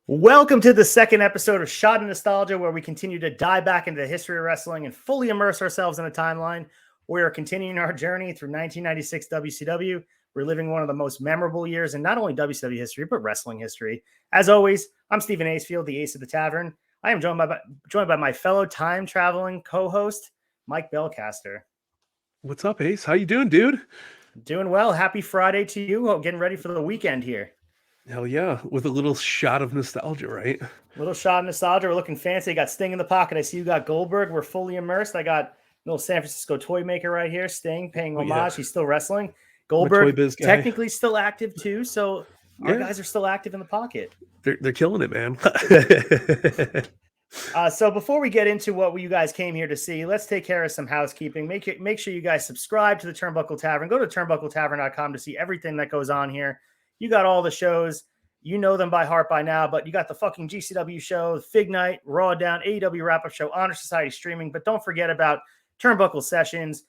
Welcome to the second episode of Shot in Nostalgia, where we continue to dive back into the history of wrestling and fully immerse ourselves in a timeline. We are continuing our journey through 1996 WCW. We're living one of the most memorable years in not only WCW history, but wrestling history. As always, I'm Stephen Acefield, the Ace of the Tavern. I am joined by my fellow time-traveling co-host, Mike Belcaster. What's up, Ace? How you doing, dude? Doing well. Happy Friday to you. Oh, getting ready for the weekend here. Hell yeah, with a little shot of nostalgia, right? Little shot of nostalgia. We're looking fancy. Got Sting in the pocket. I see you got Goldberg. We're fully immersed. I got little San Francisco toy maker right here. Sting paying homage. Yeah. He's still wrestling. Goldberg technically still active too. So our guys are still active in the pocket. They're killing it, man. So before we get into what you guys came here to see, let's take care of some housekeeping. Make sure you guys subscribe to the Turnbuckle Tavern. Go to turnbuckletavern.com to see everything that goes on here. You got all the shows. You know them by heart by now, but you got the fucking GCW show, Fig Night, Raw Down, AEW Wrap-Up Show, Honor Society streaming. But don't forget about Turnbuckle Sessions,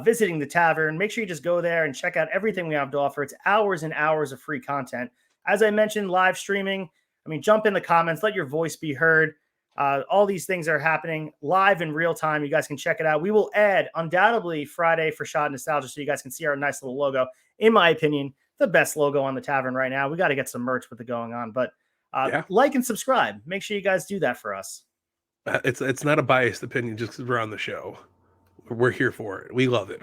visiting the tavern. Make sure you just go there and check out everything we have to offer. It's hours and hours of free content. As I mentioned, live streaming. I mean, jump in the comments. Let your voice be heard. All these things are happening live in real time. You guys can check it out. We will add, undoubtedly, Friday for Shot Nostalgia so you guys can see our nice little logo. In my opinion, the best logo on the tavern right now. We got to get some merch with it going on, but like and subscribe. Make sure you guys do that for us. It's not a biased opinion just because we're on the show. We're here for it. We love it.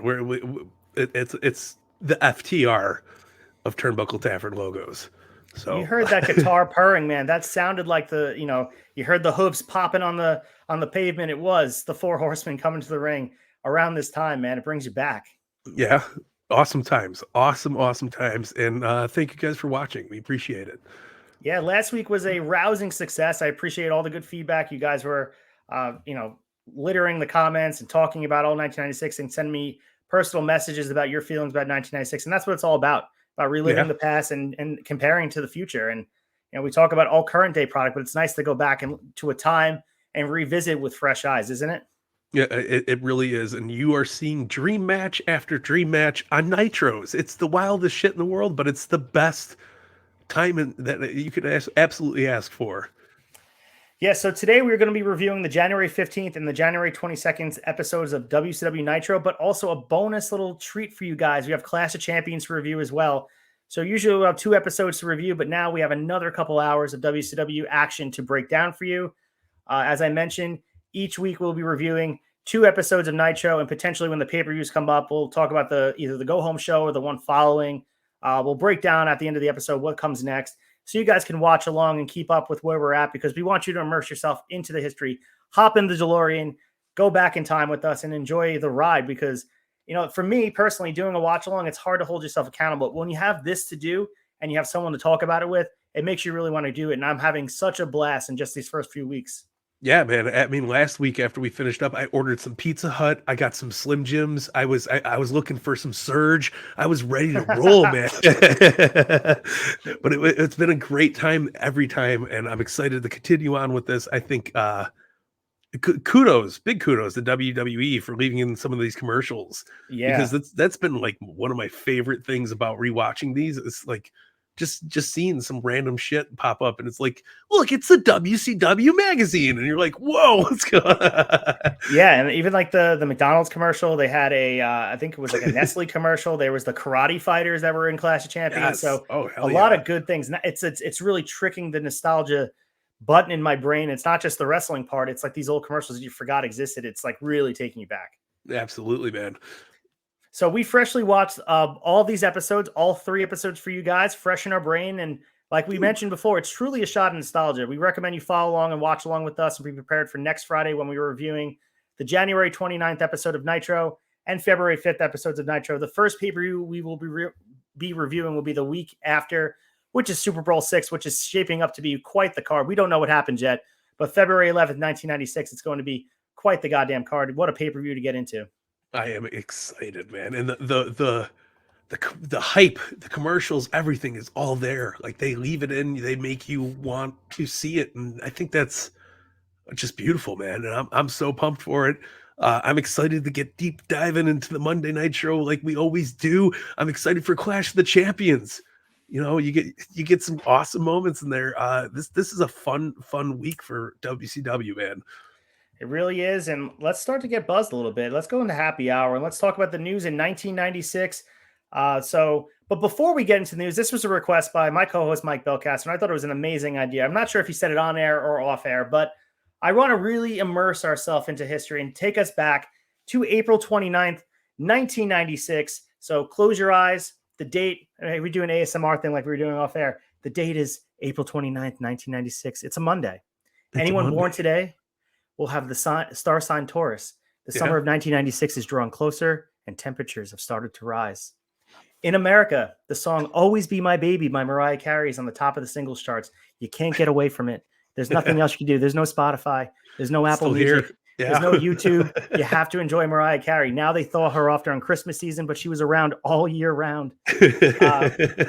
It's the FTR of Turnbuckle Tavern logos. So you heard that guitar purring, man. That sounded like you heard the hooves popping on the pavement. It was the Four Horsemen coming to the ring around this time, man. It brings you back. Yeah. Awesome times. Awesome times. And thank you guys for watching. We appreciate it. Yeah, last week was a rousing success. I appreciate all the good feedback. You guys were, littering the comments and talking about all 1996 and sending me personal messages about your feelings about 1996. And that's what it's all about reliving the past and comparing to the future. And, we talk about all current day product, but it's nice to go back and to a time and revisit with fresh eyes, isn't it? Yeah, it really is. And you are seeing dream match after dream match on Nitros. It's the wildest shit in the world, but it's the best time that you could absolutely ask for. Yeah, so today we're going to be reviewing the January 15th and the January 22nd episodes of WCW Nitro, but also a bonus little treat for you guys. We have Clash of Champions to review as well. So usually we have 2 episodes to review, but now we have another couple hours of WCW action to break down for you. As I mentioned, each week we'll be reviewing 2 episodes of Nitro, and potentially when the pay-per-views come up, we'll talk about either the go-home show or the one following. We'll break down at the end of the episode what comes next, so you guys can watch along and keep up with where we're at, because we want you to immerse yourself into the history. Hop in the DeLorean, go back in time with us, and enjoy the ride, because, for me personally, doing a watch-along, it's hard to hold yourself accountable. But when you have this to do and you have someone to talk about it with, it makes you really want to do it, and I'm having such a blast in just these first few weeks. Yeah, man. I mean, last week after we finished up, I ordered some Pizza Hut. I got some Slim Jims. I was looking for some Surge. I was ready to roll, man. But it's been a great time every time, and I'm excited to continue on with this. I think big kudos to WWE for leaving in some of these commercials. Yeah, because that's been like one of my favorite things about rewatching these. It's like just seeing some random shit pop up, and it's like, look, it's the WCW magazine, and you're like, whoa, what's going on? Yeah, and even like the McDonald's commercial, they had I think it was like a Nestle commercial. There was the karate fighters that were in Clash of Champions. Yes. So a lot of good things. It's really tricking the nostalgia button in my brain. It's not just the wrestling part. It's like these old commercials that you forgot existed. It's like really taking you back. Absolutely, man. So we freshly watched all these episodes, all 3 episodes for you guys, fresh in our brain. And like we mentioned before, it's truly a shot of nostalgia. We recommend you follow along and watch along with us and be prepared for next Friday when we were reviewing the January 29th episode of Nitro and February 5th episodes of Nitro. The first pay-per-view we will be reviewing will be the week after, which is Super Bowl VI, which is shaping up to be quite the card. We don't know what happens yet, but February 11th, 1996, it's going to be quite the goddamn card. What a pay-per-view to get into. I am excited, man. And the hype, the commercials, everything is all there. Like, they leave it in, they make you want to see it. And I think that's just beautiful, man. And I'm so pumped for it. I'm excited to get deep diving into the Monday Night Show like we always do. I'm excited for Clash of the Champions. you get some awesome moments in there. This is a fun week for WCW, man. It really is. And let's start to get buzzed a little bit. Let's go into happy hour and let's talk about the news in 1996. But before we get into the news, this was a request by my co-host, Mike Belcast, and I thought it was an amazing idea. I'm not sure if he said it on air or off air, but I want to really immerse ourselves into history and take us back to April 29th, 1996. So close your eyes. The date, we're doing ASMR thing like we were doing off air. The date is April 29th, 1996. It's a Monday. Anyone born today will have the star sign Taurus. The summer of 1996 is drawing closer and temperatures have started to rise. In America, the song Always Be My Baby by Mariah Carey is on the top of the singles charts. You can't get away from it. There's nothing else you can do. There's no Spotify. There's no Apple Music. There's no YouTube. You have to enjoy Mariah Carey. Now they thaw her off during Christmas season, but she was around all year round.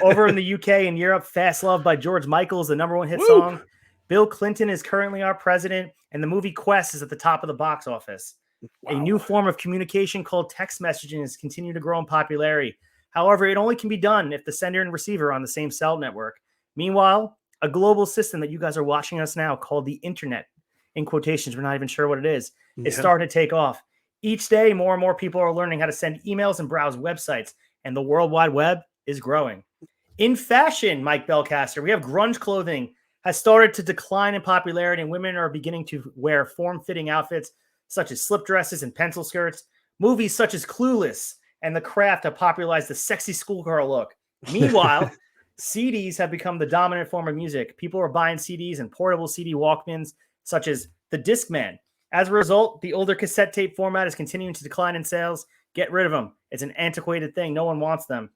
Over in the UK and Europe, Fast Love by George Michael is the #1 hit song. Bill Clinton is currently our president, and the movie Quest is at the top of the box office. Wow. A new form of communication called text messaging has continued to grow in popularity. However, it only can be done if the sender and receiver are on the same cell network. Meanwhile, a global system that you guys are watching us now called the internet, in quotations, we're not even sure what it is, it's starting to take off. Each day, more and more people are learning how to send emails and browse websites, and the World Wide Web is growing. In fashion, Mike Belcaster, we have grunge clothing has started to decline in popularity, and women are beginning to wear form-fitting outfits such as slip dresses and pencil skirts. Movies such as Clueless and The Craft have popularized the sexy schoolgirl look. Meanwhile, CDs have become the dominant form of music. People are buying CDs and portable CD Walkmans such as the Discman. As a result, the older cassette tape format is continuing to decline in sales. Get rid of them. It's an antiquated thing. No one wants them.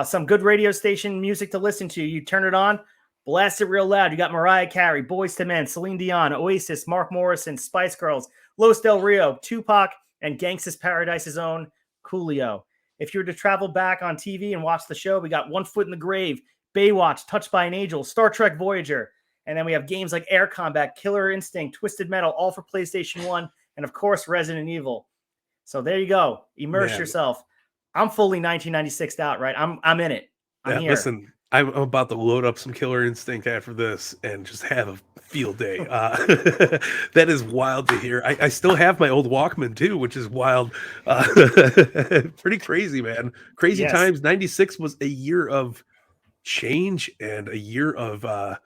Some good radio station music to listen to. You turn it on, blast it real loud. You got Mariah Carey, Boyz II Men, Celine Dion, Oasis, Mark Morrison, Spice Girls, Los Del Rio, Tupac, and Gangsta's Paradise's own Coolio. If you were to travel back on TV and watch the show, we got One Foot in the Grave, Baywatch, Touched by an Angel, Star Trek Voyager. And then we have games like Air Combat, Killer Instinct, Twisted Metal, all for PlayStation 1, and of course, Resident Evil. So there you go. Immerse yourself. I'm fully 1996'd out, right? I'm in it. I'm here. Listen, I'm about to load up some Killer Instinct after this and just have a field day. That is wild to hear. I still have my old Walkman too, which is wild. Pretty crazy, man. Crazy times. 96 was a year of change and a year of a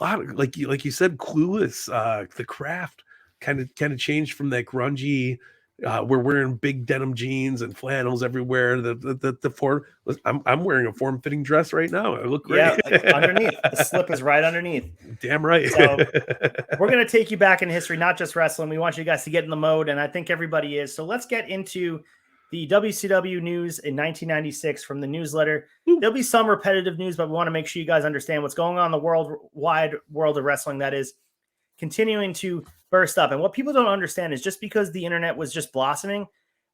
lot of, like you said, Clueless, The Craft kind of changed from that grungy. We're wearing big denim jeans and flannels everywhere. The form. I'm wearing a form-fitting dress right now. I look great. Yeah, underneath. The slip is right underneath. Damn right. So we're going to take you back in history, not just wrestling. We want you guys to get in the mode, and I think everybody is. So let's get into the WCW news in 1996 from the newsletter. There'll be some repetitive news, but we want to make sure you guys understand what's going on in the worldwide world of wrestling that is continuing to burst up. And what people don't understand is just because the internet was just blossoming,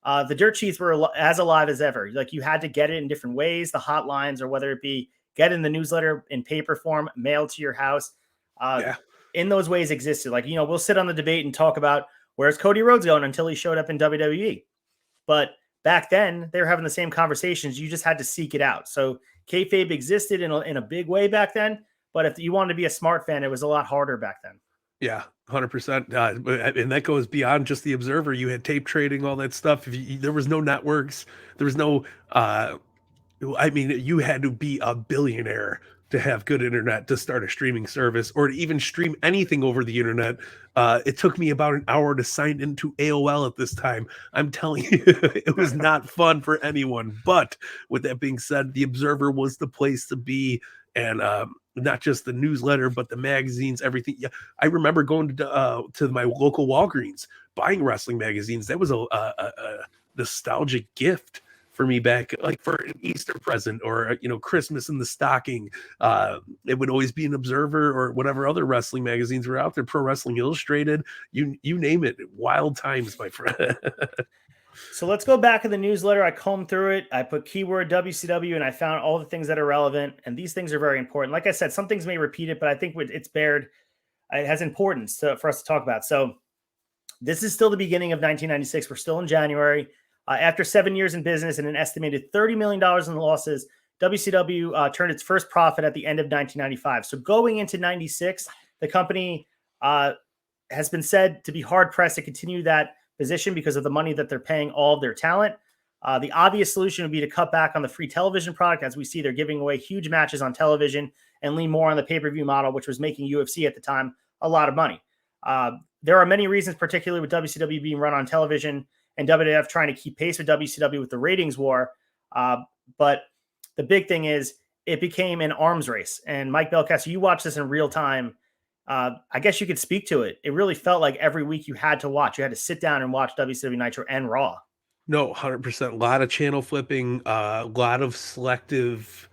the dirt sheets were as alive as ever. Like you had to get it in different ways, the hotlines, or whether it be get in the newsletter in paper form, mailed to your house. In those ways existed. Like, we'll sit on the debate and talk about where's Cody Rhodes going until he showed up in WWE. But back then they were having the same conversations. You just had to seek it out. So kayfabe existed in a big way back then. But if you wanted to be a smart fan, it was a lot harder back then. Yeah, 100%. And that goes beyond just the Observer. You had tape trading, all that stuff. There was no networks. There was no, you had to be a billionaire to have good internet to start a streaming service or to even stream anything over the internet. It took me about an hour to sign into AOL at this time. I'm telling you, it was not fun for anyone. But with that being said, the Observer was the place to be. And not just the newsletter, but the magazines, everything. Yeah, I remember going to my local Walgreens, buying wrestling magazines. That was a nostalgic gift for me back, like for an Easter present or Christmas in the stocking. It would always be an Observer or whatever other wrestling magazines were out there. Pro Wrestling Illustrated, you name it. Wild times, my friend. So let's go back in the newsletter. I combed through it. I put keyword WCW and I found all the things that are relevant. And these things are very important. Like I said, some things may repeat it, but I think it has importance for us to talk about. So this is still the beginning of 1996. We're still in January. After 7 years in business and an estimated $30 million in losses, WCW turned its first profit at the end of 1995. So going into 96, the company has been said to be hard pressed to continue that position because of the money that they're paying all of their talent. The obvious solution would be to cut back on the free television product. As we see, they're giving away huge matches on television and lean more on the pay-per-view model, which was making UFC at the time a lot of money. There are many reasons, particularly with WCW being run on television and WWF trying to keep pace with WCW with the ratings war. But the big thing is it became an arms race. And Mike Belcast, you watch this in real time. I guess you could speak to it. It really felt like every week you had to watch. You had to sit down and watch WCW Nitro and Raw. No, 100%. A lot of channel flipping, a lot of selective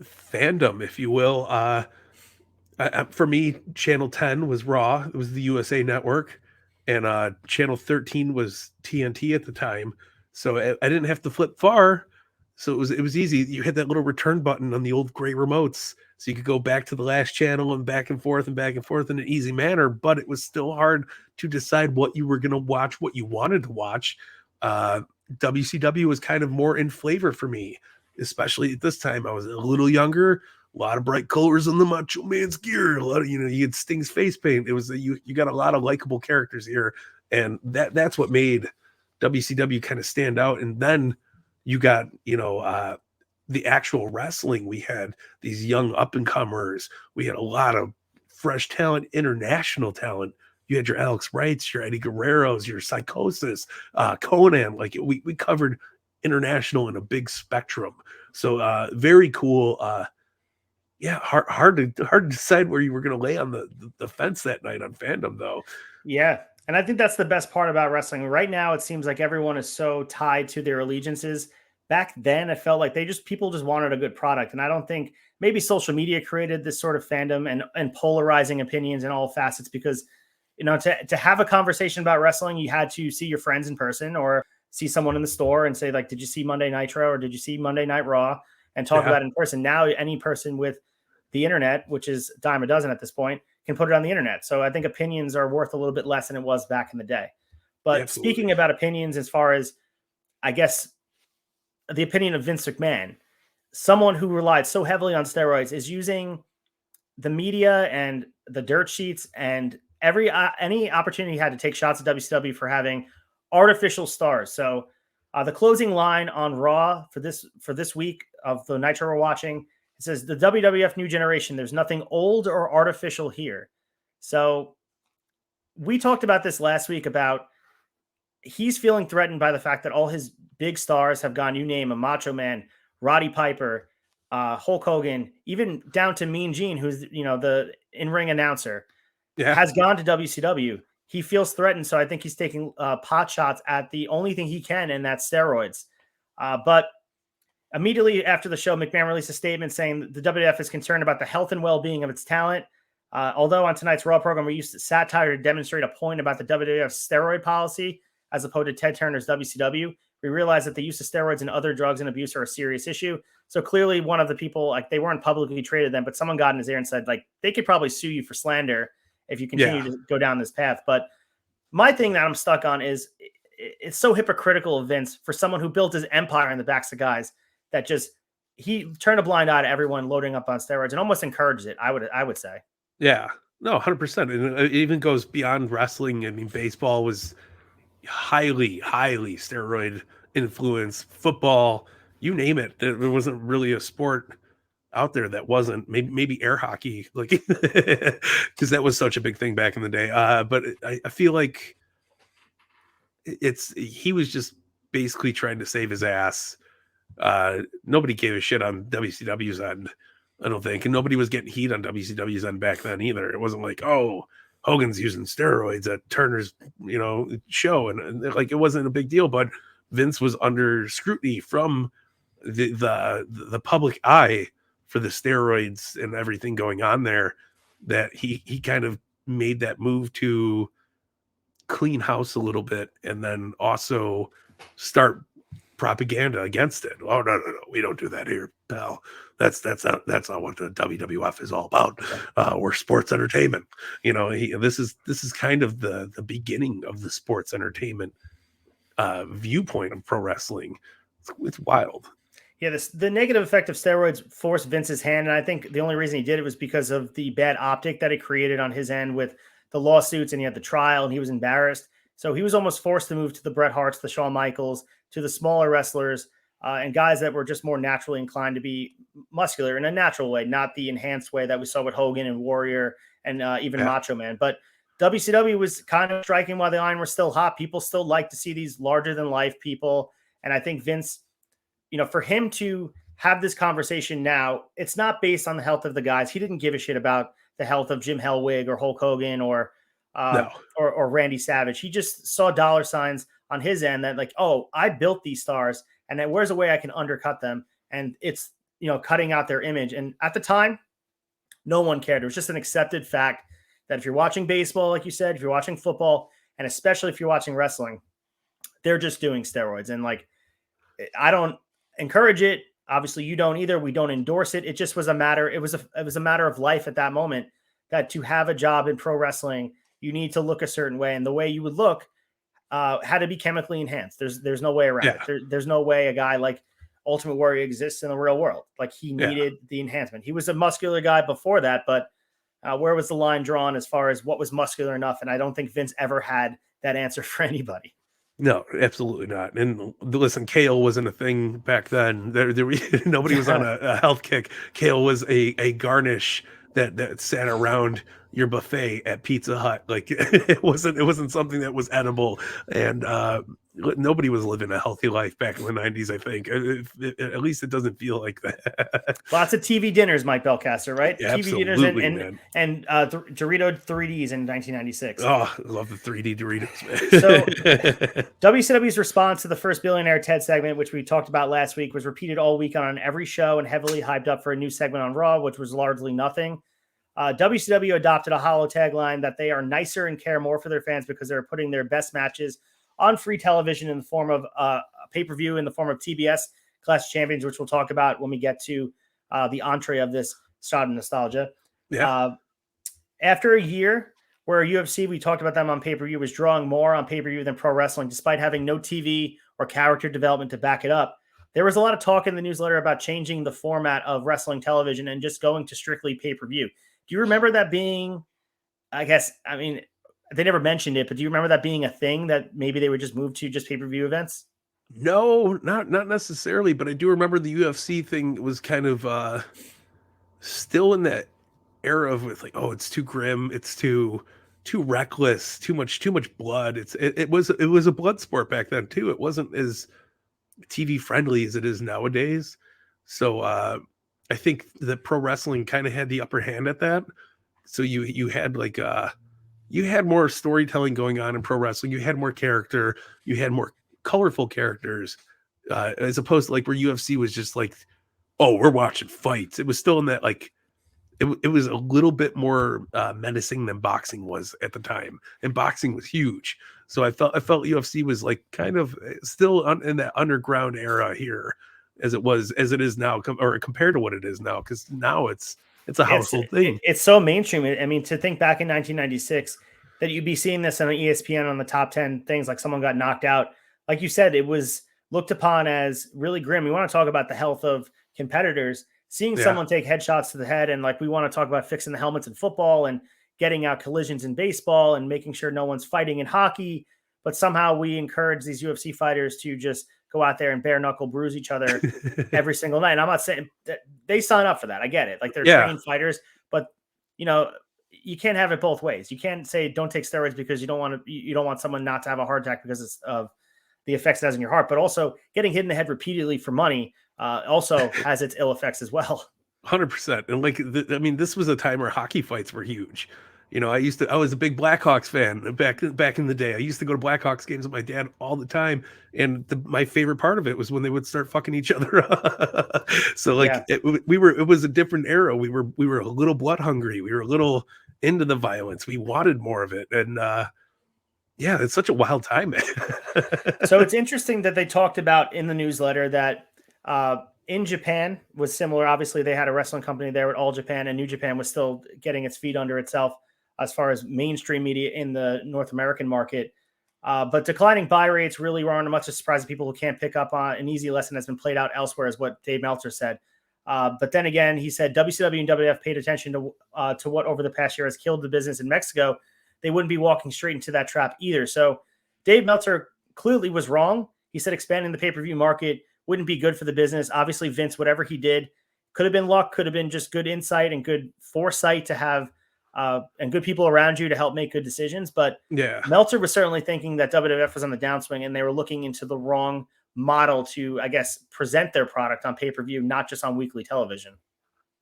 fandom, if you will. For me, Channel 10 was Raw. It was the USA Network. And Channel 13 was TNT at the time. So I didn't have to flip far. So it was easy. You had that little return button on the old gray remotes. So you could go back to the last channel and back and forth in an easy manner. But it was still hard to decide what you were going to watch, what you wanted to watch. WCW was kind of more in flavor for me, especially at this time. I was a little younger, a lot of bright colors on the Macho Man's gear, a lot of, you had Sting's face paint. It was you got a lot of likable characters here, and that's what made WCW kind of stand out. And then you got the actual wrestling. We had these young up and comers. We had a lot of fresh talent, international talent. You had your Alex Wrights, your Eddie Guerreros, your Psychosis, Conan. Like we covered international in a big spectrum. So very cool. Hard to decide where you were going to lay on the fence that night on fandom, though. Yeah, and I think that's the best part about wrestling. Right now, it seems like everyone is so tied to their allegiances. Back then, it felt like people just wanted a good product, and I don't think maybe social media created this sort of fandom and polarizing opinions in all facets because. To have a conversation about wrestling, you had to see your friends in person or see someone in the store and say, like, did you see Monday Nitro or did you see Monday Night Raw and talk about it in person? Now, any person with the internet, which is a dime a dozen at this point, can put it on the internet. So I think opinions are worth a little bit less than it was back in the day. But Absolutely. Speaking about opinions, as far as, I guess, the opinion of Vince McMahon, someone who relied so heavily on steroids is using the media and the dirt sheets and any opportunity he had to take shots at WCW for having artificial stars. So the closing line on Raw for this week of the Nitro we're watching, it says the WWF new generation. There's nothing old or artificial here. So we talked about this last week about he's feeling threatened by the fact that all his big stars have gone. You name a Macho Man, Roddy Piper, Hulk Hogan, even down to Mean Gene, who's the in-ring announcer. Has gone to WCW. He feels threatened, so I think he's taking pot shots at the only thing he can, and that's steroids. But immediately after the show, McMahon released a statement saying the WWF is concerned about the health and well-being of its talent. Although on tonight's Raw program, we used satire to demonstrate a point about the WWF's steroid policy as opposed to Ted Turner's WCW, we realized that the use of steroids and other drugs and abuse are a serious issue. So clearly one of the people, like, they weren't publicly traded then, but someone got in his ear and said, like, they could probably sue you for slander if you continue to go down this path. But my thing that I'm stuck on is it's so hypocritical of Vince for someone who built his empire in the backs of guys that just he turned a blind eye to everyone loading up on steroids and almost encouraged it. I would say. Yeah, no, 100%. And it even goes beyond wrestling. I mean, baseball was highly steroid influenced. Football, you name it. There wasn't really a sport out there that wasn't. Maybe air hockey, like, because that was such a big thing back in the day. But I feel like he was just basically trying to save his ass. Nobody gave a shit on WCW's end, I don't think, and nobody was getting heat on WCW's end back then either. It wasn't like, oh, Hogan's using steroids at Turner's show, and like, it wasn't a big deal. But Vince was under scrutiny from the public eye for the steroids and everything going on there, that he kind of made that move to clean house a little bit and then also start propaganda against it. Oh, no, we don't do that here, pal. That's not what the WWF is all about. We're sports entertainment. This is kind of the beginning of the sports entertainment viewpoint of pro wrestling. It's wild. Yeah, the negative effect of steroids forced Vince's hand, and I think the only reason he did it was because of the bad optic that it created on his end with the lawsuits, and he had the trial, and he was embarrassed. So he was almost forced to move to the Bret Harts, the Shawn Michaels, to the smaller wrestlers, and guys that were just more naturally inclined to be muscular in a natural way, not the enhanced way that we saw with Hogan and Warrior and even Macho Man. But WCW was kind of striking while the iron was still hot. People still like to see these larger than life people, and I think Vince, for him to have this conversation now, it's not based on the health of the guys. He didn't give a shit about the health of Jim Hellwig or Hulk Hogan or No. or Randy Savage. He just saw dollar signs on his end that, like, oh, I built these stars, and then where's a way I can undercut them? And it's, cutting out their image. And at the time, no one cared. It was just an accepted fact that if you're watching baseball, like you said, if you're watching football, and especially if you're watching wrestling, they're just doing steroids. And like, I don't encourage it. Obviously you don't either. We don't endorse it. It just was a matter. It was a matter of life at that moment, that to have a job in pro wrestling, you need to look a certain way. And the way you would look had to be chemically enhanced. There's no way around it. There's no way a guy like Ultimate Warrior exists in the real world. Like, he needed the enhancement. He was a muscular guy before that, but where was the line drawn as far as what was muscular enough? And I don't think Vince ever had that answer for anybody. No, absolutely not. And listen, kale wasn't a thing back then. Nobody was on a health kick. Kale was a garnish that sat around your buffet at Pizza Hut. Like, it wasn't something that was edible. And nobody was living a healthy life back in the 90s, I think. At least it doesn't feel like that. Lots of TV dinners, Mike Belcaster, right? Yeah, TV dinners and Dorito 3Ds in 1996. Oh, I love the 3D Doritos, man. So WCW's response to the first Billionaire Ted segment, which we talked about last week, was repeated all week on every show and heavily hyped up for a new segment on Raw, which was largely nothing. WCW adopted a hollow tagline that they are nicer and care more for their fans because they're putting their best matches on free television in the form of pay-per-view, in the form of TBS Clash of Champions, which we'll talk about when we get to the entree of this shot of nostalgia. Yeah. After a year where UFC, we talked about them on pay-per-view, was drawing more on pay-per-view than pro wrestling, despite having no TV or character development to back it up, there was a lot of talk in the newsletter about changing the format of wrestling television and just going to strictly pay-per-view. Do you remember that being, they never mentioned it, but do you remember that being a thing, that maybe they would just move to just pay-per-view events? No, not necessarily, but I do remember the UFC thing was kind of still in that era of like, oh, it's too grim, it's too reckless, too much blood. It was a blood sport back then too. It wasn't as TV friendly as it is nowadays. So I think that pro wrestling kind of had the upper hand at that. So you had like you had more storytelling going on in pro wrestling. You had more character. You had more colorful characters, as opposed to like where UFC was just like, oh, we're watching fights. It was still in that, like, it was a little bit more menacing than boxing was at the time, and boxing was huge. So I felt UFC was like kind of still in that underground era here, as it is now, or compared to what it is now, because now it's a household thing. It's so mainstream. I mean, to think back in 1996 that you'd be seeing this on ESPN on the top 10 things, like someone got knocked out. Like you said, it was looked upon as really grim. We want to talk about the health of competitors, seeing someone take headshots to the head. And like, we want to talk about fixing the helmets in football and getting out collisions in baseball and making sure no one's fighting in hockey. But somehow we encourage these UFC fighters to just go out there and bare knuckle bruise each other every single night. And I'm not saying that they sign up for that. I get it. Like, they're trained fighters, but you can't have it both ways. You can't say don't take steroids because you don't want someone not to have a heart attack because of the effects it has on your heart. But also, getting hit in the head repeatedly for money also has its ill effects as well. 100%. And like, this was a time where hockey fights were huge. I was a big Blackhawks fan back in the day. I used to go to Blackhawks games with my dad all the time. And my favorite part of it was when they would start fucking each other up. So like, it was a different era. We were a little blood hungry. We were a little into the violence. We wanted more of it. And it's such a wild time, man. So it's interesting that they talked about in the newsletter that in Japan was similar. Obviously, they had a wrestling company there with All Japan, and New Japan was still getting its feet under itself as far as mainstream media in the North American market. But declining buy rates really aren't much of a surprise to people who can't pick up on an easy lesson that's been played out elsewhere, is what Dave Meltzer said. But then again, he said WCW and WWF paid attention to what over the past year has killed the business in Mexico. They wouldn't be walking straight into that trap either. So Dave Meltzer clearly was wrong. He said expanding the pay-per-view market wouldn't be good for the business. Obviously, Vince, whatever he did, could have been luck, could have been just good insight and good foresight to have and good people around you to help make good decisions. But Yeah. Meltzer was certainly thinking that WWF was on the downswing and they were looking into the wrong model to, I guess, present their product on pay-per-view, not just on weekly television.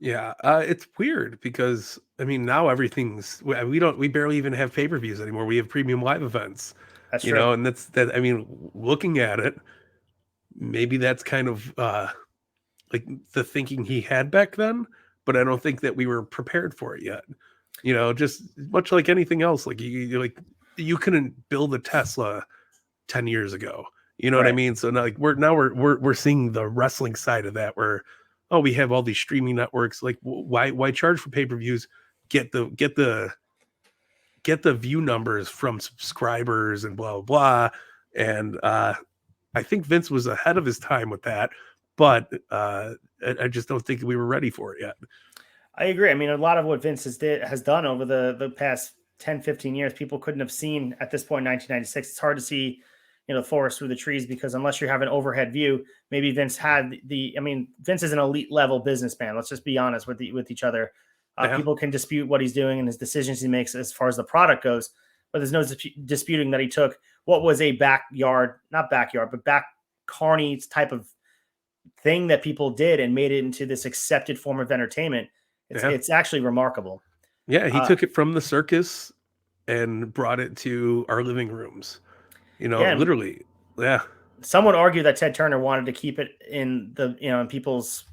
Yeah, it's weird because I mean now we barely even have pay-per-views anymore. We have premium live events, That's you true. know, and I mean, looking at it, maybe that's kind of like the thinking he had back then, but I don't think that we were prepared for it yet. You know, just much like anything else, like you couldn't build a Tesla 10 years ago. You know what I Right. mean? So now, like we're seeing the wrestling side of that where, oh, we have all these streaming networks. Like why charge for pay-per-views? Get the view numbers from subscribers and blah blah blah. And I think Vince was ahead of his time with that, but I just don't think we were ready for it yet. I agree. I mean, a lot of what Vince has done over the past 10, 15 years, people couldn't have seen at this point in 1996. It's hard to see, the forest through the trees because unless you have an overhead view, maybe Vince had I mean, Vince is an elite level businessman. Let's just be honest with each other. Yeah. People can dispute what he's doing and his decisions he makes as far as the product goes, but there's no disputing that he took what was a not backyard, but back carny type of thing that people did and made it into this accepted form of entertainment. It's actually remarkable. Yeah, he took it from the circus and brought it to our living rooms. Yeah, literally. Yeah. Some would argue that Ted Turner wanted to keep it in in people's,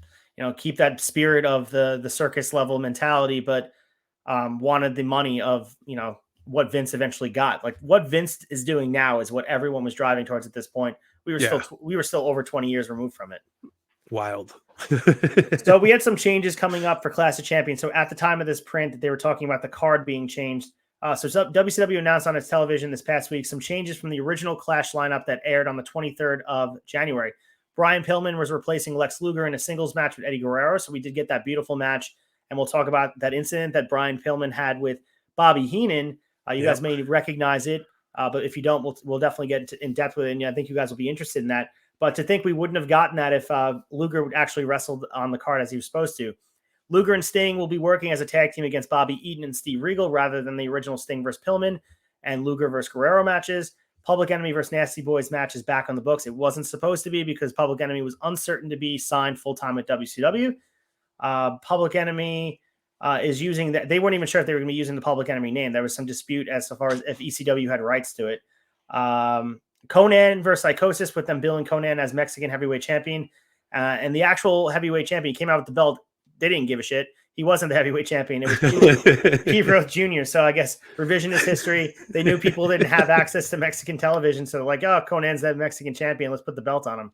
keep that spirit of the circus level mentality, but wanted the money of, what Vince eventually got. Like what Vince is doing now is what everyone was driving towards at this point. We were still over 20 years removed from it. Wild. So we had some changes coming up for Clash of Champions. So at the time of this print, they were talking about the card being changed. So WCW announced on its television this past week some changes from the original Clash lineup that aired on the 23rd of January. Brian Pillman was replacing Lex Luger in a singles match with Eddie Guerrero. So we did get that beautiful match. And we'll talk about that incident that Brian Pillman had with Bobby Heenan. You guys may recognize it, but if you don't, we'll definitely get in depth with it. And I think you guys will be interested in that. But to think we wouldn't have gotten that if Luger would actually wrestled on the card as he was supposed to. Luger and Sting will be working as a tag team against Bobby Eaton and Steve Regal rather than the original Sting versus Pillman and Luger versus Guerrero matches. Public Enemy versus Nasty Boys match is back on the books. It wasn't supposed to be because Public Enemy was uncertain to be signed full-time at WCW. Public Enemy is using that. They weren't even sure if they were going to be using the Public Enemy name. There was some dispute as far as if ECW had rights to it. Conan versus Psychosis with them billing Conan as Mexican heavyweight champion. And the actual heavyweight champion came out with the belt. They didn't give a shit. He wasn't the heavyweight champion. It was Keith Roth Jr. So I guess revisionist history. They knew people didn't have access to Mexican television. So they're like, oh, Conan's that Mexican champion. Let's put the belt on him.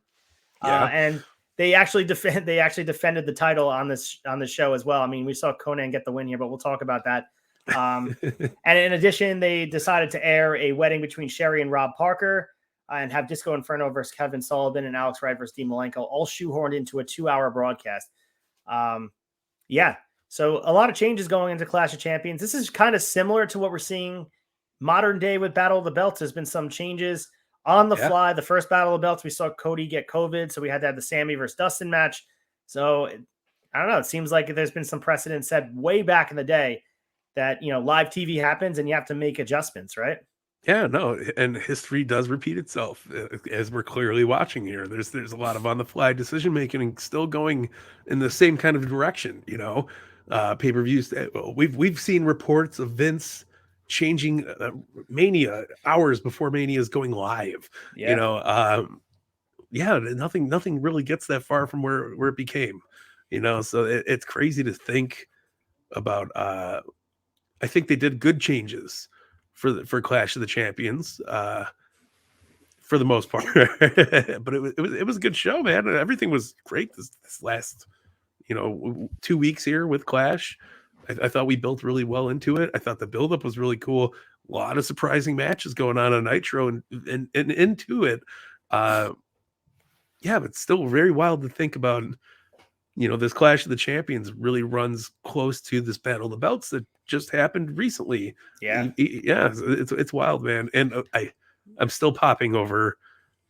Yeah. And they actually defended the title on this show as well. I mean, we saw Conan get the win here, but we'll talk about that. And in addition, they decided to air a wedding between Sherry and Rob Parker and have Disco Inferno versus Kevin Sullivan and Alex Wright versus Dean Malenko all shoehorned into a 2-hour broadcast. So a lot of changes going into Clash of Champions. This is kind of similar to what we're seeing modern day with Battle of the Belts. There's been some changes on the fly. The first Battle of the Belts, we saw Cody get COVID, so we had to have the Sammy versus Dustin match. So I don't know. It seems like there's been some precedent set way back in the day that, live TV happens and you have to make adjustments, right? Yeah, no, and history does repeat itself as we're clearly watching here. There's a lot of on the fly decision making and still going in the same kind of direction. Pay-per-views. We've seen reports of Vince changing Mania hours before Mania is going live. Yeah. Nothing really gets that far from where it became. So it's crazy to think about. I think they did good changes for Clash of the Champions, for the most part. But it was a good show, man. Everything was great this last 2 weeks here with Clash. I thought we built really well into it. I thought the buildup was really cool. lot of surprising matches going on Nitro and into it. Yeah, but still very wild to think about. This Clash of the Champions really runs close to this Battle of the Belts that just happened recently. Yeah. Yeah, it's wild, man. And I'm still popping over.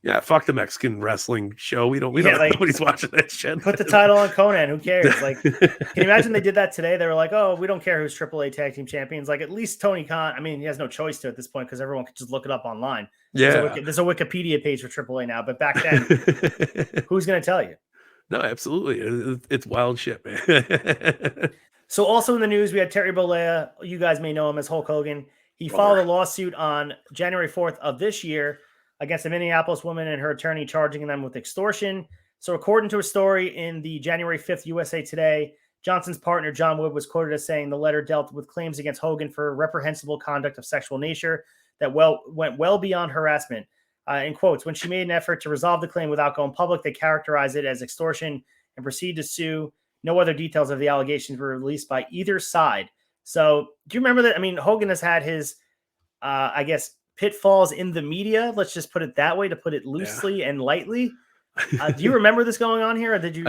Yeah, fuck the Mexican wrestling show. We don't nobody's watching that shit. Put the title on Conan. Who cares? Like, can you imagine they did that today? They were like, oh, we don't care who's AAA tag team champions. Like, at least Tony Khan, I mean, he has no choice to at this point because everyone can just look it up online. Yeah. There's a Wikipedia page for AAA now, but back then, who's going to tell you? No, absolutely. It's wild shit, man. So also in the news, we had Terry Bollea. You guys may know him as Hulk Hogan. He filed a lawsuit on January 4th of this year against a Minneapolis woman and her attorney, charging them with extortion. So according to a story in the January 5th USA Today, Johnson's partner, John Wood, was quoted as saying the letter dealt with claims against Hogan for reprehensible conduct of sexual nature that went well beyond harassment. In quotes, when she made an effort to resolve the claim without going public, they characterized it as extortion and proceeded to sue. No other details of the allegations were released by either side. So do you remember that? I mean, Hogan has had his, I guess, pitfalls in the media. Let's just put it that way, to put it loosely and lightly. Do you remember this going on here? Or did you?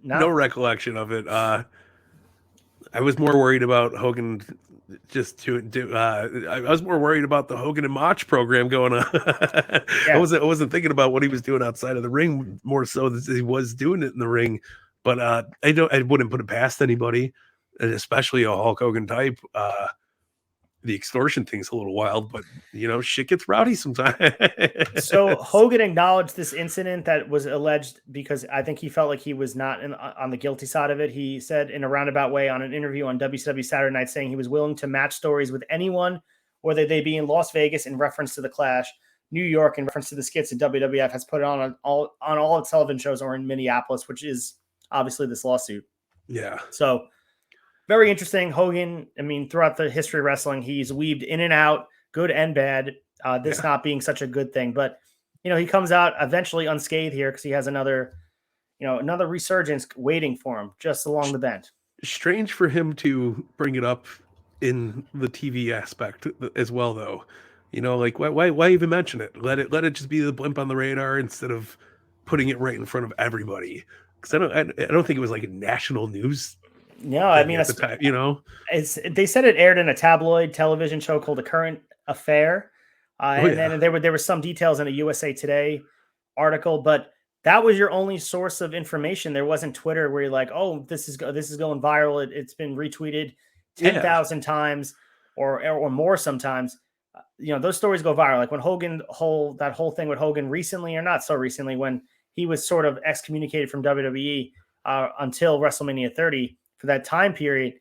No recollection of it. I was more worried about Hogan I was more worried about the Hogan and Mach program going on. Yeah. I wasn't thinking about what he was doing outside of the ring, more so that he was doing it in the ring. But I wouldn't put it past anybody, and especially a Hulk Hogan type. The extortion thing's a little wild, but shit gets rowdy sometimes. So Hogan acknowledged this incident that was alleged because I think he felt like he was not on the guilty side of it. He said in a roundabout way on an interview on WCW Saturday Night, saying he was willing to match stories with anyone, whether they be in Las Vegas in reference to the Clash, New York in reference to the skits that WWF has put on all its television shows, or in Minneapolis, which is obviously this lawsuit. Yeah. So very interesting. Hogan, I mean, throughout the history of wrestling, he's weaved in and out, good and bad, this not being such a good thing. But, he comes out eventually unscathed here because he has another resurgence waiting for him just along the bend. Strange for him to bring it up in the TV aspect as well, though. Like why even mention it? Let it just be the blimp on the radar instead of putting it right in front of everybody. Because I don't think it was like a national news. No, I mean, at the time, they said it aired in a tabloid television show called The Current Affair, then there were some details in a USA Today article, but that was your only source of information. There wasn't Twitter where you're like, oh, this is going viral. It's been retweeted 10,000 times or more sometimes. Those stories go viral. Like when that whole thing with Hogan recently, or not so recently, when he was sort of excommunicated from WWE until WrestleMania 30. For that time period,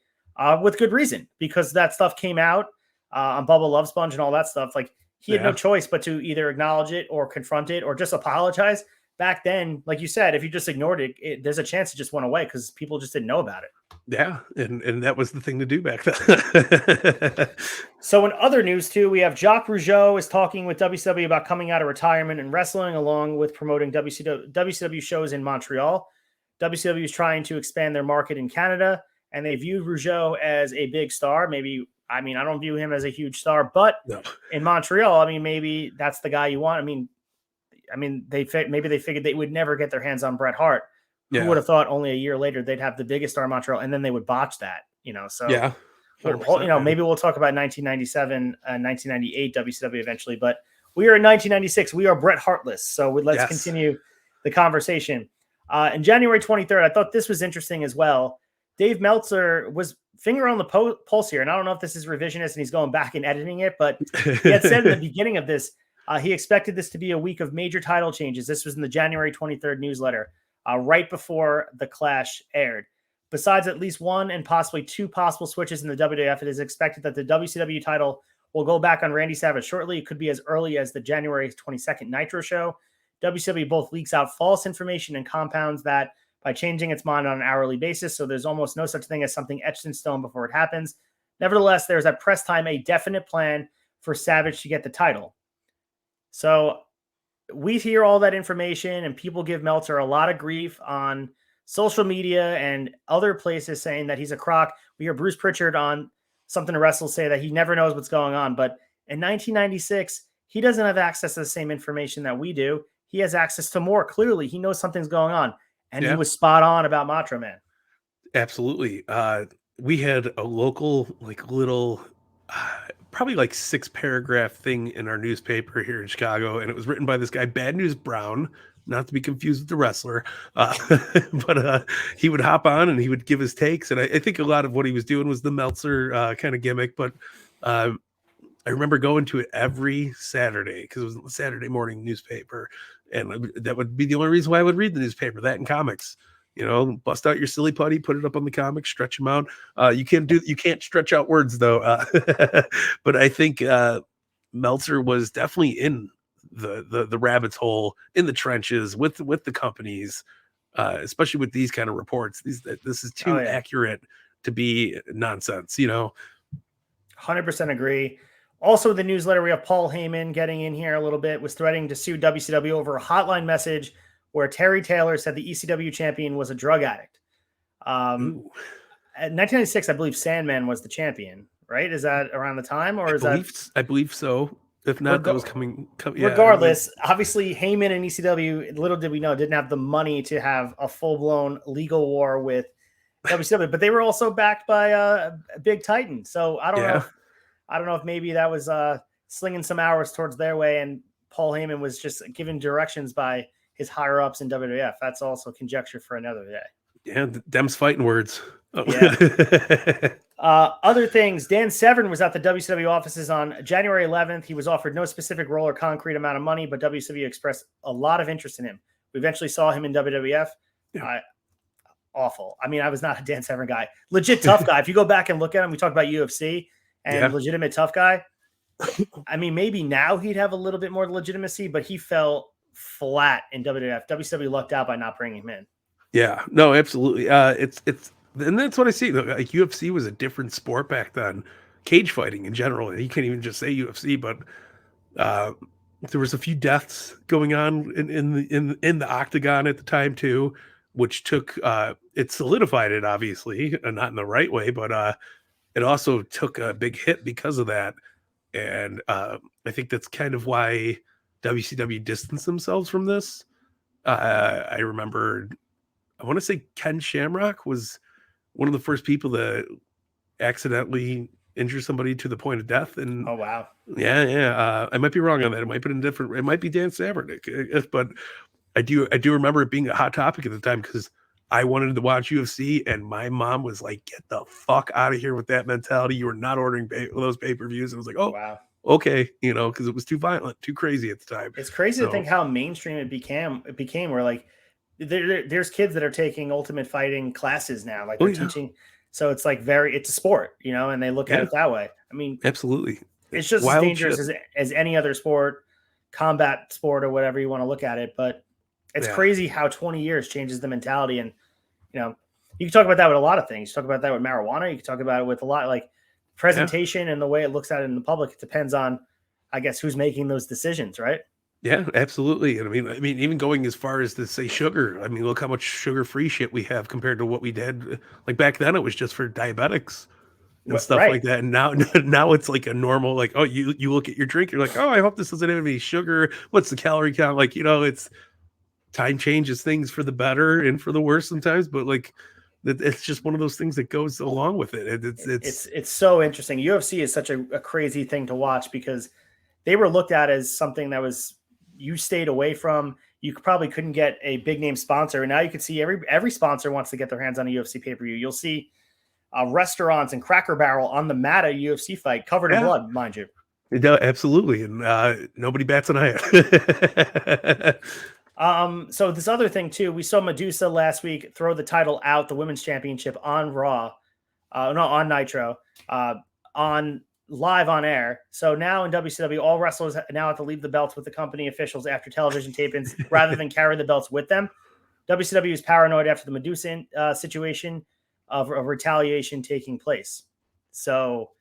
with good reason, because that stuff came out on Bubba Love Sponge and all that stuff. Like he had no choice but to either acknowledge it or confront it or just apologize. Back then, like you said, if you just ignored it, there's a chance it just went away because people just didn't know about it. Yeah, and that was the thing to do back then. So in other news too, we have Jacques Rougeau is talking with WCW about coming out of retirement and wrestling, along with promoting WCW shows in Montreal. WCW is trying to expand their market in Canada, and they view Rougeau as a big star. I don't view him as a huge star, but in Montreal, maybe that's the guy you want. They figured they would never get their hands on Bret Hart. Who would have thought only a year later they'd have the biggest star in Montreal, and then they would botch that, So yeah, maybe we'll talk about 1997 and 1998 WCW eventually, but we are in 1996. We are Bret Hartless, so let's continue the conversation. In January 23rd, I thought this was interesting as well. Dave Meltzer was finger on the pulse here, and I don't know if this is revisionist and he's going back and editing it, but he had said in the beginning of this, he expected this to be a week of major title changes. This was in the January 23rd newsletter, right before the Clash aired. Besides at least one and possibly two possible switches in the WWF, it is expected that the WCW title will go back on Randy Savage shortly. It could be as early as the January 22nd Nitro show. WCW both leaks out false information and compounds that by changing its mind on an hourly basis. So there's almost no such thing as something etched in stone before it happens. Nevertheless, there's at press time a definite plan for Savage to get the title. So we hear all that information, and people give Meltzer a lot of grief on social media and other places saying that he's a crock. We hear Bruce Pritchard on something to wrestle say that he never knows what's going on. But in 1996, he doesn't have access to the same information that we do. He has access to more. Clearly, he knows something's going on. And he was spot on about Macho Man. Absolutely. We had a local, like little, probably like 6-paragraph thing in our newspaper here in Chicago. And it was written by this guy, Bad News Brown, not to be confused with the wrestler. But he would hop on and he would give his takes. And I think a lot of what he was doing was the Meltzer kind of gimmick. But I remember going to it every Saturday because it was a Saturday morning newspaper. And that would be the only reason why I would read the newspaper, that and comics. You know, bust out your silly putty, put it up on the comics, stretch them out. You can't stretch out words though. But I think Meltzer was definitely in the rabbit's hole, in the trenches with the companies, especially with these kind of reports. This is too accurate to be nonsense. 100% agree. Also, the newsletter, we have Paul Heyman getting in here a little bit, was threatening to sue WCW over a hotline message where Terry Taylor said the ECW champion was a drug addict. At 1996, I believe Sandman was the champion, right? Is that around the time, or I believe so. If not, that was coming. Regardless, obviously Heyman and ECW, little did we know, didn't have the money to have a full-blown legal war with WCW, but they were also backed by a big Titan. So I don't know if maybe that was slinging some hours towards their way, and Paul Heyman was just given directions by his higher ups in WWF. That's also conjecture for another day. Yeah, them's fighting words. Oh. Yeah. Other things, Dan Severn was at the WCW offices on January 11th. He was offered no specific role or concrete amount of money, but WCW expressed a lot of interest in him. We eventually saw him in WWF. Yeah. Awful. I mean, I was not a Dan Severn guy. Legit tough guy. If you go back and look at him, we talked about UFC and legitimate tough guy. I mean, maybe now he'd have a little bit more legitimacy, but he fell flat in WWF. WCW lucked out by not bringing him in. Yeah, no, absolutely. It's and that's what I see. Like UFC was a different sport back then. Cage fighting in general. You can't even just say UFC, but there was a few deaths going on in the octagon at the time too, which took it solidified it, obviously, not in the right way, but it also took a big hit because of that. And I think that's kind of why WCW distanced themselves from this. I remember, I want to say Ken Shamrock was one of the first people to accidentally injure somebody to the point of death. And oh wow, yeah. I might be wrong on that. It might be different. It might be Dan Severn, but I do remember it being a hot topic at the time because I wanted to watch UFC, and my mom was like, "Get the fuck out of here with that mentality! You are not ordering those pay-per-views." And I was like, "Oh, wow, okay," because it was too violent, too crazy at the time. It's crazy to think how mainstream it became. Where like there's kids that are taking Ultimate Fighting classes now, like they're teaching. So it's like it's a sport, and they look at it that way. I mean, absolutely, it's just as dangerous as any other sport, combat sport, or whatever you want to look at it, but. It's crazy how 20 years changes the mentality. And, you can talk about that with a lot of things. You talk about that with marijuana. You can talk about it with a lot like presentation and the way it looks at it in the public. It depends on, I guess, who's making those decisions, right? Yeah, absolutely. And I mean, even going as far as to say sugar. I mean, look how much sugar-free shit we have compared to what we did. Like back then, it was just for diabetics and stuff like that. And now it's like a normal, like, oh, you look at your drink, you're like, oh, I hope this doesn't have any sugar. What's the calorie count? Like, it's time changes things for the better and for the worse sometimes, but like it's just one of those things that goes along with it. It's so interesting. UFC is such a crazy thing to watch because they were looked at as something that was you stayed away from. You probably couldn't get a big name sponsor, and now you can see every sponsor wants to get their hands on a UFC pay-per-view. You'll see restaurants and Cracker Barrel on the mat at a UFC fight covered in blood, mind you. No, absolutely, and nobody bats an eye. So this other thing too, we saw Medusa last week throw the title out, the women's championship on Raw, on Nitro, on live on air. So now in WCW, all wrestlers now have to leave the belts with the company officials after television tapings rather than carry the belts with them. WCW is paranoid after the Medusa situation of retaliation taking place. So,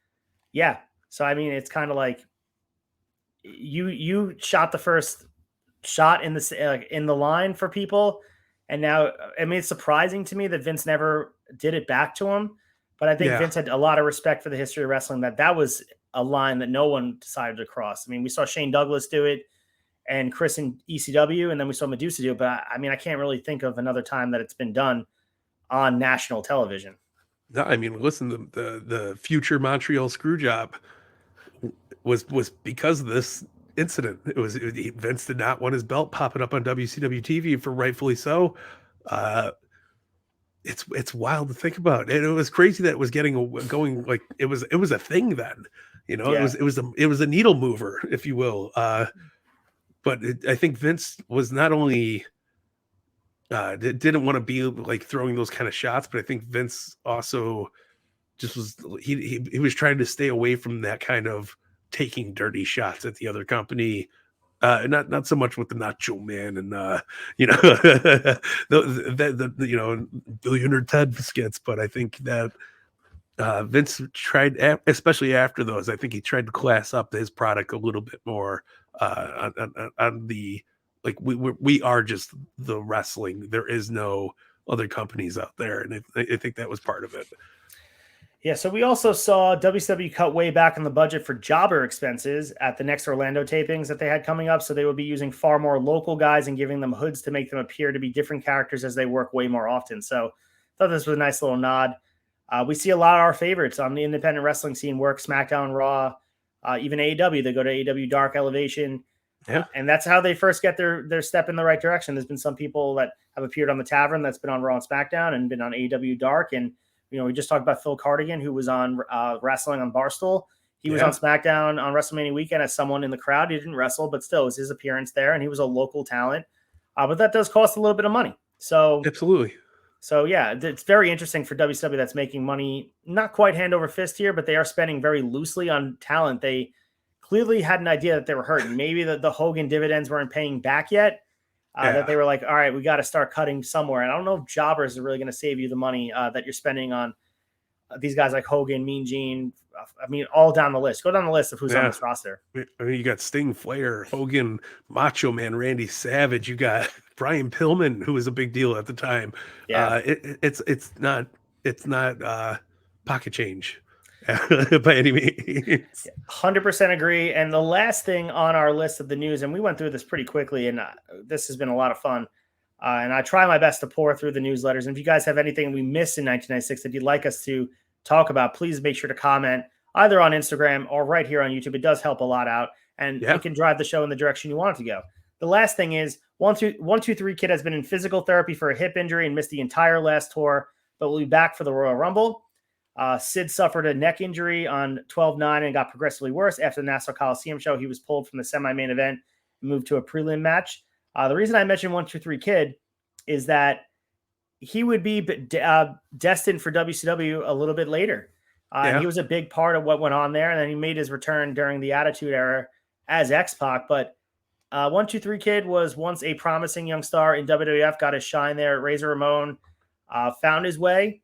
yeah. So, I mean, it's kind of like you shot the first shot in the line for people, and now I mean it's surprising to me that Vince never did it back to him, But I think Yeah. Vince had a lot of respect for the history of wrestling, that was a line that no one decided to cross. I mean, we saw Shane Douglas do it and Chris in ECW, and then we saw Medusa do it. But I mean, I can't really think of another time that it's been done on national television. No, I mean, listen, the future Montreal screw job was because of this incident. Vince did not want his belt popping up on WCW TV, for rightfully so. It's wild to think about, and it was crazy that it was going, like it was a thing then. Yeah. It was a needle mover, if you will. But I think Vince was not only didn't want to be like throwing those kind of shots, but I think Vince also just was he was trying to stay away from that kind of taking dirty shots at the other company. Not so much with the Nacho Man and the Billionaire Ted skits, but I think that Vince tried, especially after those, I think he tried to class up his product a little bit more on the, like, we are just the wrestling. There is no other companies out there, and I think that was part of it. Yeah, so we also saw WCW cut way back on the budget for jobber expenses at the next Orlando tapings that they had coming up. So they would be using far more local guys and giving them hoods to make them appear to be different characters as they work way more often. So I thought this was a nice little nod. We see a lot of our favorites on the independent wrestling scene work SmackDown, Raw, even AEW. They go to AEW Dark Elevation. Yeah. And that's how they first get their step in the right direction. There's been some people that have appeared on the Tavern that's been on Raw and SmackDown and been on AEW Dark. And we just talked about Phil Cardigan, who was on wrestling on Barstool. He was on SmackDown on WrestleMania weekend as someone in the crowd. He didn't wrestle, but still, it was his appearance there, and he was a local talent. But that does cost a little bit of money. So absolutely. So yeah, it's very interesting for WCW that's making money, not quite hand over fist here, but they are spending very loosely on talent. They clearly had an idea that they were hurting. Maybe the Hogan dividends weren't paying back yet. That they were like, all right, we got to start cutting somewhere. And I don't know if jobbers are really going to save you the money that you're spending on these guys like Hogan, Mean Gene. I mean, all down the list. Go down the list of who's on this roster. I mean, you got Sting, Flair, Hogan, Macho Man, Randy Savage. You got Brian Pillman, who was a big deal at the time. Yeah. It's not pocket change by any means. 100% agree. And the last thing on our list of the news, and we went through this pretty quickly, and this has been a lot of fun. And I try my best to pour through the newsletters. And if you guys have anything we missed in 1996 that you'd like us to talk about, please make sure to comment either on Instagram or right here on YouTube. It does help a lot out, and it can drive the show in the direction you want it to go. The last thing is 123 Kid has been in physical therapy for a hip injury and missed the entire last tour, but will be back for the Royal Rumble. Sid suffered a neck injury on 12/9 and got progressively worse. After the Nassau Coliseum show, he was pulled from the semi-main event and moved to a prelim match. The reason I mentioned 123 Kid is that he would be destined for WCW a little bit later. And he was a big part of what went on there. And then he made his return during the Attitude Era as X-Pac. But 123 Kid was once a promising young star in WWF, got his shine there at Razor Ramon, found his way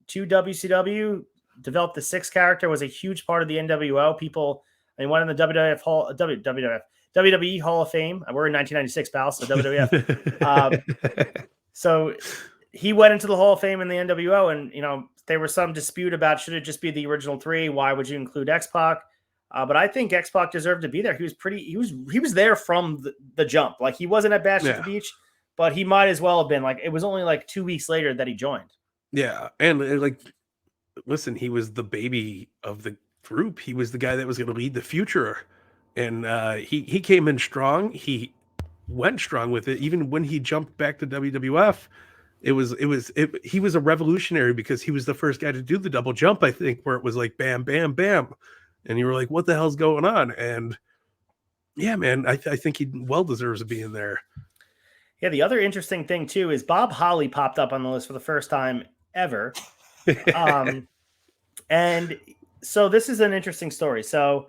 to WCW, developed the Six character, was a huge part of the NWO. People, I mean, went in the WWE Hall of Fame. We're in 1996, pal, so WWF. So he went into the Hall of Fame in the NWO, and there was some dispute about should it just be the original three? Why would you include X-Pac? But I think X-Pac deserved to be there. He was there from the jump. Like, he wasn't at Bash at the Beach, but he might as well have been. Like, it was only like 2 weeks later that he joined. Yeah, and listen, he was the baby of the group. He was the guy that was going to lead the future, and he came in strong. He went strong with it. Even when he jumped back to WWF, he was a revolutionary because he was the first guy to do the double jump. I think, where it was like bam, bam, bam, and you were like, "What the hell's going on?" And yeah, man, I think he well deserves to be in there. Yeah, the other interesting thing too is Bob Holly popped up on the list for the first time ever. And so this is an interesting story. So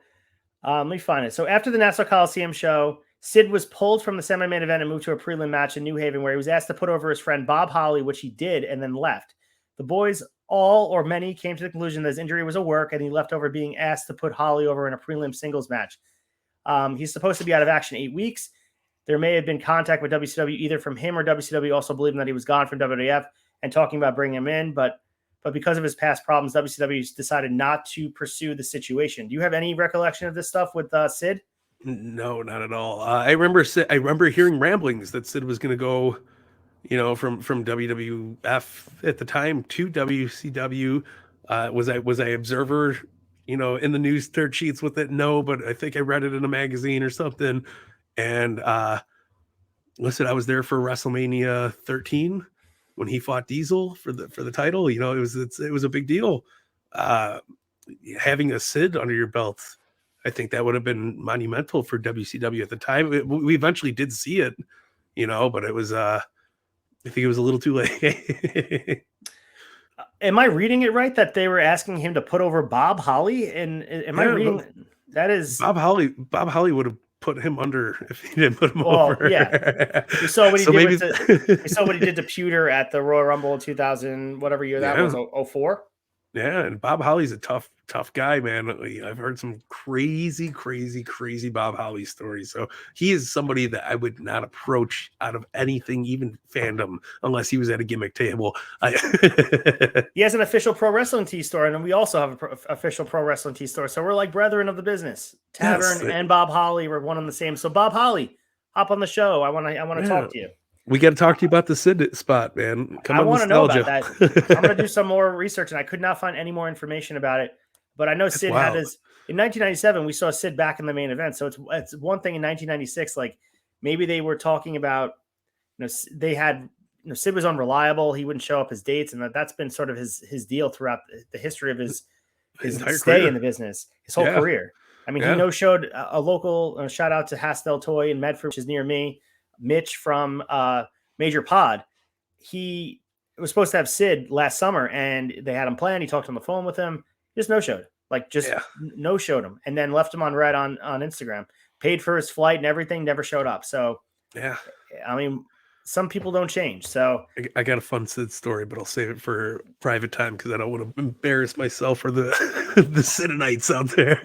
let me find it. So after the Nassau Coliseum show, Sid was pulled from the semi-main event and moved to a prelim match in New Haven, where he was asked to put over his friend Bob Holly, which he did, and then left. The boys, all or many, came to the conclusion that his injury was a work, and he left over being asked to put Holly over in a prelim singles match. He's supposed to be out of action 8 weeks. There may have been contact with WCW, either from him or WCW also believing that he was gone from WWF and talking about bringing him in. But but because of his past problems, WCW decided not to pursue the situation. Do you have any recollection of this stuff with Sid? No, not at all. I remember hearing ramblings that Sid was going to go, from WWF at the time to WCW. Was I observer, in the news third sheets with it? No, but I think I read it in a magazine or something. And listen, I was there for WrestleMania 13 when he fought Diesel for the title. It was a big deal. Having a Sid under your belt, I think that would have been monumental for WCW at the time. We eventually did see it, but it was I think it was a little too late. Am I reading it right that they were asking him to put over Bob Holly? And am I reading that is Bob Holly would have put him under if he didn't put him over. Yeah. We saw what he we saw what he did to Pewter at the Royal Rumble in 2000, whatever year that was, 04. Yeah, and Bob Holly's a tough guy, man. I've heard some crazy Bob Holly stories. So he is somebody that I would not approach out of anything, even fandom, unless he was at a gimmick table. He has an official pro wrestling tee store, and we also have an official pro wrestling tee store. So we're like brethren of the business. Tavern and Bob Holly were one and the same. So Bob Holly, hop on the show. I want to talk to you. We got to talk to you about the Sid spot, man. I want to know about that. I'm going to do some more research, and I could not find any more information about it. But I know Sid had his in 1997. We saw Sid back in the main event, so it's one thing in 1996. Like maybe they were talking about, they had, Sid was unreliable. He wouldn't show up his dates, and that's been sort of his deal throughout the history of his stay career in the business, his whole career. I mean, he showed a local shout out to Hastel Toy in Medford, which is near me. Mitch from Major Pod. He was supposed to have Sid last summer, and they had him planned. He talked on the phone with him. Just no-showed. No-showed him, and then left him on red on Instagram. Paid for his flight and everything, never showed up. So, yeah. I mean, some people don't change. So I got a fun Sid story, but I'll save it for private time because I don't want to embarrass myself or the Sidonites out there.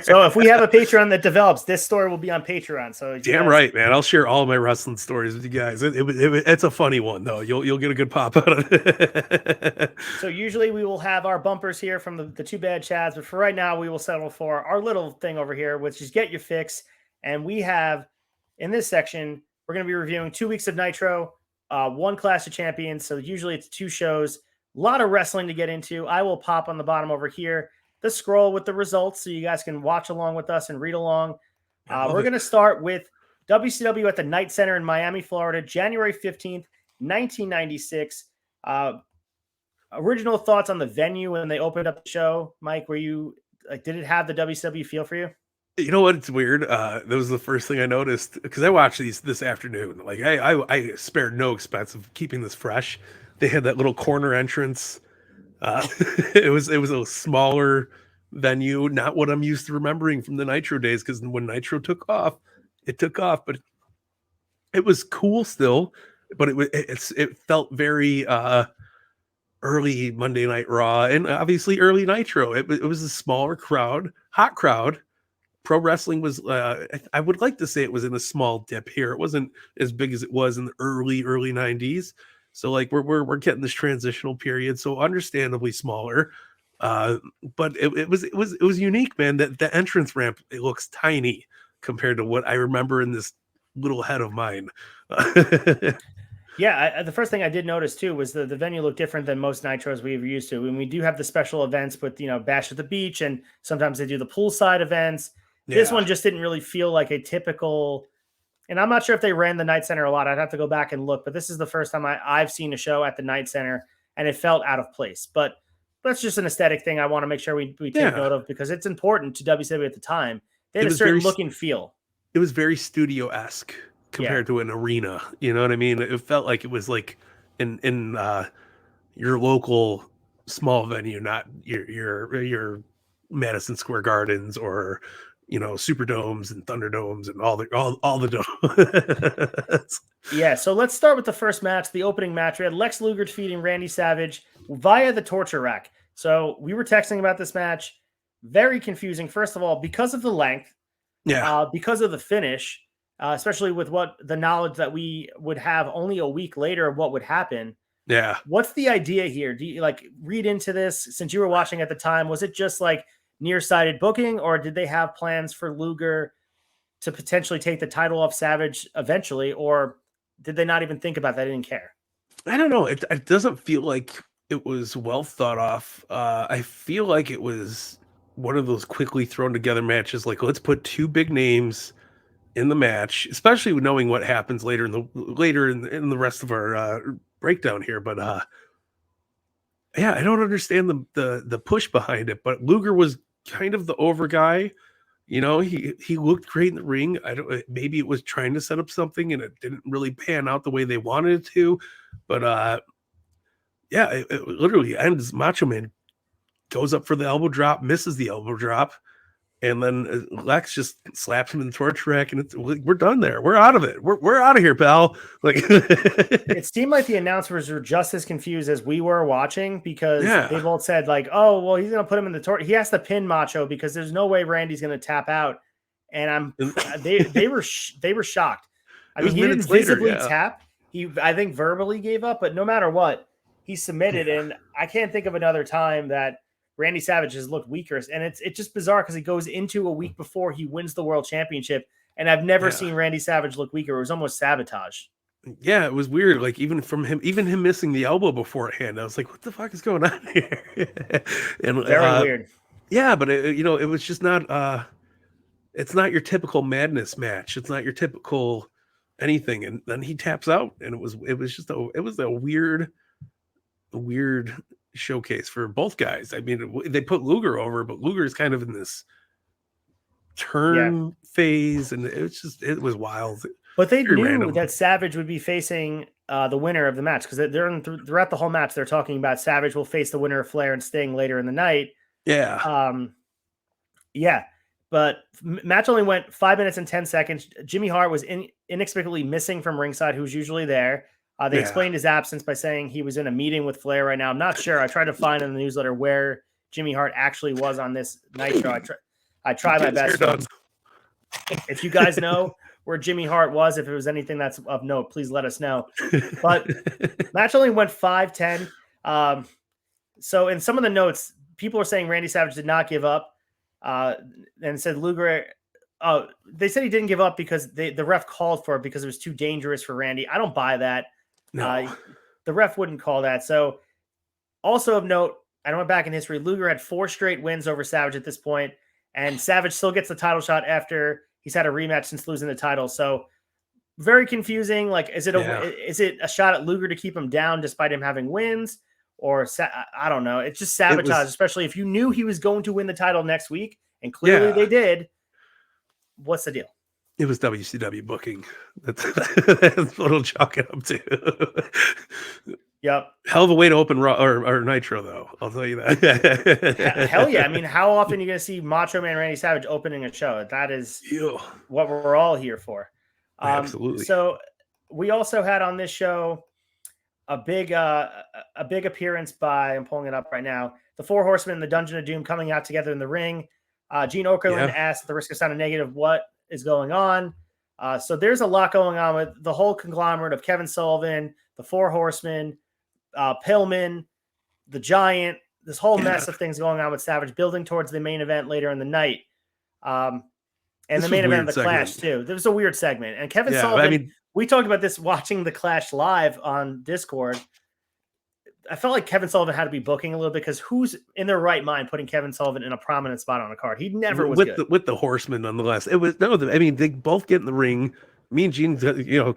So if we have a Patreon that develops, this story will be on Patreon. So damn right, man. I'll share all my wrestling stories with you guys. It's a funny one though. You'll get a good pop out of it. So usually we will have our bumpers here from the Two Bad Chads, but for right now we will settle for our little thing over here, which is Get Your Fix. And we have in this section, we're going to be reviewing 2 weeks of Nitro, one Clash of Champions. So usually it's 2 shows, a lot of wrestling to get into. I will pop on the bottom over here the scroll with the results so you guys can watch along with us and read along. We're going to start with WCW at the Night Center in Miami, Florida, January 15th, 1996. Original thoughts on the venue when they opened up the show. Mike, did it have the WCW feel for you? You know what? It's weird. That was the first thing I noticed because I watched these this afternoon. Like I spared no expense of keeping this fresh. They had that little corner entrance. It was a smaller venue, not what I'm used to remembering from the Nitro days. Because when Nitro took off, but it was cool still. But it felt very early Monday Night Raw and obviously early Nitro. It was a smaller crowd, hot crowd. Pro wrestling was, I would like to say it was in a small dip here. It wasn't as big as it was in the early 90s. So like we're getting this transitional period. So understandably smaller. But it was unique, man. That the entrance ramp, it looks tiny compared to what I remember in this little head of mine. Yeah, the first thing I did notice too was the venue looked different than most Nitros we've used to. And we do have the special events with, Bash at the Beach, and sometimes they do the poolside events. Yeah. This one just didn't really feel like a typical, and I'm not sure if they ran the Night Center a lot. I'd have to go back and look, but this is the first time I've seen a show at the Night Center, and it felt out of place. But that's just an aesthetic thing I want to make sure we take note of because it's important to WCW at the time. They had a certain look and feel. It was very studio-esque compared to an arena. You know what I mean? It felt like it was like in your local small venue, not your Madison Square Gardens or Superdomes and Thunderdomes and all the domes. Yeah, so let's start with the first match, the opening match. We had Lex Luger defeating Randy Savage via the torture rack. So we were texting about this match. Very confusing, first of all, because of the length. Yeah. Because of the finish, especially with the knowledge that we would have only a week later of what would happen. Yeah. What's the idea here? Do you like read into this since you were watching at the time? Was it just like nearsighted booking, or did they have plans for Luger to potentially take the title off Savage eventually, or did they not even think about that? They didn't care. I don't know. It doesn't feel like it was well thought off. I feel like it was one of those quickly thrown together matches. Like, let's put two big names in the match, especially knowing what happens later in the rest of our breakdown here. But yeah, I don't understand the push behind it. But Luger was kind of the over guy. You know, he looked great in the ring. I don't maybe it was trying to set up something and it didn't really pan out the way they wanted it to. But yeah, it literally ends. Macho Man goes up for the elbow drop, misses the elbow drop, and then Lex just slaps him in the torch rack, and we're done there. We're out of it. We're out of here, pal. Like it seemed like the announcers were just as confused as we were watching because they both said like, "Oh, well, he's going to put him in the torch. He has to pin Macho because there's no way Randy's going to tap out." And they were shocked. I mean, he didn't visibly tap. He, I think, verbally gave up, but no matter what, he submitted. And I can't think of another time that Randy Savage has looked weaker. And it's just bizarre because he goes into a week before he wins the world championship. And I've never seen Randy Savage look weaker. It was almost sabotage. Yeah, it was weird. Like even him missing the elbow beforehand, I was like, what the fuck is going on here? And very weird. Yeah, but it was just not it's not your typical madness match. It's not your typical anything. And then he taps out, and it was a weird showcase for both guys. I mean, they put Luger over, but Luger is kind of in this turn phase, and it was wild. But they knew that Savage would be facing the winner of the match because throughout the whole match, they're talking about Savage will face the winner of Flair and Sting later in the night. Yeah. Yeah. But match only went 5 minutes and 10 seconds. Jimmy Hart was inexplicably missing from ringside, who's usually there. They explained his absence by saying he was in a meeting with Flair right now. I'm not sure. I tried to find in the newsletter where Jimmy Hart actually was on this Nitro. I tried my best. If you guys know where Jimmy Hart was, if it was anything that's of note, please let us know. But match only went 5:10. So in some of the notes, people are saying Randy Savage did not give up. And said Luger, they said he didn't give up because the ref called for it because it was too dangerous for Randy. I don't buy that. No. The ref wouldn't call that. So also of note, I went back in history, Luger had 4 straight wins over Savage at this point, and Savage still gets the title shot after he's had a rematch since losing the title. So very confusing. Like, is it a shot at Luger to keep him down despite him having wins? Or I don't know. It's just sabotage, especially if you knew he was going to win the title next week, and clearly they did. What's the deal? It was WCW booking. That's what it'll chalk it up to. Yep. Hell of a way to open Raw or Nitro, though. I'll tell you that. Hell yeah. I mean, how often are you going to see Macho Man Randy Savage opening a show? That is what we're all here for. Absolutely. So we also had on this show a big appearance by, I'm pulling it up right now, the 4 Horsemen in the Dungeon of Doom coming out together in the ring. Gene Okerlund asked, at the risk of sounding negative, what is going on? So there's a lot going on with the whole conglomerate of Kevin Sullivan, the 4 Horsemen, Pillman, the Giant, this whole mess of things going on with Savage, building towards the main event later in the night. And the main event of the Clash, too. There was a weird segment. And Kevin Sullivan, we talked about this watching the Clash live on Discord. I felt like Kevin Sullivan had to be booking a little bit because who's in their right mind putting Kevin Sullivan in a prominent spot on a card? He never was good. With the Horsemen, nonetheless. It was they both get in the ring. Mean Gene,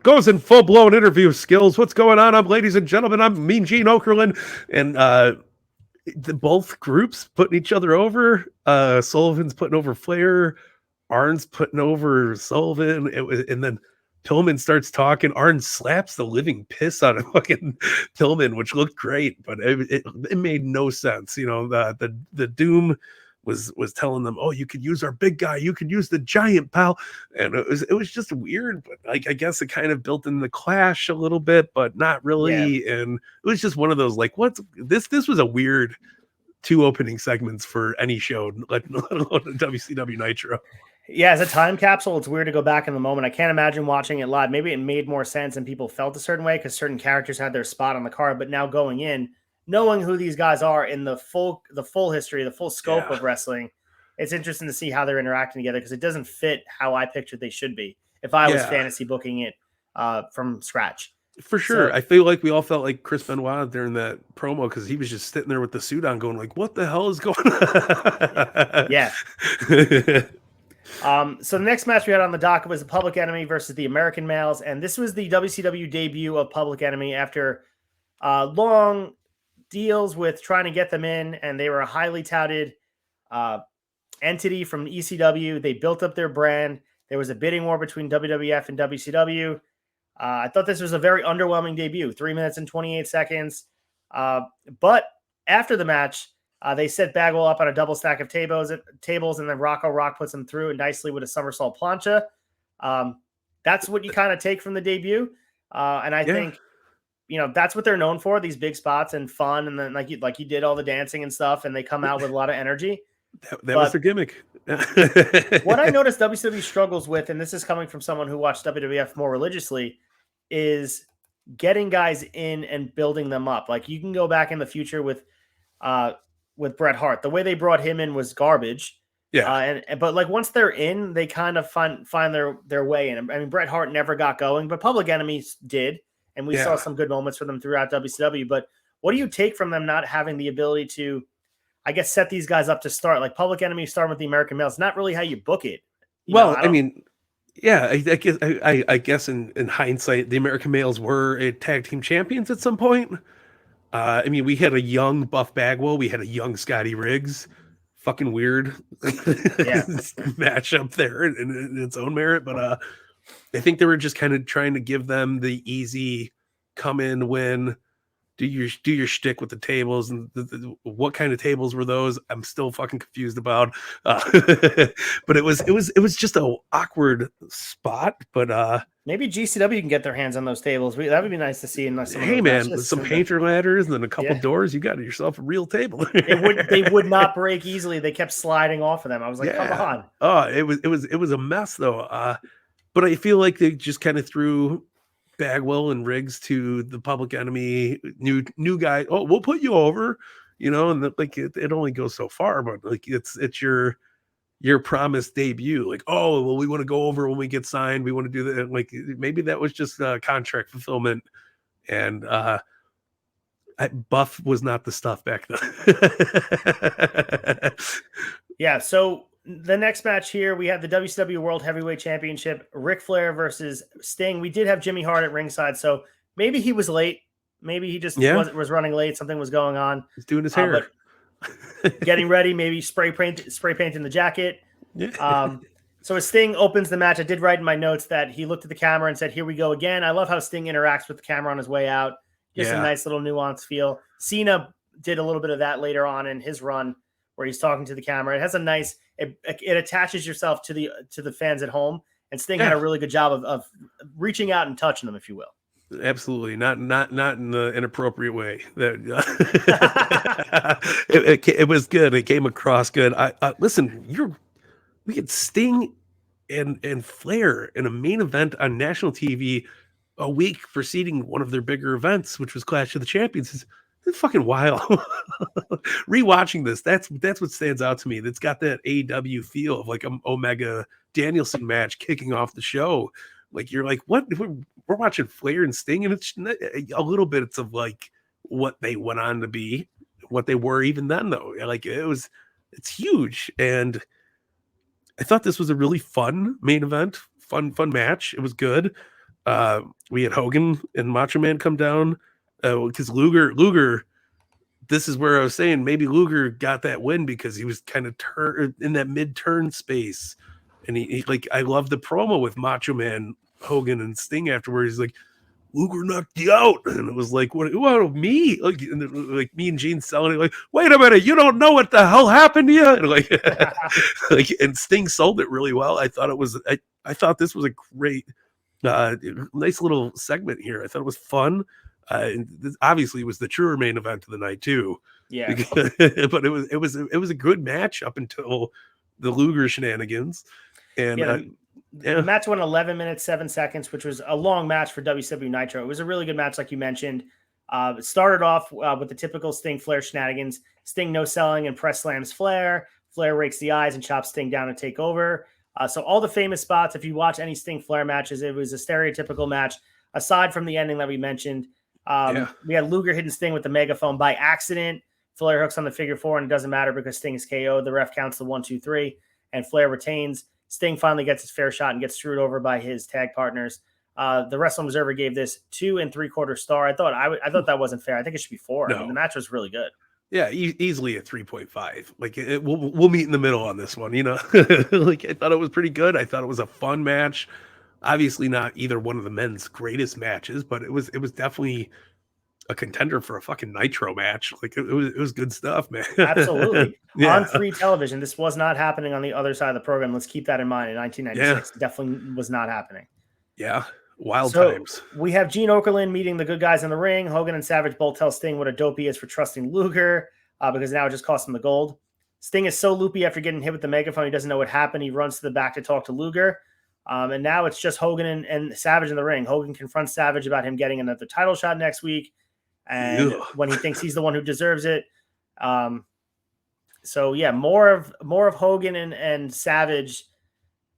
goes in full blown interview skills. What's going on? Ladies and gentlemen, I'm Mean Gene Okerlund, and both groups putting each other over. Sullivan's putting over Flair, Arn's putting over Sullivan. And then Pillman starts talking. Arn slaps the living piss out of fucking Pillman, which looked great, but it made no sense. The Doom was telling them, "Oh, you could use our big guy. You could use the Giant, pal." And it was just weird, but I guess it kind of built in the Clash a little bit, but not really. Yeah. And it was just one of those like, what's this? This was a weird 2 opening segments for any show, let alone WCW Nitro. Yeah, as a time capsule, it's weird to go back in the moment. I can't imagine watching it live. Maybe it made more sense and people felt a certain way because certain characters had their spot on the card. But now going in, knowing who these guys are in the full history, the full scope Yeah. of wrestling, it's interesting to see how they're interacting together because it doesn't fit how I pictured they should be if I was Yeah. fantasy booking it from scratch. For sure. So I feel like we all felt like Chris Benoit during that promo because he was just sitting there with the suit on going like, what the hell is going on? yeah. So the next match we had on the docket was the Public Enemy versus the American Males, and this was the WCW debut of Public Enemy after long deals with trying to get them in, and they were a highly touted entity from ECW. They built up their brand. There was a bidding war between WWF and WCW. I thought this was a very underwhelming debut, 3 minutes and 28 seconds. But after the match, they set Bagwell up on a double stack of tables, and then Rocco Rock puts him through it nicely with a somersault plancha. That's what you kind of take from the debut. And I think, that's what they're known for, these big spots and fun. And then like you did all the dancing and stuff, and they come out with a lot of energy. That was their gimmick. What I noticed WCW struggles with, and this is coming from someone who watched WWF more religiously, is getting guys in and building them up. Like you can go back in the future with Bret Hart. The way they brought him in was garbage. Yeah. But like once they're in, they kind of find their way in. I mean, Bret Hart never got going, but Public Enemies did, and we saw some good moments for them throughout WCW. But what do you take from them not having the ability to, I guess, set these guys up to start? Like Public Enemy starting with the American Males, not really how you book it. I guess in hindsight, the American Males were a tag team champions at some point. We had a young Buff Bagwell, we had a young Scotty Riggs. Fucking weird matchup there in its own merit, but I think they were just kind of trying to give them the easy come in, win, do your shtick with the tables, and what kind of tables were those? I'm still fucking confused about. But it was just a awkward spot. But maybe GCW can get their hands on those tables. That would be nice to see. In some with some painter ladders and then a couple doors, you got yourself a real table. They would not break easily. They kept sliding off of them. I was like, come on. Oh, it was a mess though. But I feel like they just kind of threw Bagwell and Riggs to the Public Enemy, new guy. Oh, we'll put you over, and it only goes so far, but like it's your promised debut. Like, oh, well, we want to go over when we get signed. We want to do that. Like maybe that was just contract fulfillment, and Buff was not the stuff back then. Yeah. So the next match here, we have the WCW World Heavyweight Championship, Ric Flair versus Sting. We did have Jimmy Hart at ringside, so maybe he was late. Maybe he just was running late. Something was going on. He's doing his hair. Getting ready, maybe spray paint in the jacket. Yeah. So as Sting opens the match, I did write in my notes that he looked at the camera and said, "Here we go again." I love how Sting interacts with the camera on his way out. Just a nice little nuanced feel. Cena did a little bit of that later on in his run, where he's talking to the camera. It has a nice, it attaches yourself to the fans at home. And Sting had a really good job of reaching out and touching them, if you will. Absolutely, not in the inappropriate way. It was good. It came across good. Listen, we had Sting and Flair in a main event on national TV a week preceding one of their bigger events, which was Clash of the Champions. It's fucking wild. Rewatching this, that's what stands out to me. That's got that AEW feel of like an Omega Danielson match kicking off the show. Like you're like, what? We're watching Flair and Sting, and it's a little bit of like what they went on to be, what they were even then though. Like it's huge, and I thought this was a really fun main event, fun match. It was good. We had Hogan and Macho Man come down. Because Luger, this is where I was saying maybe Luger got that win because he was kind of in that mid-turn space. And he I love the promo with Macho Man, Hogan, and Sting afterwards. He's like, Luger knocked you out. And it was like, what me? Like me and Gene selling it, like, wait a minute, you don't know what the hell happened to you? And and Sting sold it really well. I thought this was a great, nice little segment here. I thought it was fun. Obviously, it was the truer main event of the night too. Yeah, but it was a good match up until the Luger shenanigans, And Yeah, the match went 11 minutes, 7 seconds, which was a long match for WCW Nitro. It was a really good match, like you mentioned. It started off with the typical Sting Flair shenanigans. Sting no selling and press slams Flair. Flair rakes the eyes and chops Sting down to take over. So all the famous spots, if you watch any Sting Flair matches, it was a stereotypical match, aside from the ending that we mentioned. We had Luger hitting Sting with the megaphone by accident. Flair hooks on the figure 4, and it doesn't matter because Sting is KO'd. The ref counts the 1, 2, 3, and Flair retains. Sting finally gets his fair shot and gets screwed over by his tag partners. The Wrestling Observer gave this 2 3/4 star. I thought that wasn't fair. I think it should be 4. No. I mean, the match was really good. Yeah, easily a 3.5. Like we'll meet in the middle on this one, you know. Like I thought it was pretty good. I thought it was a fun match. Obviously not either one of the men's greatest matches, but it was definitely a contender for a fucking Nitro match. Like it was good stuff, man. Absolutely. Yeah. On free television. This was not happening on the other side of the program. Let's keep that in mind. In 1996, it definitely was not happening. Yeah. Wild times. We have Gene Okerlund meeting the good guys in the ring. Hogan and Savage both tell Sting what a dope he is for trusting Luger, because now it just cost him the gold. Sting is so loopy after getting hit with the megaphone, he doesn't know what happened. He runs to the back to talk to Luger. And now it's just Hogan and Savage in the ring. Hogan confronts Savage about him getting another title shot next week, and when he thinks he's the one who deserves it. So yeah, more of Hogan and Savage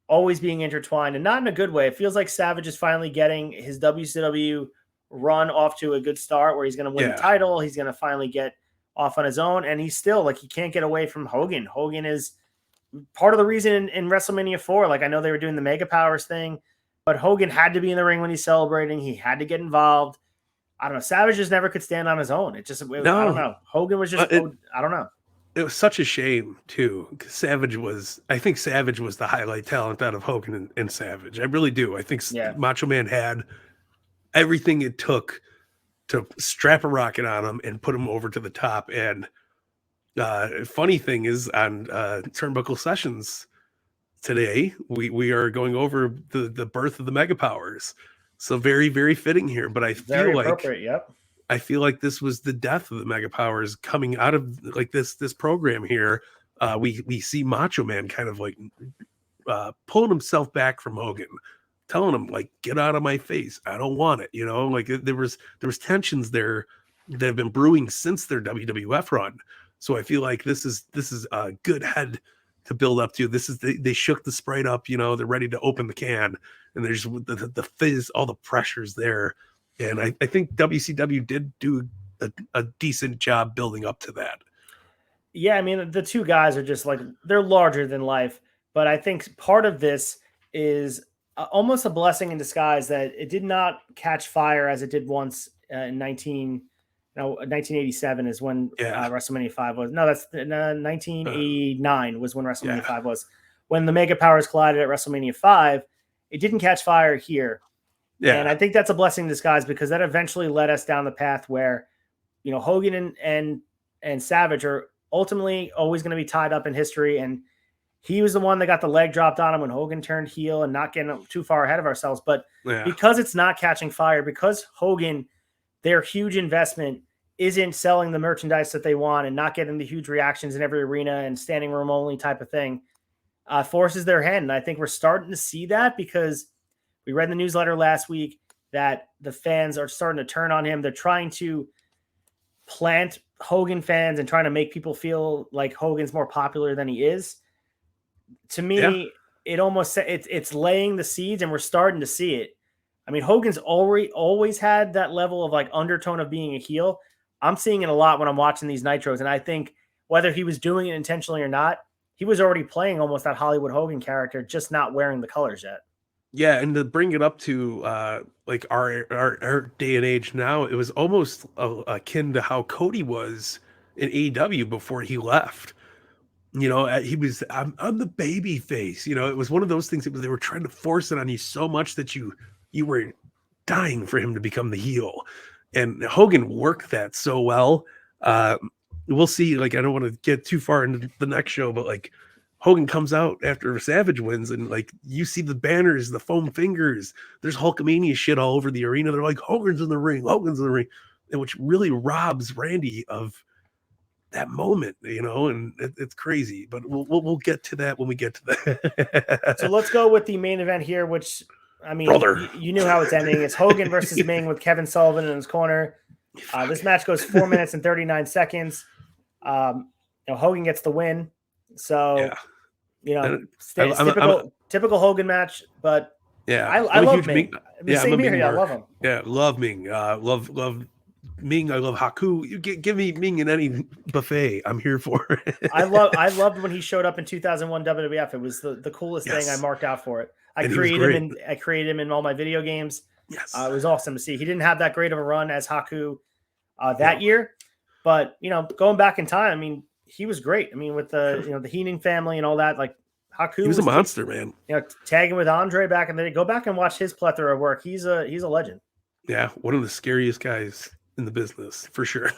always being intertwined, and not in a good way. It feels like Savage is finally getting his WCW run off to a good start, where he's going to win the title. He's going to finally get off on his own, and he's still he can't get away from Hogan. Hogan is part of the reason in WrestleMania 4. Like, I know they were doing the Mega Powers thing, but Hogan had to be in the ring when he's celebrating. He had to get involved. I don't know. Savage just never could stand on his own. I don't know. Hogan was just, I don't know. It was such a shame too, because I think Savage was the highlight talent out of Hogan and Savage. I really do. I think Macho Man had everything it took to strap a rocket on him and put him over to the top. And funny thing is, on Turnbuckle Sessions today, we are going over the birth of the Mega Powers. So very, very fitting here. But I feel like I feel like this was the death of the Mega Powers coming out of like this program here. We see Macho Man kind of like pulling himself back from Hogan, telling him like, get out of my face. I don't want it. You know, like there was tensions there that have been brewing since their WWF run. So I feel like this is a good head to build up to. They shook the Sprite up, you know, they're ready to open the can, and there's the fizz, all the pressures there. And I think WCW did do a decent job building up to that. Yeah, I mean, the two guys are just like, they're larger than life. But I think part of this is almost a blessing in disguise that it did not catch fire as it did once in 1987 is when WrestleMania 5 was. No, that's 1989 was when WrestleMania 5 was. When the Mega Powers collided at WrestleMania 5, it didn't catch fire here. Yeah. And I think that's a blessing in disguise, because that eventually led us down the path where, you know, Hogan and Savage are ultimately always going to be tied up in history. And he was the one that got the leg dropped on him when Hogan turned heel, and not getting too far ahead of ourselves. But because it's not catching fire, because Hogan, their huge investment isn't selling the merchandise that they want and not getting the huge reactions in every arena and standing room only type of thing, forces their hand. And I think we're starting to see that, because we read in the newsletter last week that the fans are starting to turn on him. They're trying to plant Hogan fans and trying to make people feel like Hogan's more popular than he is. To me, it almost it's laying the seeds, and we're starting to see it. I mean, Hogan's always had that level of like undertone of being a heel. I'm seeing it a lot when I'm watching these Nitros, and I think whether he was doing it intentionally or not, he was already playing almost that Hollywood Hogan character, just not wearing the colors yet. Yeah, and to bring it up to like our day and age now, it was almost akin to how Cody was in AEW before he left. You know, he was I'm the baby face. You know, it was one of those things that they were trying to force it on you so much that you were dying for him to become the heel. And Hogan worked that so well. We'll see. Like, I don't want to get too far into the next show, but like, Hogan comes out after Savage wins, and like you see the banners, the foam fingers. There's Hulkamania shit all over the arena. They're like, Hogan's in the ring, Hogan's in the ring, and which really robs Randy of that moment, and it's crazy. But we'll get to that when we get to that. So let's go with the main event here, which, I mean, Brother. you knew how it's ending. It's Hogan versus Ming with Kevin Sullivan in his corner. This match goes 4 minutes and 39 seconds. Hogan gets the win. So, typical Hogan match, but yeah, I love Ming. Same here. I love him. Yeah, love Ming. Love Ming. I love Haku. Give me Ming in any buffet. I'm here for it. I loved when he showed up in 2001 WWF. It was the coolest thing. I marked out for it. I created him in all my video games. Yes, it was awesome to see. He didn't have that great of a run as Haku that year, but going back in time, I mean, he was great. I mean, with the the Heenan family and all that, like Haku, he was a monster, man. Tagging with Andre back in the day. Go back and watch his plethora of work. He's a legend. Yeah, one of the scariest guys in the business for sure.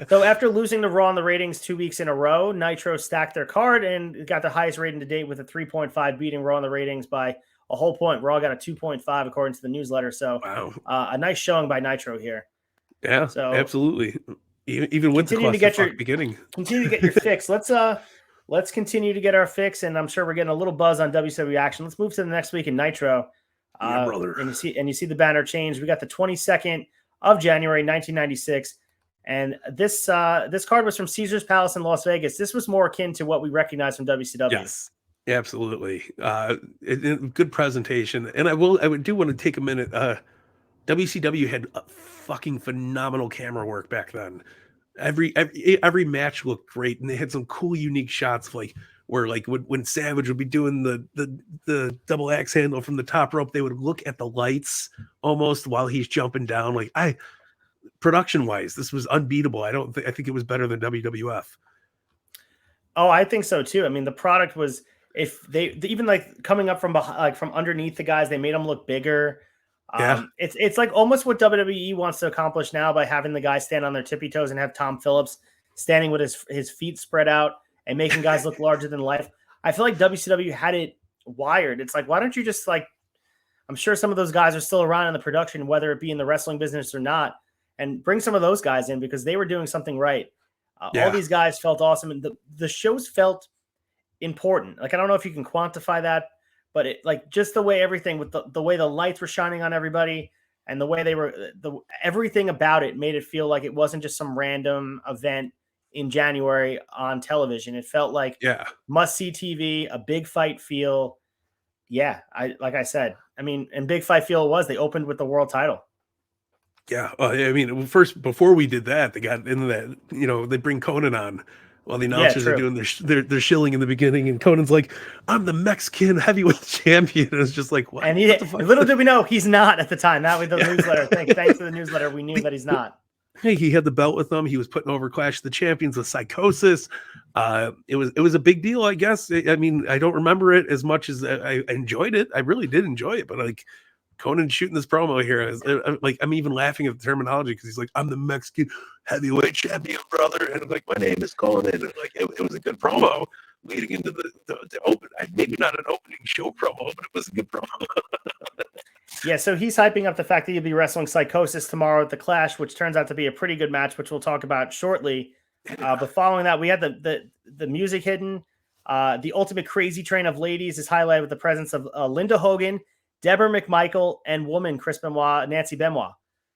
So after losing the Raw in the ratings 2 weeks in a row, Nitro stacked their card and got the highest rating to date with a 3.5, beating Raw in the ratings by a whole point. Raw got a 2.5 according to the newsletter. So wow, a nice showing by Nitro here. Yeah, so absolutely. Even with the beginning, continue to get your fix. Let's continue to get our fix, and I'm sure we're getting a little buzz on WCW action. Let's move to the next week in Nitro. Brother. And you see the banner change. We got the 22nd of January, 1996, and this card was from Caesar's Palace in Las Vegas. This was more akin to what we recognize from WCW. Yes, absolutely. Good presentation, and I do want to take a minute. WCW had a fucking phenomenal camera work back then. Every match looked great, and they had some cool, unique shots, like where when Savage would be doing the double axe handle from the top rope, they would look at the lights almost while he's jumping down. Production wise, this was unbeatable. I think it was better than WWF. Oh, I think so too. I mean, the product was, if they even coming up from behind, from underneath the guys, they made them look bigger. Yeah. It's like almost what WWE wants to accomplish now by having the guys stand on their tippy toes and have Tom Phillips standing with his feet spread out and making guys look larger than life. I feel like WCW had it wired. It's like, why don't you just I'm sure some of those guys are still around in the production, whether it be in the wrestling business or not, and bring some of those guys in because they were doing something right. All these guys felt awesome, and the shows felt important. I don't know if you can quantify that, but just the way everything with the way the lights were shining on everybody and the way they were, everything about it made it feel like it wasn't just some random event in January on television. It felt like must see TV, a big fight feel. Yeah. Like I said, I mean, and big fight feel was, they opened with the world title. Yeah. I mean, first, before we did that, they got into that, they bring Conan on. Well, the announcers are doing their shilling in the beginning, and Conan's like, "I'm the Mexican heavyweight champion." And it's just like, what? And little did we know he's not at the time. That was the newsletter. Thanks to the newsletter, we knew that he's not. Hey, he had the belt with him. He was putting over Clash of the Champions with Psychosis. It was a big deal, I guess. I mean, I don't remember it as much as I enjoyed it. I really did enjoy it, but Conan shooting this promo here, I'm even laughing at the terminology because he's like, "I'm the Mexican heavyweight champion, brother," and I'm like, "My name is Conan," and it was a good promo leading into the open. Maybe not an opening show promo, but it was a good promo. Yeah, so he's hyping up the fact that he'll be wrestling Psychosis tomorrow at the Clash, which turns out to be a pretty good match, which we'll talk about shortly. But following that, we had the music hidden. The Ultimate Crazy Train of Ladies is highlighted with the presence of Linda Hogan, Deborah McMichael, and woman Chris Benoit, Nancy Benoit.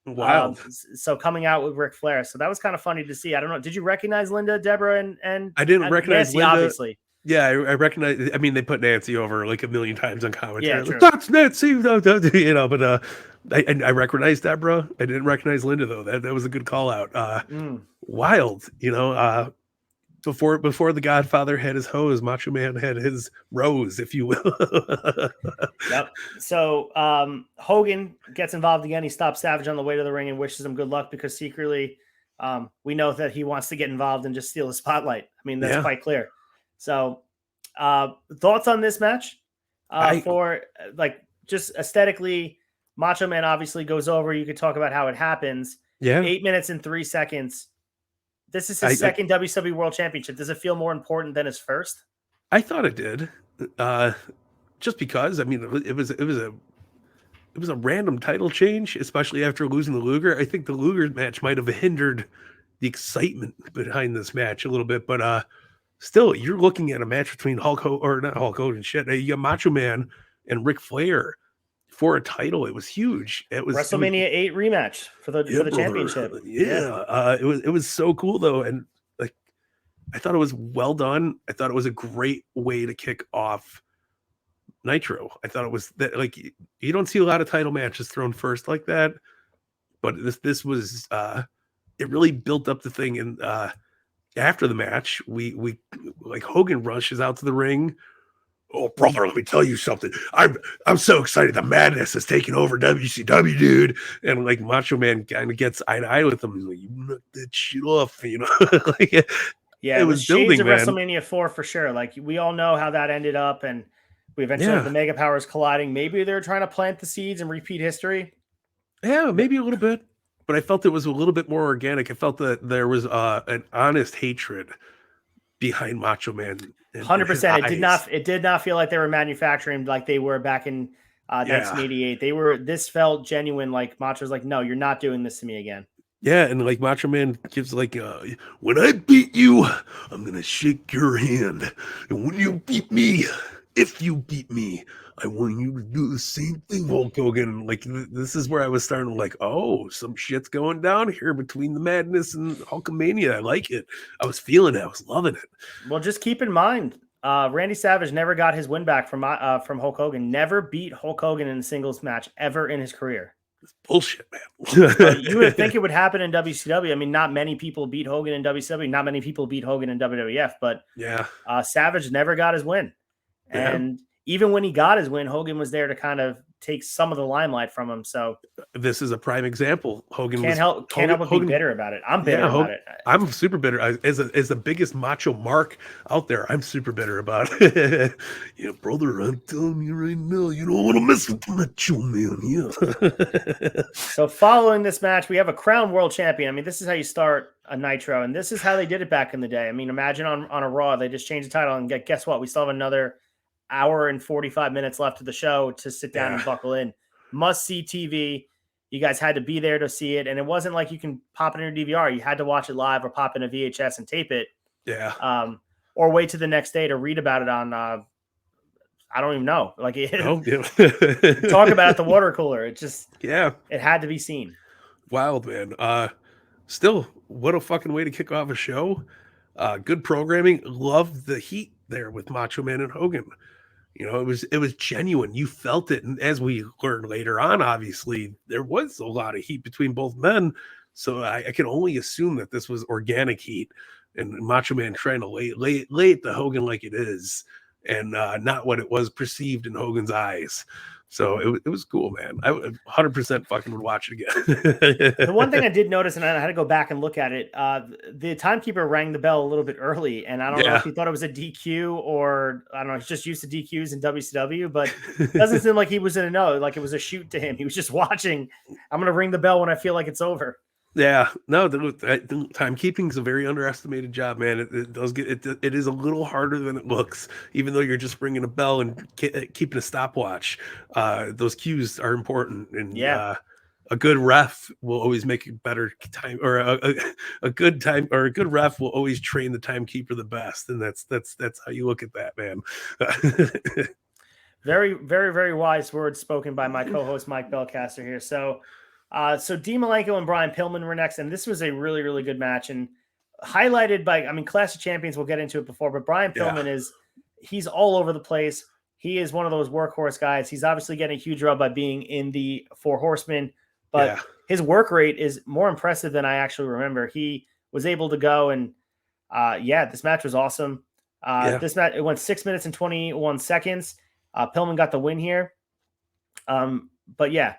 Wow. So coming out with Ric Flair. So that was kind of funny to see. I don't know. Did you recognize Linda, Deborah, and I didn't recognize Nancy, Linda, obviously. Yeah, I recognize. I mean, they put Nancy over a million times on commentary. Yeah, that's Nancy, But I recognized Deborah. I didn't recognize Linda though. That was a good call out. Wild, Before the Godfather had his hose, Macho Man had his rose, if you will. Yep. So Hogan gets involved again. He stops Savage on the way to the ring and wishes him good luck because secretly we know that he wants to get involved and just steal the spotlight. I mean, that's quite clear. So thoughts on this match? For just aesthetically, Macho Man obviously goes over. You could talk about how it happens. Yeah. 8 minutes and 3 seconds. This is his second WCW World Championship. Does it feel more important than his first? I thought it did. Just because, I mean, it was a random title change, especially after losing the Luger. I think the Luger match might have hindered the excitement behind this match a little bit, but still, you're looking at a match between Hulk Hogan, or not Hulk Hogan, shit. You got Macho Man and Ric Flair for a title. It was huge. WrestleMania 8 rematch for the brother. championship. Yeah. It was so cool though, and like I thought it was well done. I thought it was a great way to kick off Nitro. I thought it was that, like, you don't see a lot of title matches thrown first like that, but this was it really built up the thing. And after the match, we like Hogan rushes out to the ring. Oh, brother, let me tell you something. I'm so excited. The madness is taking over WCW, dude. And like Macho Man kind of gets eye to eye with him. He's like, you knock that shit off, you know. Like, Yeah, it was shades building, of man. WrestleMania 4 for sure. Like we all know how that ended up, and we eventually have the Mega Powers colliding. Maybe they're trying to plant the seeds and repeat history. Yeah, maybe a little bit. But I felt it was a little bit more organic. I felt that there was an honest hatred behind Macho Man. 100%. It did not feel like they were manufacturing like they were back in 1988. This felt genuine. Like Macho's like, no, you're not doing this to me again. Yeah, and like Macho Man gives like, when I beat you, I'm gonna shake your hand, and when you beat me, if you beat me, I want you to do the same thing, Hulk Hogan. Like, this is where I was starting to like, oh, some shit's going down here between the madness and Hulkamania. I like it. I was feeling it. I was loving it. Well, just keep in mind, Randy Savage never got his win back from Hulk Hogan. Never beat Hulk Hogan in a singles match ever in his career. It's bullshit, man. You would think it would happen in WCW. I mean, not many people beat Hogan in WCW. Not many people beat Hogan in WWF. But yeah, Savage never got his win. And even when he got his win, Hogan was there to kind of take some of the limelight from him. So this is a prime example. Hogan can't help but be bitter about it. I'm bitter about it. I'm super bitter. As the biggest macho mark out there, I'm super bitter about it. Yeah, brother, I'm telling you right now, you don't want to mess with the Macho Man. Yeah. So following this match, we have a crown world champion. I mean, this is how you start a Nitro, and this is how they did it back in the day. I mean, imagine on a Raw, they just changed the title, and guess what? We still have another hour and 45 minutes left of the show to sit down and buckle in. Must see TV. You guys had to be there to see it. And it wasn't like you can pop it in your DVR. You had to watch it live or pop in a VHS and tape it. Yeah. Or wait to the next day to read about it on, I don't even know. Like, talk about it at the water cooler. It just, it had to be seen. Wild, man. Still, what a fucking way to kick off a show. Good programming. Love the heat there with Macho Man and Hogan. You know, it was genuine. You felt it. And as we learned later on, obviously, there was a lot of heat between both men. So I can only assume that this was organic heat and Macho Man trying to lay it to Hogan like it is, and not what it was perceived in Hogan's eyes. So it was cool, man. I 100% fucking would watch it again. The one thing I did notice, and I had to go back and look at it, the timekeeper rang the bell a little bit early, and I don't know if he thought it was a DQ or, I don't know, he's just used to DQs in WCW, but it doesn't seem like he was in a no, like it was a shoot to him. He was just watching. I'm going to ring the bell when I feel like it's over. Yeah, no, the timekeeping is a very underestimated job, man. It does get it is a little harder than it looks, even though you're just ringing a bell and keeping a stopwatch. Those cues are important, and a good ref will always make a better time, or a good time, or a good ref will always train the timekeeper the best, and that's how you look at that, man. Very, very, very wise words spoken by my co-host Mike Belcaster here. So Dean Malenko and Brian Pillman were next, and this was a really, really good match, and highlighted by, I mean, Clash of Champions, we'll get into it before, but Brian Pillman he's all over the place. He is one of those workhorse guys. He's obviously getting a huge rub by being in the Four Horsemen, but his work rate is more impressive than I actually remember. He was able to go, and this match was awesome. This match, it went 6 minutes and 21 seconds. Pillman got the win here. But yeah,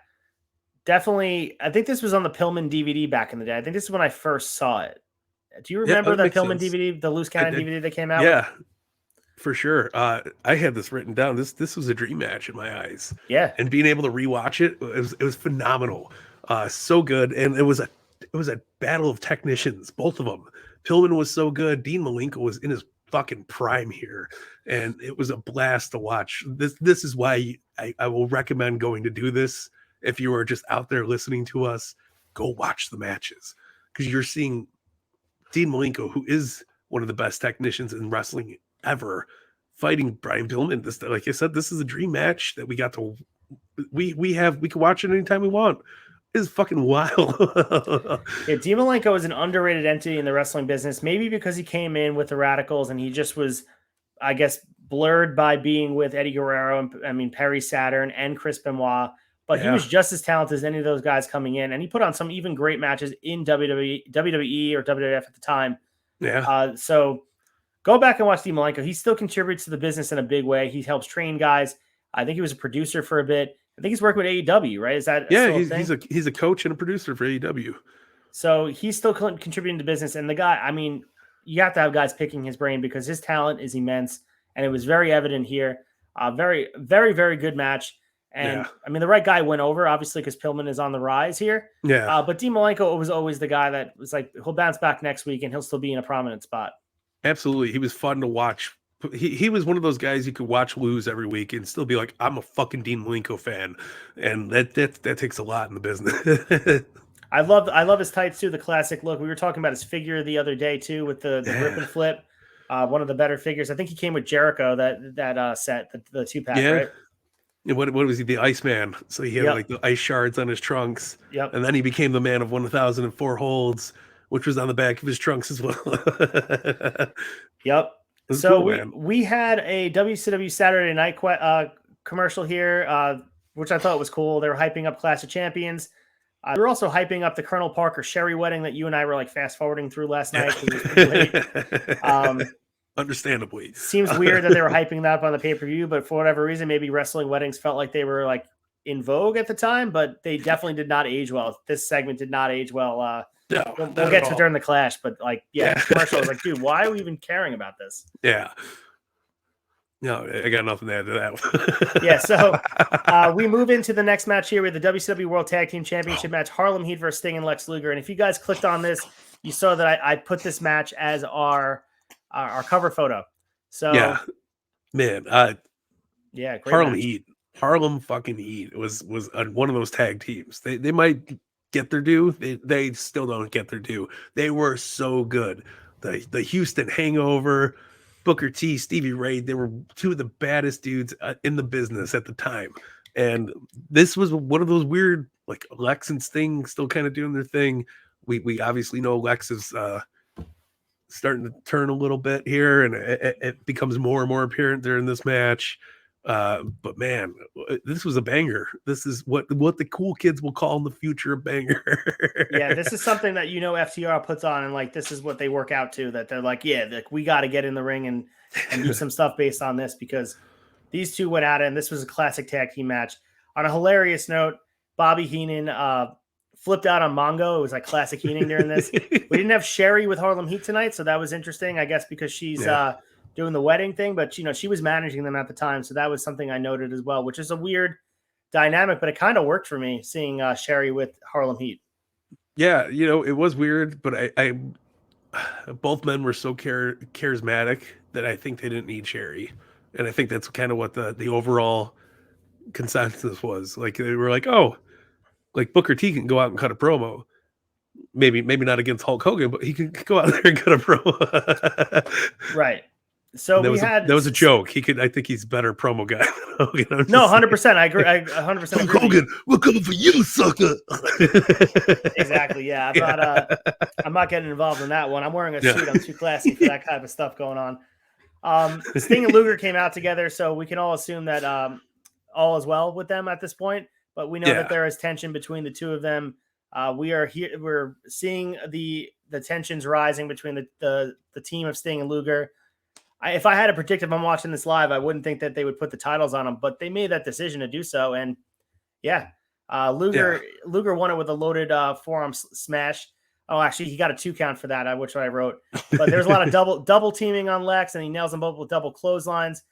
definitely, I think this was on the Pillman DVD back in the day. I think this is when I first saw it. Do you remember that Pillman DVD, the loose cannon DVD that came out? Yeah, for sure. I had this written down. This was a dream match in my eyes. Yeah, and being able to rewatch it was phenomenal. So good, and it was a battle of technicians, both of them. Pillman was so good. Dean Malenko was in his fucking prime here, and it was a blast to watch. This is why I will recommend going to do this. If you are just out there listening to us, go watch the matches, because you're seeing Dean Malenko, who is one of the best technicians in wrestling ever, fighting Brian Pillman. This, like I said, this is a dream match that we got to. We can watch it anytime we want. It's fucking wild. Yeah, Dean Malenko is an underrated entity in the wrestling business, maybe because he came in with the Radicals and he just was, I guess, blurred by being with Eddie Guerrero and Perry Saturn and Chris Benoit. But he was just as talented as any of those guys coming in, and he put on some even great matches in WWE or WWF at the time. Yeah. So go back and watch Dean Malenko. He still contributes to the business in a big way. He helps train guys. I think he was a producer for a bit. I think he's working with AEW, right? Is that he's a coach and a producer for AEW. So he's still contributing to business. And the guy, I mean, you have to have guys picking his brain because his talent is immense, and it was very evident here. Very, very, very good match. And I mean, the right guy went over, obviously, because Pillman is on the rise here. Yeah. But Dean Malenko was always the guy that was like, he'll bounce back next week and he'll still be in a prominent spot. Absolutely. He was fun to watch. He was one of those guys you could watch lose every week and still be like, I'm a fucking Dean Malenko fan. And that takes a lot in the business. I love his tights too, the classic look. We were talking about his figure the other day too, with the rip and flip. One of the better figures. I think he came with Jericho that set, the 2-pack, right? What was he? The Iceman. So he had like the ice shards on his trunks. Yep. And then he became the man of 1,004 holds, which was on the back of his trunks as well. Yep. So cool, we had a WCW Saturday Night commercial here, which I thought was cool. They were hyping up Clash of Champions. They were also hyping up the Colonel Parker Sherry wedding that you and I were like fast forwarding through last night. It was pretty late. Understandably. Seems weird that they were hyping that up on the pay-per-view, but for whatever reason, maybe wrestling weddings felt like they were like in vogue at the time, but they definitely did not age well. This segment did not age well. We'll get to it during the Clash, but like, commercial. I was like, dude, why are we even caring about this? Yeah. No, I got nothing to add to that. So we move into the next match here with the WCW World Tag Team Championship match, Harlem Heat versus Sting and Lex Luger. And if you guys clicked on this, you saw that I put this match as our cover photo. So man, great Harlem match. Heat, Harlem fucking Heat was one of those tag teams. They might get their due. They still don't get their due. They were so good. The Houston Hangover, Booker T, Stevie Ray, they were two of the baddest dudes in the business at the time. And this was one of those weird, like Lex and Sting still kind of doing their thing. We obviously know Lex is starting to turn a little bit here, and it becomes more and more apparent during this match. But man, this was a banger. This is what the cool kids will call in the future a banger. Yeah, this is something that FTR puts on, and like this is what they work out to. That they're like, we got to get in the ring and do some stuff based on this, because these two went at it, and this was a classic tag team match. On a hilarious note, Bobby Heenan flipped out on Mongo. It was like classic Heenan during this. We didn't have Sherry with Harlem Heat tonight, so that was interesting, I guess, because she's doing the wedding thing, but she was managing them at the time, so that was something I noted as well, which is a weird dynamic, but it kind of worked for me seeing Sherry with Harlem Heat. Yeah, it was weird, but I both men were so charismatic that I think they didn't need Sherry, and I think that's kind of what the overall consensus was. Like they were like, oh, like Booker T can go out and cut a promo. Maybe not against Hulk Hogan, but he can go out there and cut a promo. Right. So that was a joke. I think he's a better promo guy than Hogan. No, 100%. I agree. I 100% agree. Hogan, we're coming for you, sucker. Exactly. Yeah. I'm not getting involved in that one. I'm wearing a suit. I'm too classy for that kind of stuff going on. Sting and Luger came out together, so we can all assume that all is well with them at this point. But we know that there is tension between the two of them. We are here. We're seeing the tensions rising between the team of Sting and Luger. If I had to predict, if I'm watching this live, I wouldn't think that they would put the titles on them, but they made that decision to do so. And Luger won it with a loaded forearm smash. Oh, actually, he got a 2 count for that, which I wrote. But there's a lot of double teaming on Lex, and he nails them both with double clotheslines.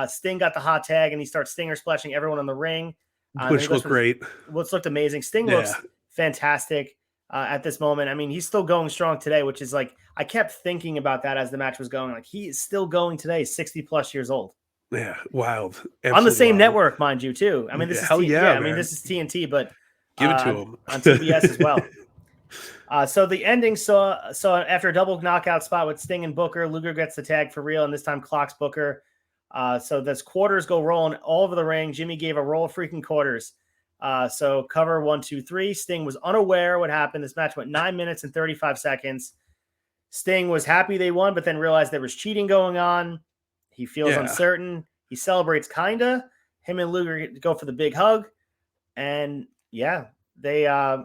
Sting got the hot tag, and he starts stinger splashing everyone in the ring. Which looked great. Which looked amazing. Sting looks fantastic at this moment. I mean, he's still going strong today, which is like, I kept thinking about that as the match was going. Like, he is still going today, 60 plus years old. Yeah, wild. Absolutely on the same wild. Network, mind you, too. I mean, this is I mean, this is TNT, but give it to him on TBS as well. So the ending so after a double knockout spot with Sting and Booker, Luger gets the tag for real, and this time clocks Booker. So this quarters go rolling all over the ring. Jimmy gave a roll of freaking quarters. So cover 1, 2, 3. Sting was unaware what happened. This match went 9 minutes and 35 seconds. Sting was happy they won, but then realized there was cheating going on. He feels uncertain. He celebrates kinda. Him and Luger go for the big hug, and yeah, they're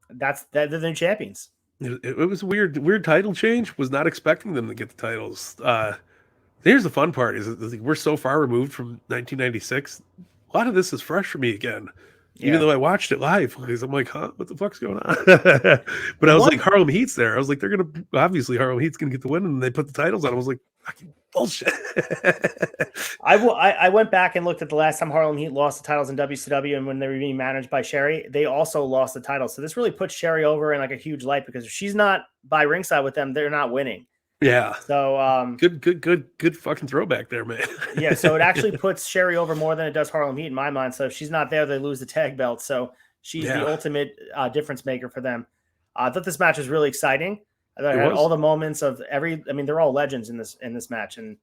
the new champions. It was a weird title change. Was not expecting them to get the titles. Here's the fun part: is we're so far removed from 1996. A lot of this is fresh for me again. Even though I watched it live, because I'm like, huh, what the fuck's going on? But I was like, Harlem Heat's there. I was like, they're gonna obviously Harlem Heat's gonna get the win, and they put the titles on. I was like, fucking bullshit. I went back and looked at the last time Harlem Heat lost the titles in WCW, and when they were being managed by Sherry, they also lost the title. So this really puts Sherry over in like a huge light, because if she's not by ringside with them, they're not winning. Yeah. So good fucking throwback there, man. Yeah, so it actually puts Sherry over more than it does Harlem Heat in my mind. So if she's not there, they lose the tag belt. So she's the ultimate difference maker for them. I thought this match was really exciting. I thought it had all the moments of they're all legends in this match, and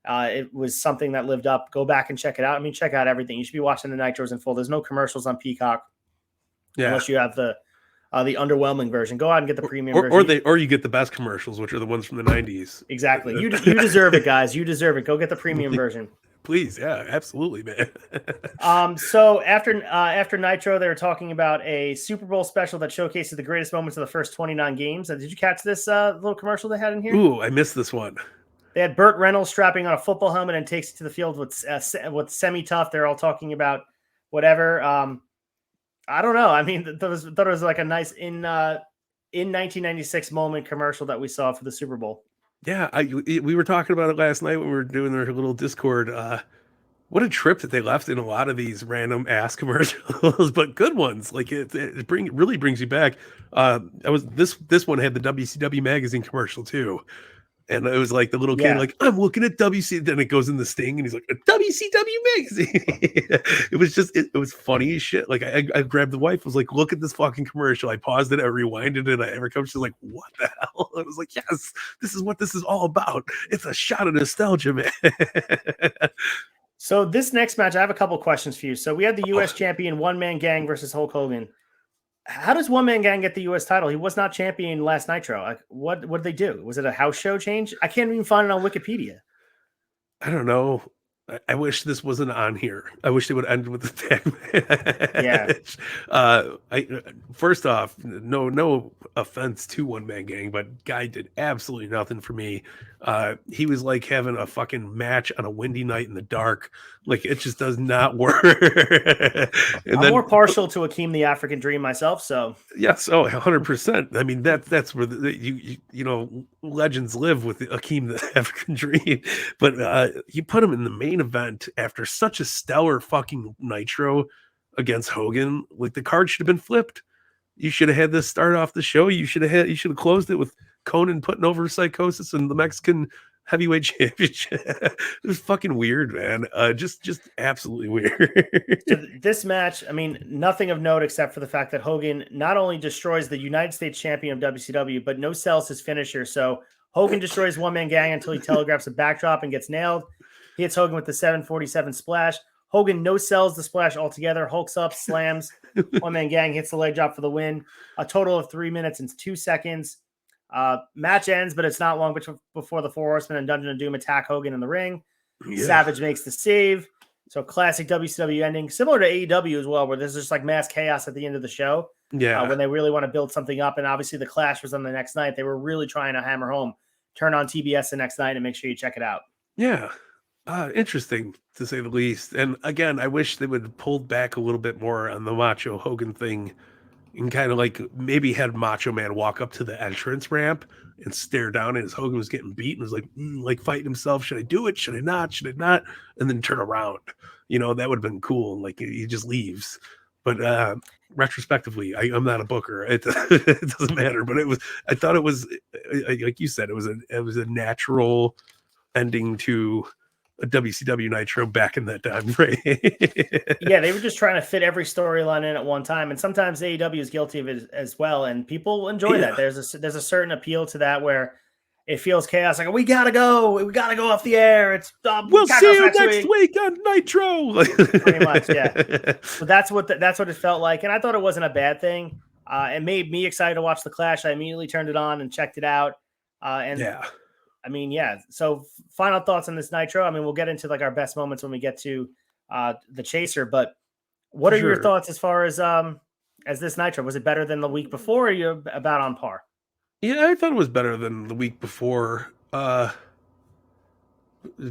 it was something that lived up. Go back and check it out. I mean, check out everything. You should be watching the Nitros in full. There's no commercials on Peacock, unless you have the underwhelming version. Go out and get the premium version. Or you get the best commercials, which are the ones from the 90s. Exactly. You deserve it, guys. You deserve it. Go get the premium version. Please, yeah, absolutely, man. So after Nitro, they were talking about a Super Bowl special that showcases the greatest moments of the first 29 games. Did you catch this little commercial they had in here? Ooh, I missed this one. They had Burt Reynolds strapping on a football helmet and takes it to the field with semi-tough. They're all talking about whatever. I don't know. I mean, thought it was like a nice in 1996 moment commercial that we saw for the Super Bowl. Yeah, we were talking about it last night when we were doing their little Discord. What a trip that they left in a lot of these random ass commercials, but good ones. Like it really brings you back. This one had the WCW magazine commercial too. And it was like the little kid, like, I'm looking at WC. Then it goes in the Sting, and he's like, a WCW magazine. It was funny as shit. Like, I grabbed the wife, was like, look at this fucking commercial. I paused it, I rewinded it. I ever come, she's like, what the hell? I was like, yes, this is what this is all about. It's a shot of nostalgia, man. So this next match, I have a couple questions for you. So we had the U.S. champion One Man Gang versus Hulk Hogan. How does One Man Gang get the U.S. title? He was not champion last Nitro. Like, what did they do? Was it a house show change? I can't even find it on Wikipedia. I don't know. I wish this wasn't on here. I wish they would end with the tag match. First off, no offense to One Man Gang, but guy did absolutely nothing for me. He was like having a fucking match on a windy night in the dark. Like, it just does not work. I'm more partial to Akeem the African Dream myself, so yes, 100%. I mean, that's where legends live with Akeem the African Dream. But you put him in the main event after such a stellar fucking Nitro against Hogan. Like, the card should have been flipped. You should have had this start off the show. You should have closed it with Conan putting over Psychosis and the Mexican heavyweight championship. It was fucking weird, man. Just absolutely weird. So this match, I mean, nothing of note except for the fact that Hogan not only destroys the United States champion of WCW, but no sells his finisher. So Hogan destroys One Man Gang until he telegraphs a backdrop and gets nailed. He hits Hogan with the 747 splash. Hogan no sells the splash altogether. Hulks up, slams. One Man Gang hits the leg drop for the win. A total of 3 minutes and 2 seconds. Match ends, but it's not long before the Four Horsemen and Dungeon of Doom attack Hogan in the ring. Yeah. Savage makes the save. So classic WCW ending, similar to AEW as well, where there's just like mass chaos at the end of the show. Yeah. When they really want to build something up. And obviously the Clash was on the next night. They were really trying to hammer home. Turn on TBS the next night and make sure you check it out. Yeah. Interesting to say the least. And again, I wish they would have pulled back a little bit more on the Macho Hogan thing and kind of like maybe had Macho Man walk up to the entrance ramp and stare down as Hogan was getting beat and was like fighting himself. Should I do it? Should I not? Should I not? And then turn around. That would have been cool. Like, he just leaves. But retrospectively, I'm not a booker. It doesn't matter. But I thought it was like you said, it was a natural ending to a WCW Nitro back in that time frame. Yeah, they were just trying to fit every storyline in at one time, and sometimes AEW is guilty of it as well, and people enjoy that. Yeah. There's a certain appeal to that where it feels chaos. Like we gotta go off the air. It's We'll catch see us you next next week. week on Nitro. Pretty much, yeah. So that's what it felt like, and I thought it wasn't a bad thing. It made me excited to watch the Clash. I immediately turned it on and checked it out. And Yeah. I mean, yeah. So final thoughts on this Nitro. I mean, we'll get into like our best moments when we get to the Chaser. But what For are your sure. thoughts as far as this Nitro? Was it better than the week before, or you're about on par? Yeah, I thought it was better than the week before.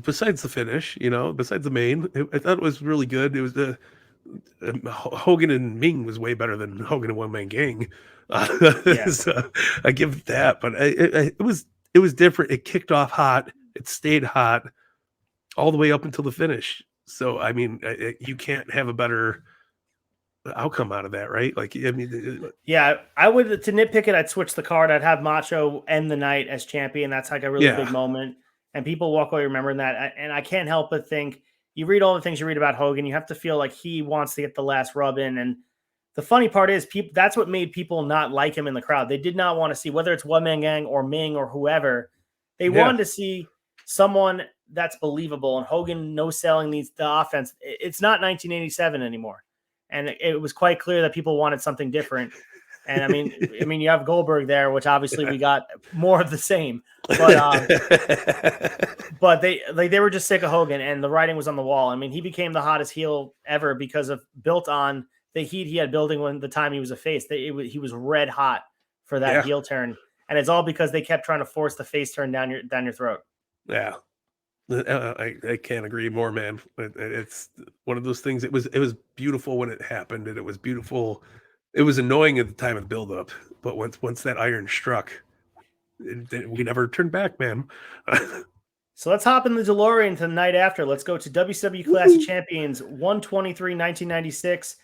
Besides the finish, besides the main, I thought it was really good. It was the Hogan and Ming was way better than Hogan and One Man Gang. Yeah. So I give it that, but it was different. It kicked off hot. It stayed hot all the way up until the finish. So I mean, you can't have a better outcome out of that, right? Like, I mean, Yeah, I would to nitpick it. I'd switch the card. I'd have Macho end the night as champion. That's like a really big moment, and people walk away remembering that. And I can't help but think you read all the things you read about Hogan, you have to feel like he wants to get the last rub in. And the funny part is, people that's what made people not like him in the crowd. They did not want to see whether it's One Man Gang or Ming or whoever. They wanted to see someone that's believable. And Hogan no selling the offense. It's not 1987 anymore. And it was quite clear that people wanted something different. And I mean, you have Goldberg there, which obviously we got more of the same. But they were just sick of Hogan, and the writing was on the wall. I mean, he became the hottest heel ever because of built on the heat he had building when the time he was a face. He was red hot for that heel turn, and it's all because they kept trying to force the face turn down your throat. Yeah. I can't agree more, man. It's one of those things. It was beautiful when it happened, and it was beautiful. It was annoying at the time of buildup, but once that iron struck, we never turned back, man. So let's hop in the DeLorean to the night after. Let's go to WCW Clash of Champions 123 1996.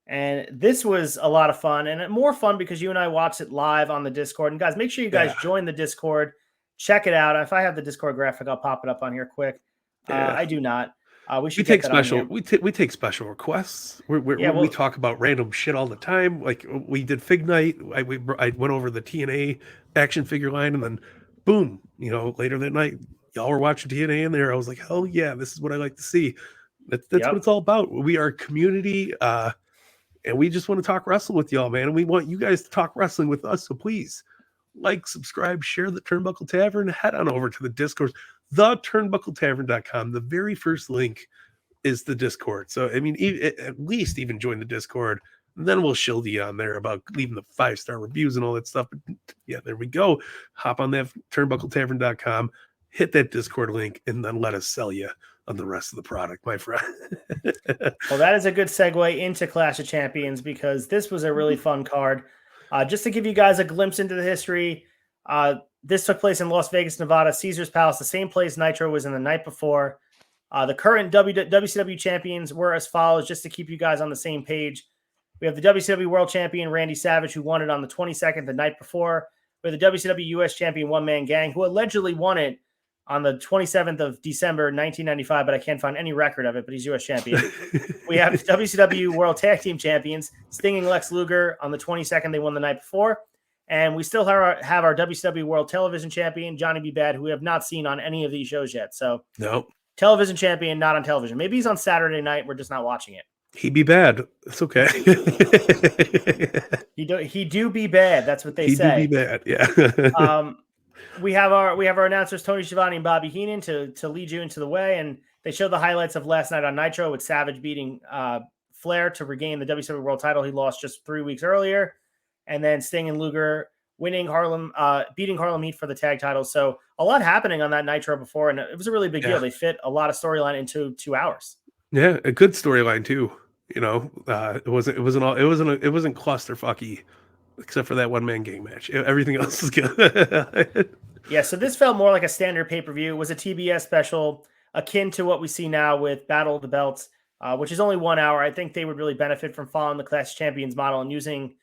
And this was a lot of fun, and more fun because you and I watched it live on the Discord. And guys, make sure you guys join the Discord. Check it out. If I have the Discord graphic, I'll pop it up on here quick. I do not. We take special. We take special requests. We talk about random shit all the time. Like we did Fig Night. I went over the TNA action figure line, and then boom, later that night, y'all were watching TNA in there. I was like, hell yeah, this is what I like to see. That's what it's all about. We are a community, and we just want to talk wrestling with y'all, man. And we want you guys to talk wrestling with us. So please. Like, subscribe, share the Turnbuckle Tavern, head on over to the Discord, theturnbuckletavern.com. The very first link is the Discord. So, I mean, at least even join the Discord, and then we'll shield you on there about leaving the 5-star reviews and all that stuff. But yeah, there we go. Hop on that turnbuckletavern.com, hit that Discord link, and then let us sell you on the rest of the product, my friend. Well, that is a good segue into Clash of Champions because this was a really fun card. Just to give you guys a glimpse into the history, this took place in Las Vegas, Nevada, Caesar's Palace, the same place Nitro was in the night before. The current WCW champions were as follows, just to keep you guys on the same page. We have the WCW World Champion, Randy Savage, who won it on the 22nd, the night before. We have the WCW US Champion, One Man Gang, who allegedly won it on the 27th of December, 1995, but I can't find any record of it, but he's U.S. champion. We have WCW World Tag Team Champions, Sting and Lex Luger on the 22nd. They won the night before. And we still have our WCW World Television Champion, Johnny B. Bad, who we have not seen on any of these shows yet. So, nope. Television Champion, not on television. Maybe he's on Saturday night. We're just not watching it. He be bad. It's okay. He do be bad. That's what they say. He do be bad, yeah. We have our announcers Tony Schiavone and Bobby Heenan to lead you into the way, and they show the highlights of last night on Nitro with Savage beating Flair to regain the WCW World Title he lost just 3 weeks earlier, and then Sting and Luger beating Harlem Heat for the tag titles. So a lot happening on that Nitro before, and it was a really big deal. They fit a lot of storyline into 2 hours. Yeah, a good storyline too. It wasn't clusterfucky. Except for that one-man gang match. Everything else is good. Yeah, so this felt more like a standard pay-per-view. It was a TBS special, akin to what we see now with Battle of the Belts, which is only 1 hour. I think they would really benefit from following the Clash of Champions model and using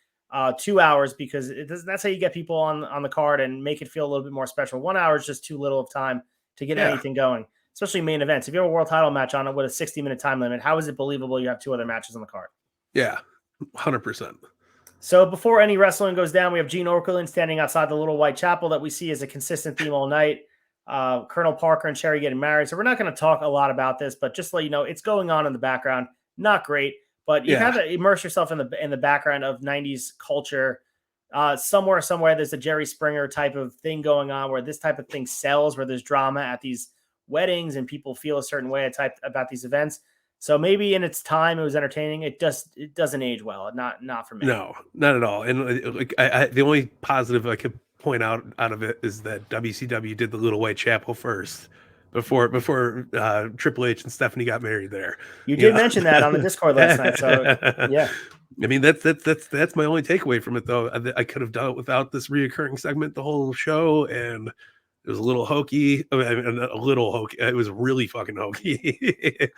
2 hours because that's how you get people on the card and make it feel a little bit more special. 1 hour is just too little of time to get anything going. especially main events. If you have a world title match on it with a 60-minute time limit, how is it believable you have 2 other matches on the card? Yeah, 100%. So before any wrestling goes down, we have Gene Okerlund standing outside the little white chapel that we see as a consistent theme all night. Colonel Parker and Sherry getting married. So we're not going to talk a lot about this, but just to let you know, it's going on in the background. Not great, but you have to immerse yourself in the background of 90s culture. Somewhere there's a Jerry Springer type of thing going on where this type of thing sells, where there's drama at these weddings and people feel a certain way about these events. So maybe in its time it was entertaining. It doesn't age well. Not for me. No, not at all. And like the only positive I could point out of it is that WCW did the Little White Chapel first before Triple H and Stephanie got married there. You did mention that on the Discord last night. So yeah. I mean, that's my only takeaway from it, though. I could have done it without this reoccurring segment the whole show, and it was a little hokey. I mean, a little hokey. It was really fucking hokey.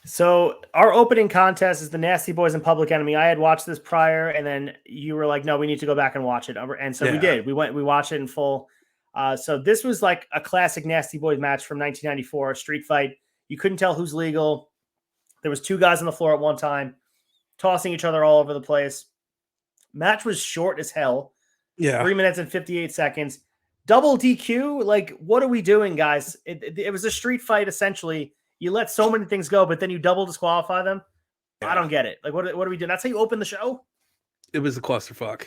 So our opening contest is the Nasty Boys and Public Enemy. I had watched this prior, and then you were like, "No, we need to go back and watch it." And so we did. We watched it in full. So this was like a classic Nasty Boys match from 1994, a street fight. You couldn't tell who's legal. There was 2 guys on the floor at one time, tossing each other all over the place. Match was short as hell. Yeah, 3 minutes and 58 seconds. Double DQ. Like, what are we doing, guys? It was a street fight essentially. You let so many things go, but then you double disqualify them. Yeah. I don't get it. Like, what are we doing? That's how you open the show? It was a clusterfuck.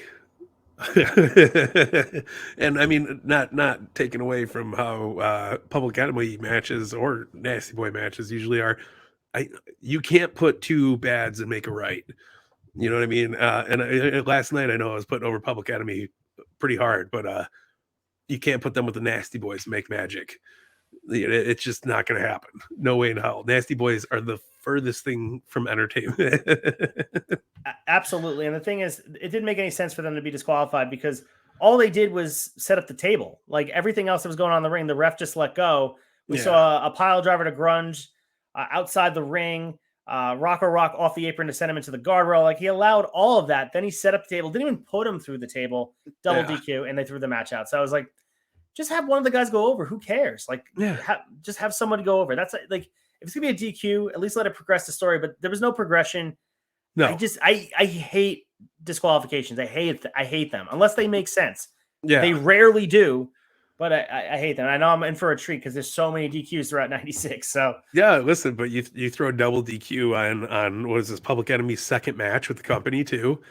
And I mean, not taken away from how Public Enemy matches or Nasty Boy matches usually are. You can't put 2 bads and make a right. You know what I mean? And last night I know I was putting over Public Enemy pretty hard, but you can't put them with the Nasty Boys to make magic. It's just not going to happen. No way in hell. Nasty Boys are the furthest thing from entertainment. Absolutely. And the thing is, it didn't make any sense for them to be disqualified because all they did was set up the table. Like everything else that was going on in the ring, the ref just let go. We saw a pile driver to Grunge outside the ring, Rocco Rock off the apron to send him into the guardrail. Like he allowed all of that. Then he set up the table, didn't even put him through the table, double DQ, and they threw the match out. So I was like, just have one of the guys go over. Who cares? Like, just have somebody go over. That's like, if it's gonna be a DQ, at least let it progress the story. But there was no progression. No, I hate disqualifications. I hate them unless they make sense. Yeah, they rarely do, but I hate them. I know I'm in for a treat because there's so many DQs throughout '96. So yeah, listen, but you throw double DQ on what is this Public Enemy's second match with the company too?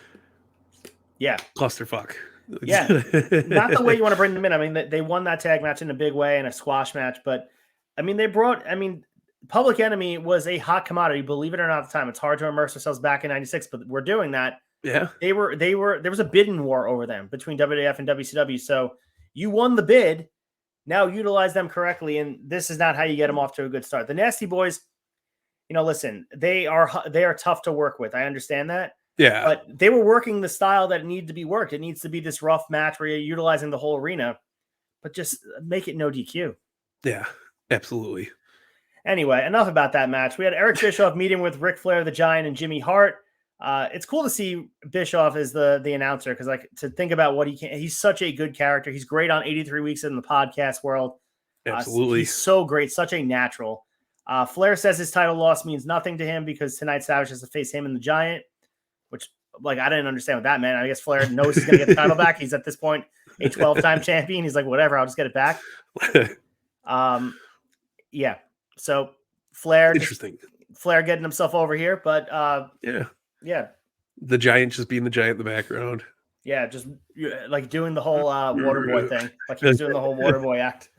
Yeah, clusterfuck. Yeah, not the way you want to bring them in. I mean, they won that tag match in a big way in a squash match, but I mean, Public Enemy was a hot commodity, believe it or not at the time. It's hard to immerse ourselves back in 96, but we're doing that. Yeah. There was a bidding war over them between WWF and WCW. So you won the bid. Now utilize them correctly. And this is not how you get them off to a good start. The Nasty Boys, listen, they are tough to work with. I understand that. Yeah. But they were working the style that needed to be worked. It needs to be this rough match where you're utilizing the whole arena, but just make it no DQ. Yeah, absolutely. Anyway, enough about that match. We had Eric Bischoff meeting with Ric Flair, the Giant, and Jimmy Hart. It's cool to see Bischoff as the announcer because, like, to think about what he's such a good character. He's great on 83 Weeks in the podcast world. Absolutely. He's so great, such a natural. Flair says his title loss means nothing to him because tonight Savage has to face him and the Giant, which, like, I didn't understand what that meant. I guess Flair knows he's going to get the title back. He's at this point a 12-time champion. He's like, whatever, I'll just get it back. Yeah. So Flair getting himself over here, but yeah. The Giant just being the Giant in the background. Yeah, just like doing the whole Waterboy thing, like he was doing the whole Waterboy act.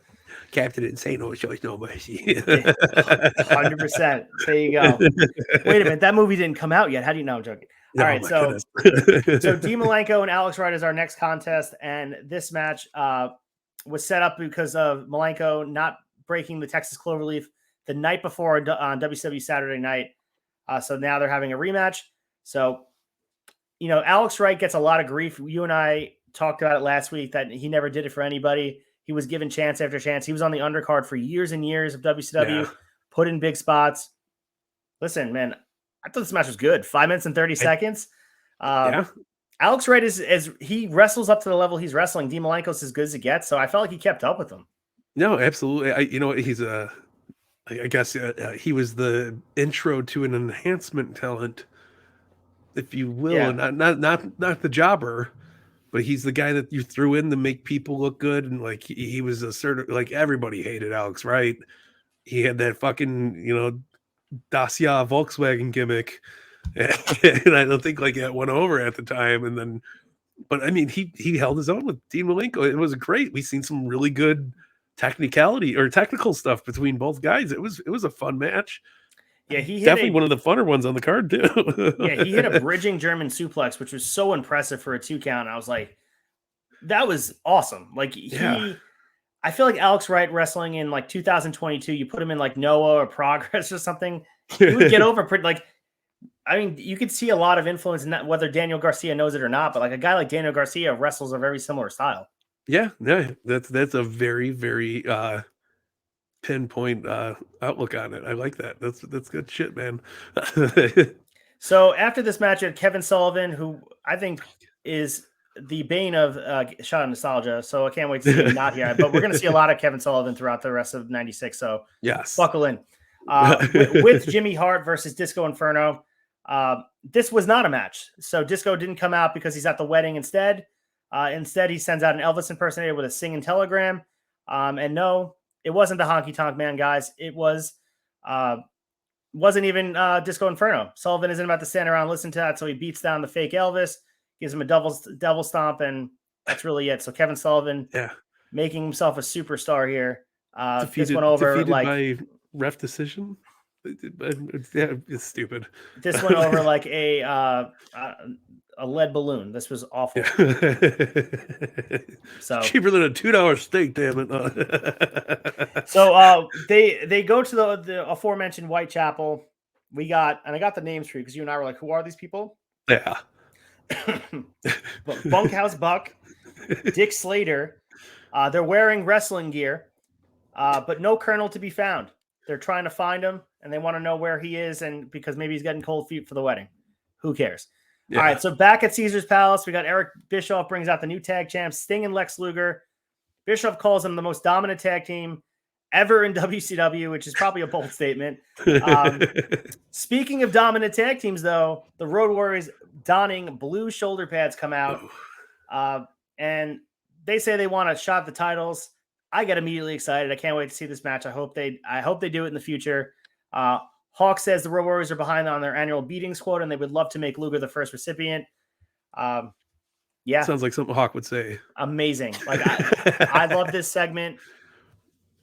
Captain Insane, no choice, no mercy. 100%. There you go. Wait a minute, that movie didn't come out yet. How do you know? I'm joking. All right, so Dean Malenko and Alex Wright is our next contest, and this match was set up because of Malenko not breaking the Texas Cloverleaf the night before on WCW Saturday Night. So now they're having a rematch. So, Alex Wright gets a lot of grief. You and I talked about it last week that he never did it for anybody. He was given chance after chance. He was on the undercard for years and years of WCW, put in big spots. Listen, man, I thought this match was good. 5 minutes and 30 seconds. Alex Wright as he wrestles up to the level he's wrestling. Dean Malenko's as good as it gets. So I felt like he kept up with him. No, absolutely. He's I guess he was the intro to an enhancement talent, if you will, Yeah. and not the jobber, but he's the guy that you threw in to make people look good, and like he was a sort of like everybody hated Alex Wright. He had that fucking Dacia Volkswagen gimmick, and I don't think like that went over at the time. And then, but I mean, he held his own with Dean Malenko. It was great. We seen some really good technicality or technical stuff between both guys. It was a fun match. Yeah, he hit Definitely one of the funner ones on the card too. yeah, he hit a bridging German suplex, which was so impressive for a 2 count. I was like, that was awesome. Like Yeah. I feel like Alex Wright wrestling in like 2022, you put him in like Noah or Progress or something, he would get over pretty like. I mean, you could see a lot of influence in that, whether Daniel Garcia knows it or not. But like a guy like Daniel Garcia wrestles a very similar style. Yeah, that's a very, very pinpoint outlook on it. I like that. That's good shit, man. So after this match, you had Kevin Sullivan, who I think is the bane of shot of nostalgia. So I can't wait to see him not here. But we're going to see a lot of Kevin Sullivan throughout the rest of '96. So Yes. buckle in. With Jimmy Hart versus Disco Inferno. This was not a match. So Disco didn't come out because he's at the wedding instead. Instead, he sends out an Elvis impersonator with a singing telegram. And no, it wasn't the Honky Tonk Man, guys. It wasn't even Disco Inferno. Sullivan isn't about to stand around and listen to that, so he beats down the fake Elvis, gives him a devil stomp, and that's really it. So Kevin Sullivan, making himself a superstar here. This went over like by ref decision. Yeah, it's stupid. This went over like a lead balloon. This was awful. So cheaper than a $2 steak, damn it. So they go to the aforementioned Whitechapel. I got the names for you because you and I were like, who are these people? Yeah. Bunkhouse Buck, Dick Slater. They're wearing wrestling gear, but no Colonel to be found. They're trying to find him, and they want to know where he is, and because maybe he's getting cold feet for the wedding. Who cares? Yeah. All right, so back at Caesar's Palace, we got Eric Bischoff brings out the new tag champs, Sting and Lex Luger. Bischoff calls them the most dominant tag team ever in WCW, which is probably a bold statement. Speaking of dominant tag teams, though, the Road Warriors donning blue shoulder pads come out, and they say they want a shot at the titles. I get immediately excited. I can't wait to see this match. I hope they do it in the future. Hawk says the Road Warriors are behind on their annual beatings quota, and they would love to make Luger the first recipient. Yeah, sounds like something Hawk would say. Amazing. Like I love this segment.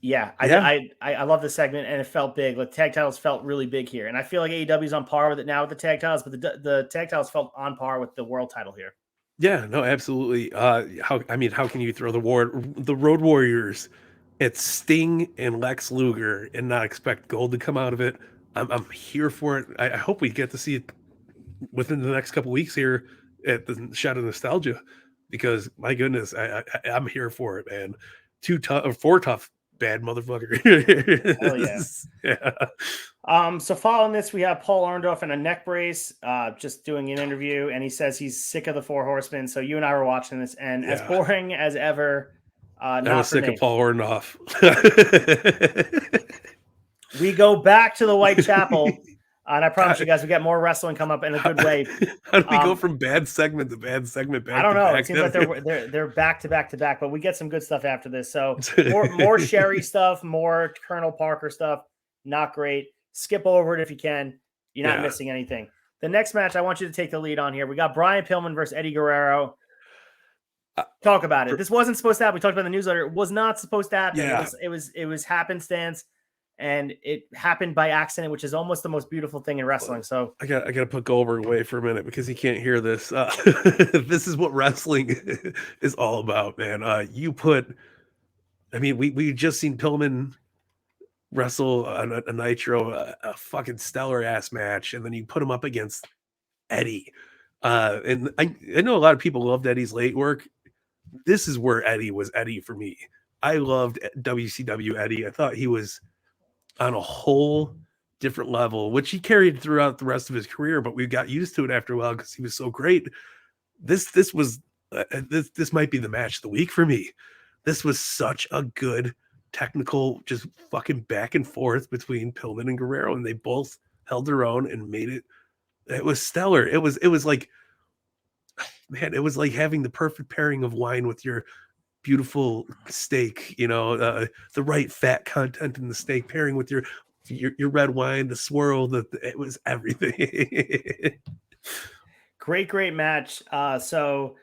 Yeah, I love this segment, and it felt big. The tag titles felt really big here, and I feel like AEW is on par with it now with the tag titles, but the tag titles felt on par with the world title here. Yeah, no, absolutely. How can you throw the Road Warriors at Sting and Lex Luger and not expect gold to come out of it? I'm here for it. I hope we get to see it within the next couple weeks here at the Shot of Nostalgia, because my goodness, I'm here for it, man. 4 tough bad motherfucker. Hell yeah. Yeah. So following this, we have Paul Orndorff in a neck brace, just doing an interview, and he says he's sick of the 4 Horsemen. So you and I were watching this, and as boring as ever. I was sick of Paul Orndorff. We go back to the Whitechapel, and I promise you guys, we get more wrestling come up in a good way. How do we go from bad segment to bad segment back? I don't know. Back? It seems like they're back to back to back, but we get some good stuff after this. So more Sherry stuff, more Colonel Parker stuff. Not great. Skip over it if you can. You're not missing anything. The next match, I want you to take the lead on here. We got Brian Pillman versus Eddie Guerrero. Talk about it. This wasn't supposed to happen. We talked about the newsletter. It was not supposed to happen. Yeah. It was happenstance. And it happened by accident, which is almost the most beautiful thing in wrestling. So I got to put Goldberg away for a minute because he can't hear this. This is what wrestling is all about, man. We just seen Pillman wrestle a Nitro, a fucking stellar ass match, and then you put him up against Eddie. And I know a lot of people loved Eddie's late work. This is where Eddie was Eddie for me. I loved WCW Eddie. I thought he was on a whole different level, which he carried throughout the rest of his career, but we got used to it after a while because he was so great. This might be the match of the week for me. This was such a good technical, just fucking back and forth between Pillman and Guerrero, and they both held their own and made it. It was stellar. It was like, man, it was like having the perfect pairing of wine with your beautiful steak, the right fat content in the steak pairing with your red wine, the swirl, it was everything. Great match. So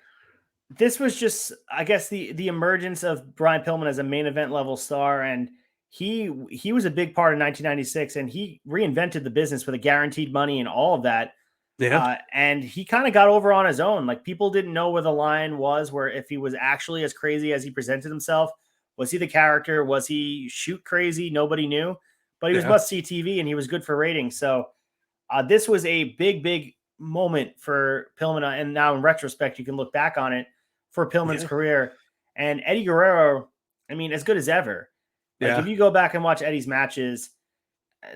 this was just, I guess, the emergence of Brian Pillman as a main event level star, and he was a big part of 1996, and he reinvented the business with a guaranteed money and all of that. Yeah. And he kind of got over on his own. Like, people didn't know where the line was, where if he was actually as crazy as he presented himself. Was he the character? Was he shoot crazy? Nobody knew, but he was must see TV, and he was good for ratings. So this was a big moment for Pillman. And now in retrospect, you can look back on it for Pillman's career. And Eddie Guerrero, I mean, as good as ever. Like, if you go back and watch Eddie's matches,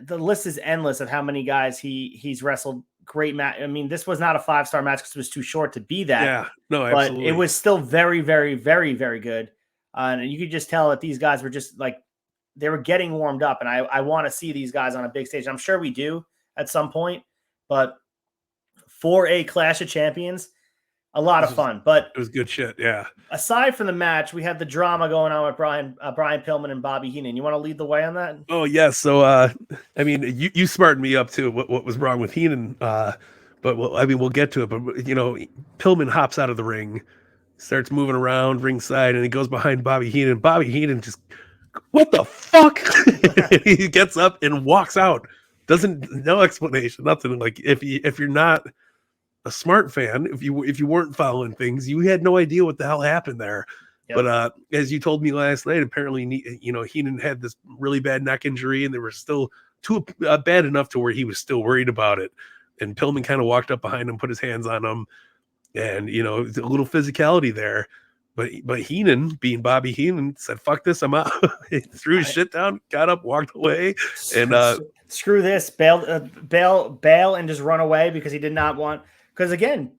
the list is endless of how many guys he's wrestled. Great match. I mean, this was not a 5-star match because it was too short to be that. Yeah, no, absolutely. But it was still very good. And you could just tell that these guys were just like, they were getting warmed up. And I want to see these guys on a big stage. I'm sure we do at some point, but for a Clash of Champions, a lot of fun. But it was good shit. Yeah. Aside from the match, we had the drama going on with Brian Pillman and Bobby Heenan. You want to lead the way on that? Oh yeah. So I mean, you smartened me up too. What was wrong with Heenan? But we'll get to it. But Pillman hops out of the ring, starts moving around ringside, and he goes behind Bobby Heenan. Bobby Heenan just, what the fuck? He gets up and walks out. No explanation, nothing. Like, if you're not a smart fan, if you weren't following things, you had no idea what the hell happened there. Yep. But as you told me last night, apparently Heenan had this really bad neck injury, and they were still too bad enough to where he was still worried about it. And Pillman kind of walked up behind him, put his hands on him, and a little physicality there. But Heenan, being Bobby Heenan, said, "Fuck this, I'm out." He threw his shit down, got up, walked away, and screw this, bail, and just run away, because he did not want. Because again,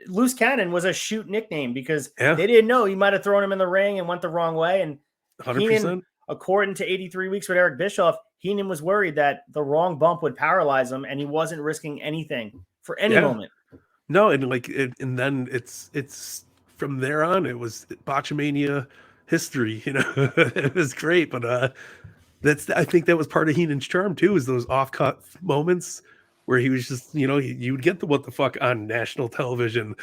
Loose Cannon was a shoot nickname, because they didn't know he might have thrown him in the ring and went the wrong way. And 100%. Heenan, according to 83 Weeks with Eric Bischoff, Heenan was worried that the wrong bump would paralyze him, and he wasn't risking anything for any moment. No, and then it's from there on, it was Botchamania history. It was great, but I think that was part of Heenan's charm too, is those off-cut moments where he was just, you would get the what the fuck on national television.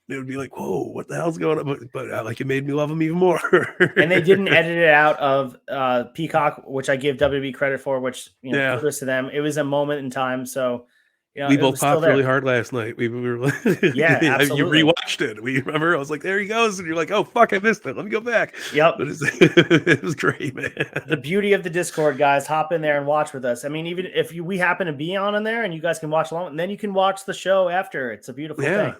It would be like, whoa, what the hell's going on? But like, it made me love him even more. And they didn't edit it out of Peacock, which I give WWE credit for, which, kudos to them. It was a moment in time. So, we both popped really hard last night. We were like, absolutely. You rewatched it. We remember, I was like, there he goes. And you're like, oh, fuck, I missed it. Let me go back. Yep. But it was great, man. The beauty of the Discord, guys, hop in there and watch with us. I mean, even if we happen to be on in there and you guys can watch along, and then you can watch the show after. It's a beautiful thing.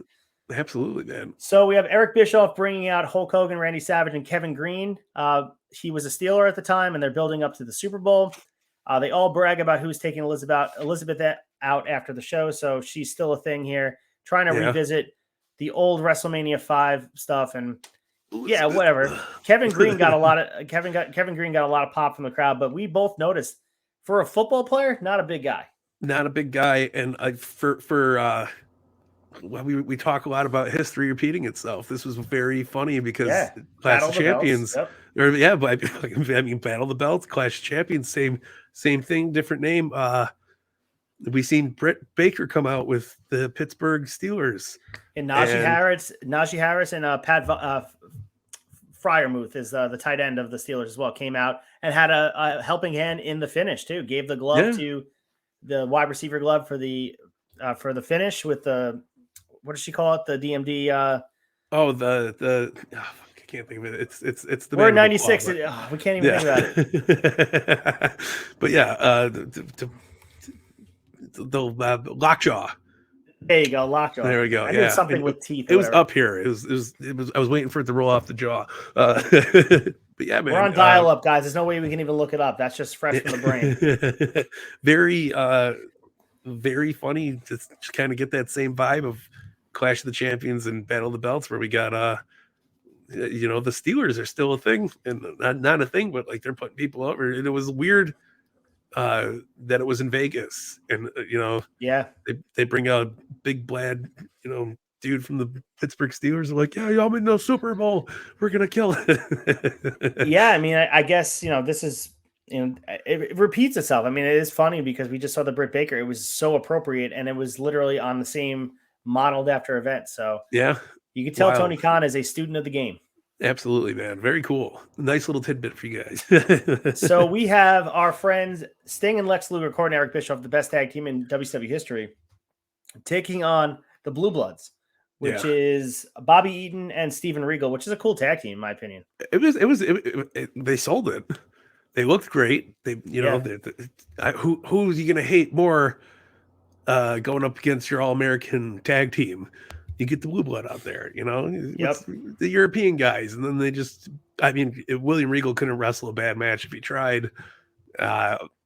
Absolutely, man. So we have Eric Bischoff bringing out Hulk Hogan, Randy Savage, and Kevin Green. He was a Steeler at the time, and they're building up to the Super Bowl. They all brag about who's taking Elizabeth out after the show, so she's still a thing here. Trying to revisit the old WrestleMania 5 stuff, and whatever. Kevin Green got a lot of pop from the crowd, but we both noticed, for a football player, not a big guy. Not a big guy, and we talk a lot about history repeating itself. This was very funny because Clash of Champions, Battle of the Belts, Clash of Champions, same thing, different name. We seen Britt Baker come out with the Pittsburgh Steelers, and Najee Harris and Pat Fryermuth is the tight end of the Steelers as well, came out and had a helping hand in the finish too. Gave the glove to the wide receiver glove for the finish with the, what does she call it? The DMD. I can't think of it. It's the. We're in 96. We can't even think about it. But the lockjaw. There you go, lockjaw. There we go. I did something with teeth. It was up here. It was. I was waiting for it to roll off the jaw. But yeah, man. We're on dial up, guys. There's no way we can even look it up. That's just fresh from the brain. Very, very funny to kind of get that same vibe of Clash of the Champions and Battle of the Belts, where we got the Steelers are still a thing, and not a thing, but like they're putting people over. And it was weird that it was in Vegas, and Yeah. they bring out big blad, dude from the Pittsburgh Steelers. They're like, yeah, y'all in the Super Bowl, we're gonna kill it. Yeah, I mean, I guess this is it repeats itself. I mean, it is funny because we just saw the Britt Baker. It was so appropriate, and it was literally on the same modeled after event. So Yeah, you could tell wild. Tony Khan is a student of the game. Absolutely, man. Very cool. Nice little tidbit for you guys. So we have our friends Sting and Lex Luger, Court and Eric Bischoff, the best tag team in WCW history, taking on the Blue Bloods, which is Bobby Eaton and Steven Regal, which is a cool tag team, in my opinion. They sold it. They looked great. Who's you gonna hate more going up against your All-American tag team? You get the Blue Blood out there, Yep. The European guys, and then William Regal couldn't wrestle a bad match if he tried,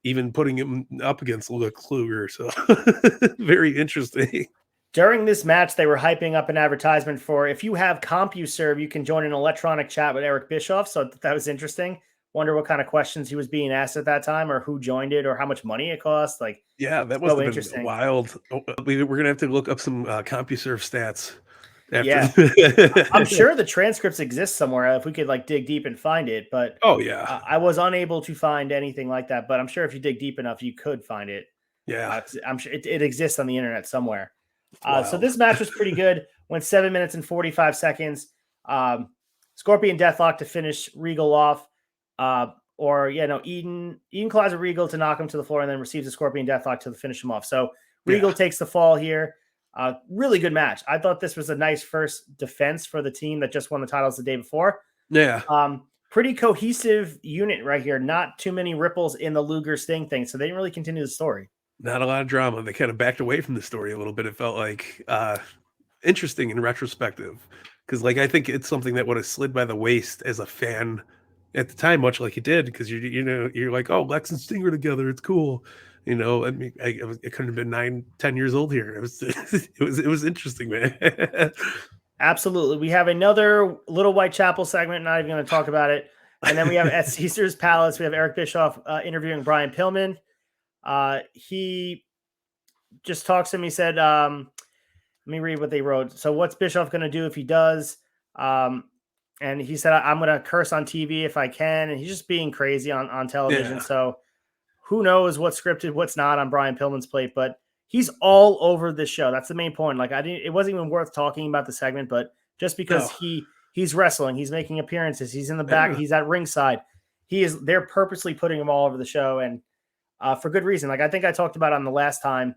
even putting him up against Lex Luger. So very interesting. During this match, they were hyping up an advertisement for if you have CompuServe, you can join an electronic chat with Eric Bischoff. So that was interesting. Wonder what kind of questions he was being asked at that time, or who joined it, or how much money it cost. Like, yeah, that must have been wild. We're gonna have to look up some CompuServe stats. Yeah, I'm sure the transcripts exist somewhere if we could dig deep and find it. But I was unable to find anything like that. But I'm sure if you dig deep enough, you could find it. Yeah, I'm sure it exists on the internet somewhere. So this match was pretty good. Went 7 minutes and 45 seconds. Scorpion Deathlock to finish Regal off. Eden collides with Regal to knock him to the floor and then receives a Scorpion Deathlock to finish him off. So Regal takes the fall here. Really good match. I thought this was a nice first defense for the team that just won the titles the day before. Yeah. Pretty cohesive unit right here. Not too many ripples in the Luger Sting thing. So they didn't really continue the story. Not a lot of drama. They kind of backed away from the story a little bit. It felt like interesting in retrospective. Because I think it's something that would have slid by the waist as a fan at the time, much like it did, because you're like, oh, Lex and Sting are together, it's cool. I mean, it couldn't have been 9-10 years old here. It was interesting, man. Absolutely. We have another Little Whitechapel segment. Not even going to talk about it. And then we have at Caesar's Palace, we have Eric Bischoff interviewing Brian Pillman. He just talks to him. He said, let me read what they wrote. So what's Bischoff going to do if he does? And he said, I'm going to curse on TV if I can. And he's just being crazy on television. Yeah. So who knows what's scripted, what's not on Brian Pillman's plate, but he's all over this show. That's the main point. It wasn't even worth talking about the segment, but just because he's wrestling, he's making appearances, he's in the back, he's at ringside. They're purposely putting him all over the show. And for good reason. I think I talked about on the last time,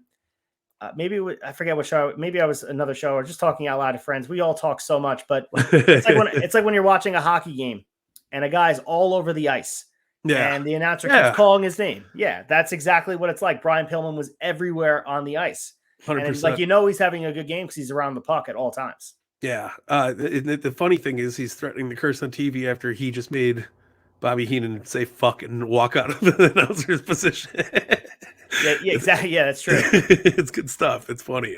I forget what show. Maybe I was another show or just talking out loud to friends. We all talk so much, but it's like when you're watching a hockey game and a guy's all over the ice, and the announcer keeps calling his name. Yeah, that's exactly what it's like. Brian Pillman was everywhere on the ice, 100%. And he's having a good game because he's around the puck at all times. Yeah. The funny thing is he's threatening to curse on TV after he just made Bobby Heenan say fuck and walk out of the announcer's position. Yeah, exactly. Yeah, that's true. It's good stuff. It's funny.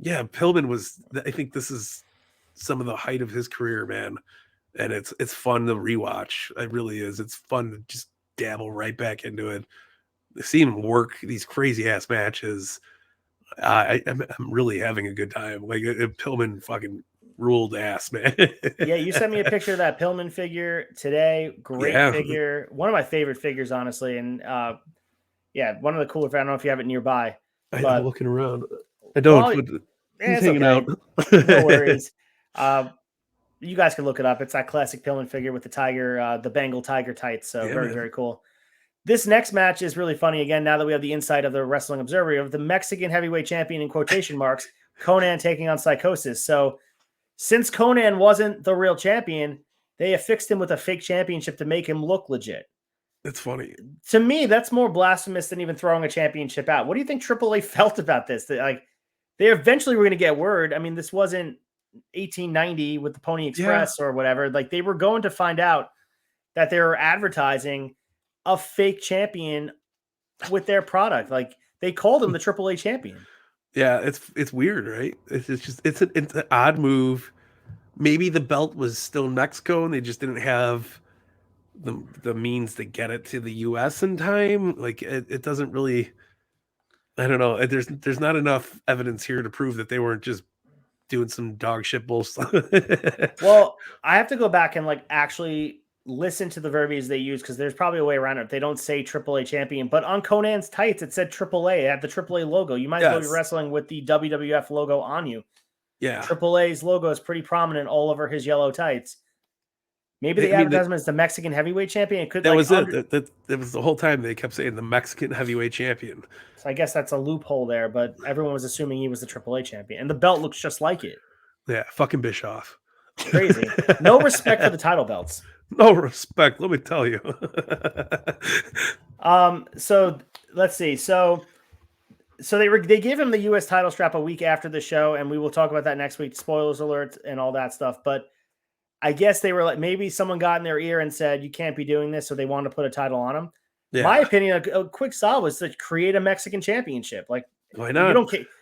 Pillman I think this is some of the height of his career, man. And it's fun to rewatch. It really is. It's fun to just dabble right back into it. See him work these crazy ass matches. I'm really having a good time. Pillman fucking ruled ass, man. Yeah, you sent me a picture of that Pillman figure today. Great figure. One of my favorite figures, honestly. And one of the cooler. I don't know if you have it nearby. I'm looking around. I don't. He's hanging out. No worries. You guys can look it up. It's that classic Pillman figure with the tiger, the Bengal tiger tights. So very cool. This next match is really funny. Again, now that we have the insight of the Wrestling Observer of the Mexican heavyweight champion in quotation marks, Conan taking on Psychosis. So since Conan wasn't the real champion, they affixed him with a fake championship to make him look legit. That's funny. To me, that's more blasphemous than even throwing a championship out. What do you think AAA felt about this? They eventually were going to get word. I mean, this wasn't 1890 with the Pony Express or whatever. They were going to find out that they were advertising a fake champion with their product. They called him the AAA champion. Yeah, it's weird, right? It's an odd move. maybe the belt was still in Mexico and they just didn't have the means to get it to the US in time. Like it doesn't really, I don't know. There's not enough evidence here to prove that they weren't just doing some dog shit bullshit. Well, I have to go back and like actually listen to the verbiage they use because there's probably a way around it. They don't say AAA champion, but on Conan's tights it said AAA. It had the AAA logo. You might as well be Yes. wrestling with the WWF logo on you. Yeah. AAA's logo is pretty prominent all over his yellow tights. Maybe the advertisement is the Mexican heavyweight champion. It could that was it. That was the whole time they kept saying the Mexican heavyweight champion. So I guess that's a loophole there, but everyone was assuming he was the AAA champion, and the belt looks just like it. Yeah, fucking Bischoff. Crazy. No respect for the title belts. No respect, let me tell you. So let's see. So they gave him the U.S. title strap a week after the show, and we will talk about that next week. Spoilers alert and all that stuff. But I guess they were like, maybe someone got in their ear and said, you can't be doing this. So they wanted to put a title on him. Yeah. My opinion, a quick solve was to create a Mexican championship. Like, why not?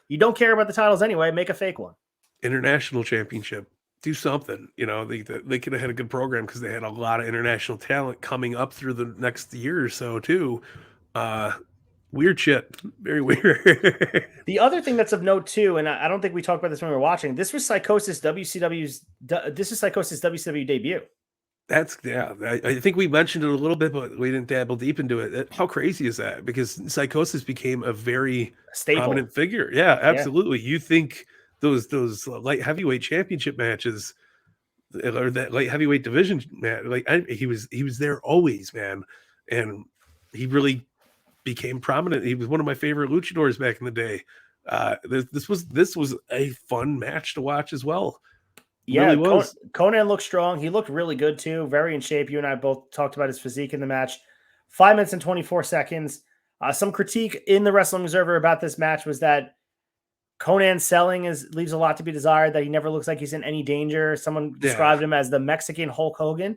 You don't care about the titles anyway. Make a fake one. International championship. Do something. You know, they could have had a good program because they had a lot of international talent coming up through the next year or so too. Weird shit. Very weird. The other thing that's of note too, and I don't think we talked about this when we were watching, this was Psychosis WCW debut. I think we mentioned it a little bit, but we didn't dabble deep into it. How crazy is that? Because Psychosis became a very prominent figure. Yeah, absolutely. Yeah. You think those light heavyweight championship matches or that light heavyweight division match, he was there always, man. And he really became prominent. He was one of my favorite luchadors back in the day. This was a fun match to watch as well. Yeah, really was. Conan looked strong. He looked really good too. Very in shape. You and I both talked about his physique in the match. 5 minutes and 24 seconds. Some critique in the Wrestling Observer about this match was that Conan's selling leaves a lot to be desired, that he never looks like he's in any danger. Someone described him as the Mexican Hulk Hogan.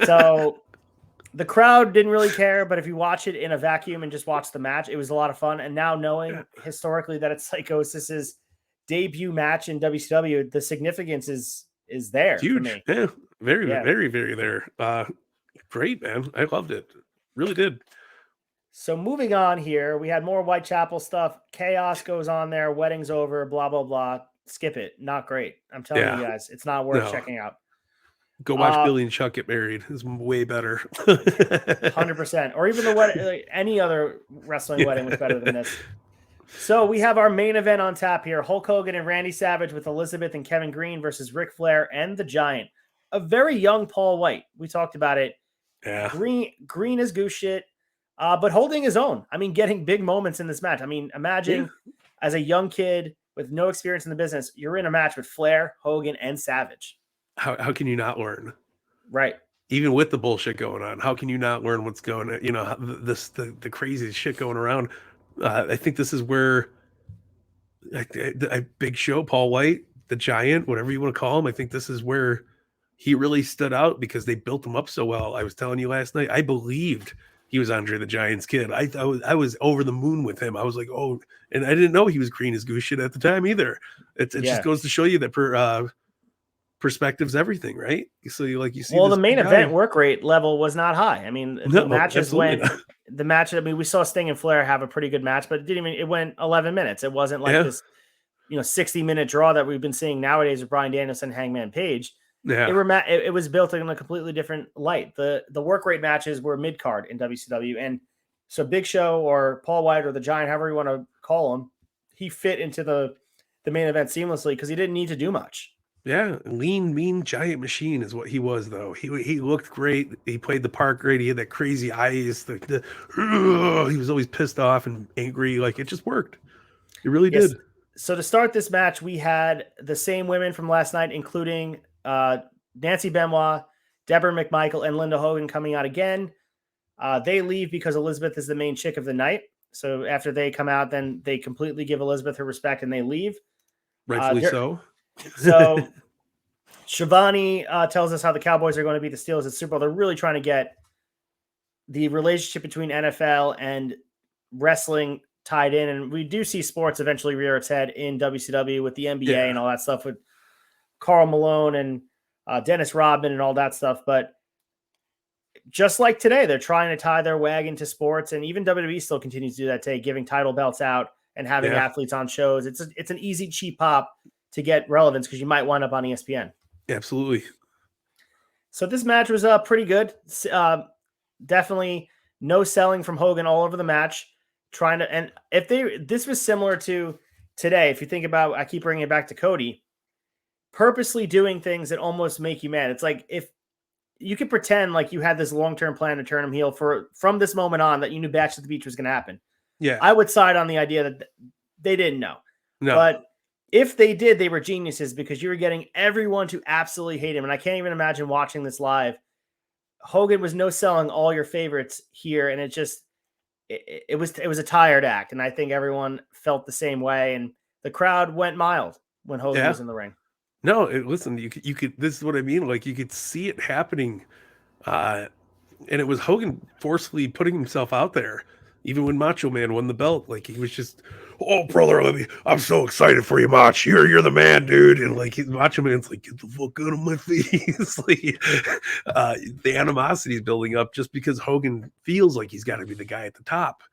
So the crowd didn't really care, but if you watch it in a vacuum and just watch the match, it was a lot of fun. And now knowing historically that it's Psychosis's debut match in WCW, the significance is there. Huge. For me. Yeah. Very, very there. Great, man. I loved it. Really did. So moving on here, we had more Whitechapel stuff. Chaos goes on there. Wedding's over. Blah, blah, blah. Skip it. Not great. I'm telling you guys, it's not worth checking out. Go watch Billy and Chuck get married. It's way better. 100%. Or even the wedding, like any other wrestling wedding was better than this. So we have our main event on tap here. Hulk Hogan and Randy Savage with Elizabeth and Kevin Green versus Ric Flair and the Giant. A very young Paul White. We talked about it. Yeah. Green is goose shit, but holding his own. I mean, getting big moments in this match. I mean, imagine as a young kid with no experience in the business, you're in a match with Flair, Hogan, and Savage. How can you not learn? Right. Even with the bullshit going on, how can you not learn what's going on? You know, the crazy shit going around. I think this is where a Big Show, Paul White, the Giant, whatever you want to call him, I think this is where he really stood out because they built him up so well. I was telling you last night, I believed he was Andre the Giant's kid. I was over the moon with him. I was like, oh, and I didn't know he was green as goose shit at the time either. It just goes to show you that perspective's everything, right? So you see. Well, the main event work rate level was not high. I mean, the matches went. The match. I mean, we saw Sting and Flair have a pretty good match, but it went 11 minutes. It wasn't like this, 60-minute draw that we've been seeing nowadays with Bryan Danielson, Hangman Page. Yeah, it was built in a completely different light. The work rate matches were mid card in WCW, and so Big Show or Paul White or the Giant, however you want to call him, he fit into the main event seamlessly because he didn't need to do much. Yeah, lean, mean, giant machine is what he was, though. He looked great. He played the part great. He had that crazy eyes. He was always pissed off and angry. Like, it just worked. It really did. So to start this match, we had the same women from last night, including Nancy Benoit, Deborah McMichael, and Linda Hogan coming out again. They leave because Elizabeth is the main chick of the night. So after they come out, then they completely give Elizabeth her respect and they leave. Rightfully so. So Shivani tells us how the Cowboys are going to beat the Steelers at Super Bowl. They're really trying to get the relationship between NFL and wrestling tied in. And we do see sports eventually rear its head in WCW with the NBA and all that stuff with Karl Malone and Dennis Rodman and all that stuff. But just like today, they're trying to tie their wagon to sports, and even WWE still continues to do that today, giving title belts out and having athletes on shows. It's an easy, cheap pop to get relevance because you might wind up on ESPN. Absolutely. So this match was pretty good. Definitely no selling from Hogan all over the match. This was similar to today. If you think about, I keep bringing it back to Cody, purposely doing things that almost make you mad. It's like if you could pretend like you had this long-term plan to turn him heel from this moment on, that you knew Bash at the Beach was going to happen. Yeah. I would side on the idea that they didn't know. No. But if they did, they were geniuses, because you were getting everyone to absolutely hate him. And I can't even imagine watching this live. Hogan was no selling all your favorites here, and it was a tired act, and I think everyone felt the same way, and the crowd went mild when Hogan was in the ring. No, listen, you could. This is what I mean. Like, you could see it happening, and it was Hogan forcefully putting himself out there. Even when Macho Man won the belt, like, he was just, "Oh, brother, I'm so excited for you, Mach. You're the man, dude." And like, Macho Man's like, "Get the fuck out of my face!" Like, the animosity is building up just because Hogan feels like he's got to be the guy at the top.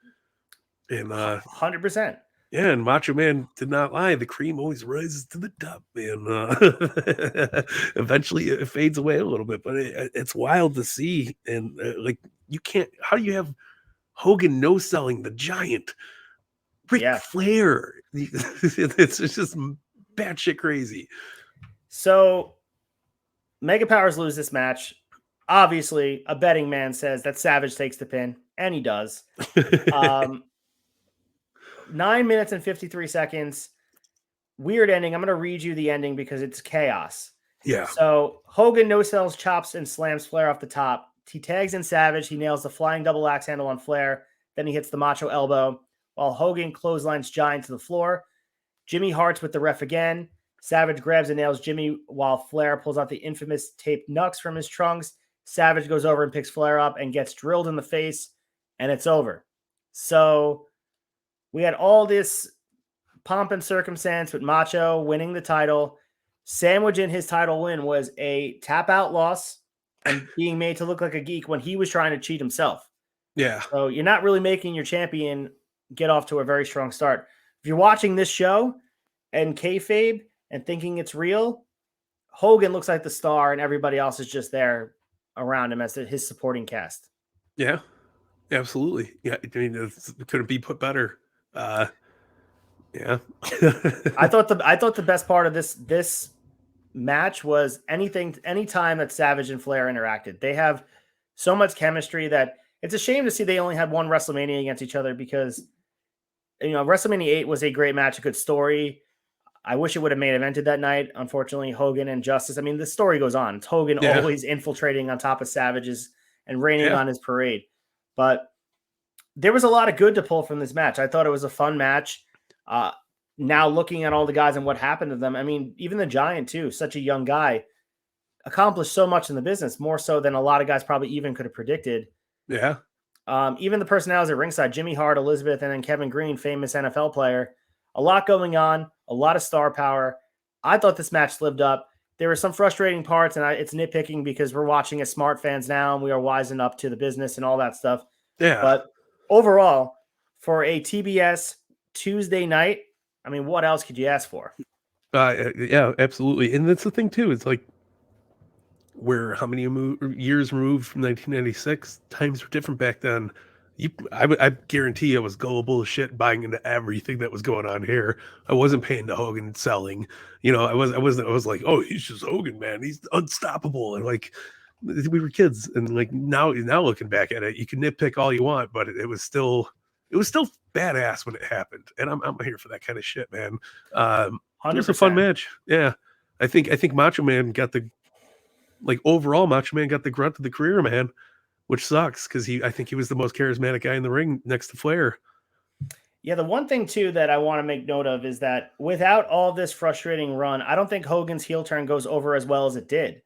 And 100%. Yeah, and Macho Man did not lie. The cream always rises to the top, man. Eventually, it fades away a little bit, but it's wild to see. And like, you can't. How do you have Hogan no selling the Giant, Ric Flair? It's just batshit crazy. So, Mega Powers lose this match. Obviously, a betting man says that Savage takes the pin, and he does. 9 minutes and 53 seconds. Weird ending. I'm going to read you the ending because it's chaos. Yeah. So Hogan no-sells, chops, and slams Flair off the top. He tags in Savage. He nails the flying double axe handle on Flair. Then he hits the macho elbow, while Hogan clotheslines Giant to the floor. Jimmy Hart's with the ref again. Savage grabs and nails Jimmy, while Flair pulls out the infamous taped Nux from his trunks. Savage goes over and picks Flair up and gets drilled in the face, and it's over. So we had all this pomp and circumstance with Macho winning the title. Sandwich in his title win was a tap-out loss and being made to look like a geek when he was trying to cheat himself. Yeah. So you're not really making your champion get off to a very strong start. If you're watching this show and kayfabe and thinking it's real, Hogan looks like the star and everybody else is just there around him as his supporting cast. Yeah, absolutely. Yeah, I mean, it couldn't be put better. Yeah. I thought the best part of this match was anytime that Savage and Flair interacted. They have so much chemistry that it's a shame to see they only had one WrestleMania against each other, because WrestleMania 8 was a great match, a good story. I wish it would have main evented that night. Unfortunately, Hogan and Justice. I mean, the story goes on. It's Hogan always infiltrating on top of Savage's and raining on his parade. But there was a lot of good to pull from this match. I thought it was a fun match. Now looking at all the guys and what happened to them, I mean, even the Giant too, such a young guy, accomplished so much in the business, more so than a lot of guys probably even could have predicted. Yeah. Even the personalities at ringside, Jimmy Hart, Elizabeth, and then Kevin Green, famous NFL player. A lot going on, a lot of star power. I thought this match lived up. There were some frustrating parts, and it's nitpicking because we're watching as smart fans now, and we are wising up to the business and all that stuff. Yeah. But overall, for a TBS Tuesday night, I mean, what else could you ask for? Yeah, absolutely. And that's the thing too. It's like, we're how many years removed from 1996? Times were different back then. I guarantee I was gullible as shit, buying into everything that was going on here. I wasn't paying to Hogan selling. I was like, oh, he's just Hogan, man. He's unstoppable. And like, we were kids, and like now looking back at it, you can nitpick all you want, but it was still badass when it happened. And I'm here for that kind of shit, man. It was a fun match. Yeah. I think Macho Man got overall Macho Man got the grunt of the career, man, which sucks because I think he was the most charismatic guy in the ring next to Flair. Yeah, the one thing too that I want to make note of is that without all this frustrating run, I don't think Hogan's heel turn goes over as well as it did.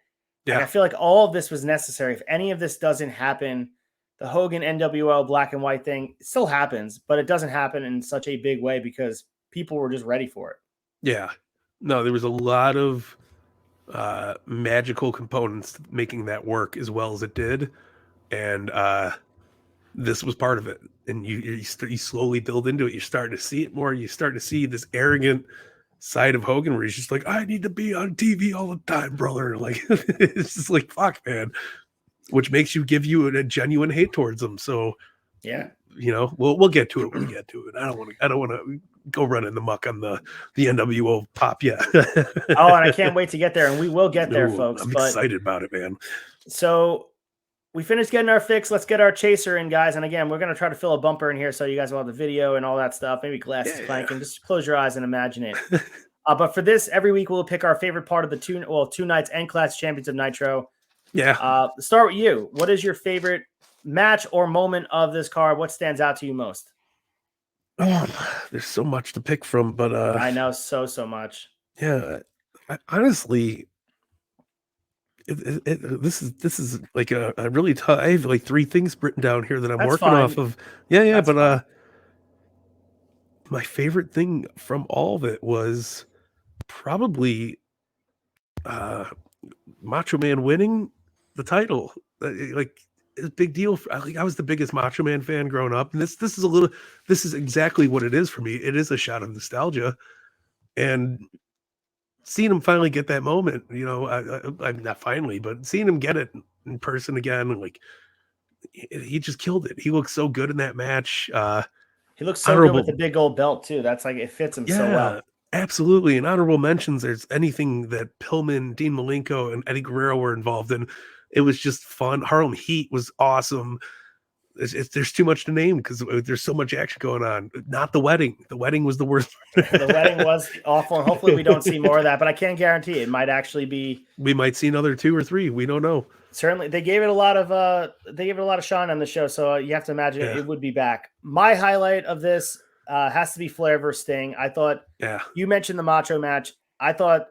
Yeah. Like, I feel like all of this was necessary. If any of this doesn't happen, the Hogan NWO black and white thing still happens, but it doesn't happen in such a big way because people were just ready for it. Yeah. No, there was a lot of magical components making that work as well as it did, and this was part of it. And you slowly build into it. You're starting to see it more. You start to see this arrogant side of Hogan where he's just like, I need to be on TV all the time, brother. Like it's just like, fuck, man. Which makes you give you a genuine hate towards him. So Yeah. We'll get to it when we get to it. I don't want to go running the muck on the NWO pop yet. Oh, and I can't wait to get there, and we will get there, folks. I'm excited about it, man. So we finished getting our fix. Let's get our chaser in, guys. And again, we're going to try to fill a bumper in here so you guys will have the video and all that stuff. Maybe glasses clanking. Just close your eyes and imagine it. But for this, every week we'll pick our favorite part of the two nights and Clash Champions of Nitro. Yeah. Start with you. What is your favorite match or moment of this card? What stands out to you most? Oh, there's so much to pick from, but I know so much. Yeah, honestly, this is like a really tough. I have like 3 things written down here that I'm working off of. Yeah, that's but fine. My favorite thing from all of it was probably Macho Man winning the title. Like it's a big deal. I was the biggest Macho Man fan growing up, and this is exactly what it is for me. It is a shot of nostalgia, and seeing him finally get that moment, I'm not finally, but seeing him get it in person again, like he just killed it. He looked so good in that match. He looks so good with the big old belt too. That's like, it fits him so well. Absolutely. And honorable mentions, there's anything that Pillman, Dean Malenko, and Eddie Guerrero were involved in. It was just fun. Harlem Heat was awesome. There's too much to name because there's so much action going on. Not the wedding. The wedding was the worst. The wedding was awful, and hopefully we don't see more of that. But I can't guarantee it might actually be. We might see another 2 or 3. We don't know. Certainly, they gave it a lot of shine on the show, so you have to imagine it would be back. My highlight of this has to be Flair versus Sting. I thought. You mentioned the Macho match. I thought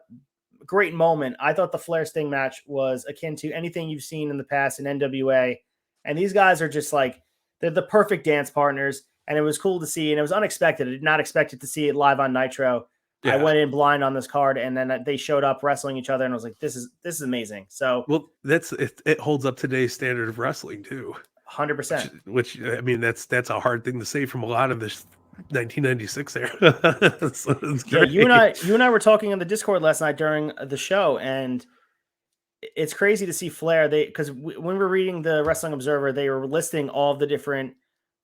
great moment. I thought the Flair Sting match was akin to anything you've seen in the past in NWA. And these guys are just like, they're the perfect dance partners. And it was cool to see. And it was unexpected. I did not expect to see it live on Nitro. I went in blind on this card, and then they showed up wrestling each other. And I was like, this is amazing. So, well, it holds up today's standard of wrestling too. 100%. Which I mean, that's a hard thing to say from a lot of this 1996 era. So you and I were talking on the Discord last night during the show, and it's crazy to see Flair. Because when we were reading the Wrestling Observer, they were listing all of the different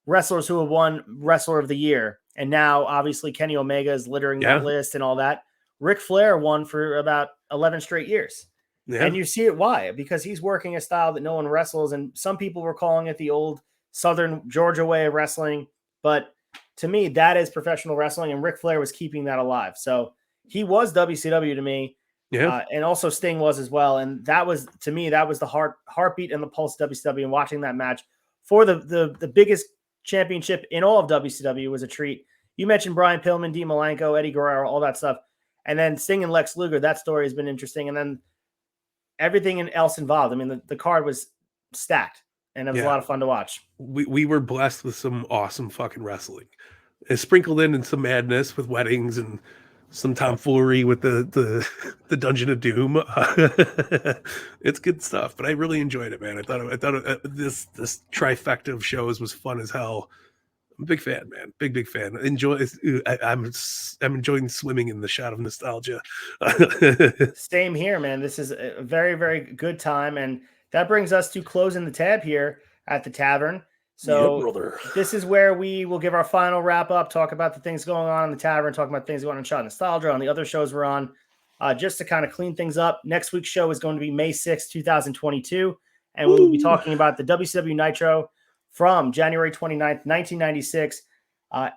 wrestlers who have won Wrestler of the Year. And now, obviously, Kenny Omega is littering that list and all that. Ric Flair won for about 11 straight years. Yeah. And you see it why? Because he's working a style that no one wrestles. And some people were calling it the old Southern Georgia way of wrestling. But to me, that is professional wrestling. And Ric Flair was keeping that alive. So he was WCW to me. Yeah, and also Sting was as well, and that was, to me, that was the heartbeat and the pulse of WCW. And watching that match for the biggest championship in all of WCW was a treat. You mentioned Brian Pillman, Dean Malenko, Eddie Guerrero, all that stuff, and then Sting and Lex Luger. That story has been interesting, and then everything else involved. I mean, the card was stacked, and it was a lot of fun to watch. We were blessed with some awesome fucking wrestling, and sprinkled in some madness with weddings and some tomfoolery with the Dungeon of Doom. It's good stuff, but I really enjoyed it, man. I thought this trifecta of shows was fun as hell. I'm a big fan, man. Big fan. I'm enjoying swimming in the shot of nostalgia. Same here, man. This is a very, very good time, and that brings us to closing the tab here at the tavern. So this is where we will give our final wrap up, talk about the things going on in the tavern, talk about things going on Shot Nostalgia, on the other shows we're on, just to kind of clean things up. Next week's show is going to be May 6th, 2022, and we will be talking about the WCW Nitro from January 29th, 1996,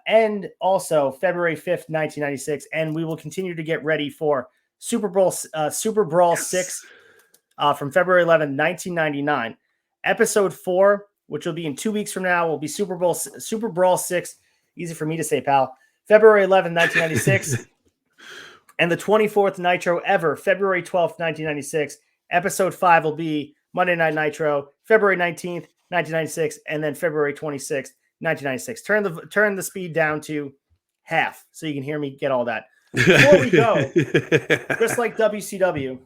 and also February 5th, 1996, and we will continue to get ready for Super Brawl 6 from February 11th, 1999. Episode 4, which will be in 2 weeks from now, will be Super Brawl 6. Easy for me to say, pal. February 11th, 1996. And the 24th Nitro ever, February 12th, 1996. Episode 5 will be Monday Night Nitro, February 19th, 1996. And then February 26th, 1996. Turn the speed down to half so you can hear me get all that. Before we go, just like WCW,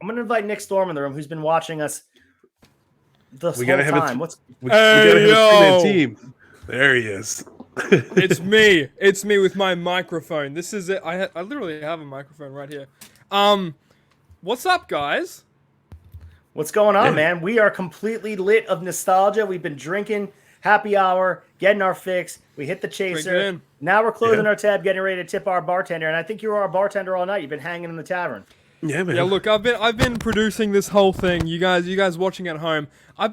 I'm going to invite Nick Storm in the room, who's been watching us this We whole gotta have time. we gotta have a three-man team. There he is. It's me. It's me with my microphone. This is it. I literally have a microphone right here. What's up, guys? What's going on, man? We are completely lit of nostalgia. We've been drinking, happy hour, getting our fix. We hit the chaser. Now we're closing our tab, getting ready to tip our bartender. And I think you were our bartender all night. You've been hanging in the tavern. Yeah, man. Yeah, look, I've been producing this whole thing. You guys watching at home. I've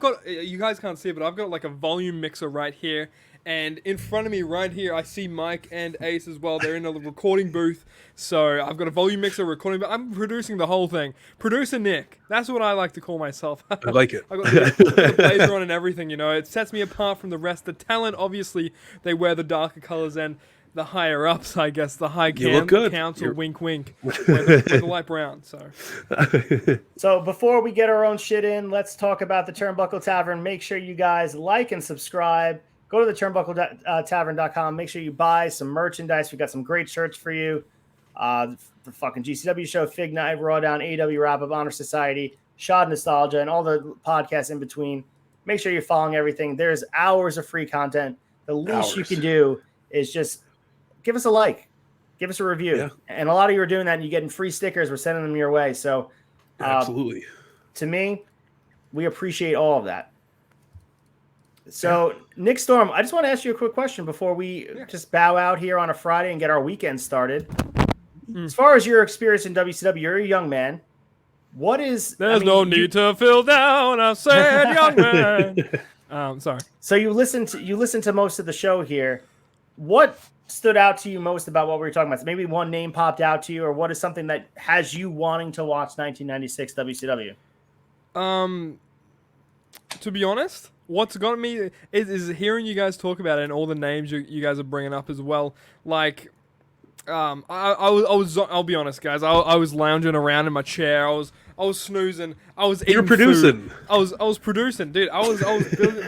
got, you guys can't see it, but I've got like a volume mixer right here. And in front of me right here, I see Mike and Ace as well. They're in a recording booth. So I've got a volume mixer recording, but I'm producing the whole thing. Producer Nick. That's what I like to call myself. I like it. I've got the blazer on and everything, you know. It sets me apart from the rest. The talent, obviously, they wear the darker colors, and the higher ups, I guess, the high council, wink, wink, with the light brown. So before we get our own shit in, let's talk about the Turnbuckle Tavern. Make sure you guys like and subscribe. Go to the turnbuckletavern.com. Make sure you buy some merchandise. We got some great shirts for you. The fucking GCW show, Fig Night, Raw Down, AEW Wrap Up, Honor Society, Shot Nostalgia, and all the podcasts in between. Make sure you're following everything. There's hours of free content. The least you can do is just give us a like, give us a review. Yeah. And a lot of you are doing that, and you're getting free stickers. We're sending them your way. So absolutely. To me, we appreciate all of that. So, Nick Storm, I just want to ask you a quick question before we just bow out here on a Friday and get our weekend started. As far as your experience in WCW, you're a young man. What is... There's no need to feel down, I said, young man. Sorry. So you listened to most of the show here. What stood out to you most about what we were talking about? So maybe one name popped out to you, or what is something that has you wanting to watch 1996 WCW? To be honest... What's got me is hearing you guys talk about it and all the names you guys are bringing up as well. Like, I'll be honest, guys. I was lounging around in my chair. I was snoozing. I was eating. You're producing. Food. I was producing, dude. I was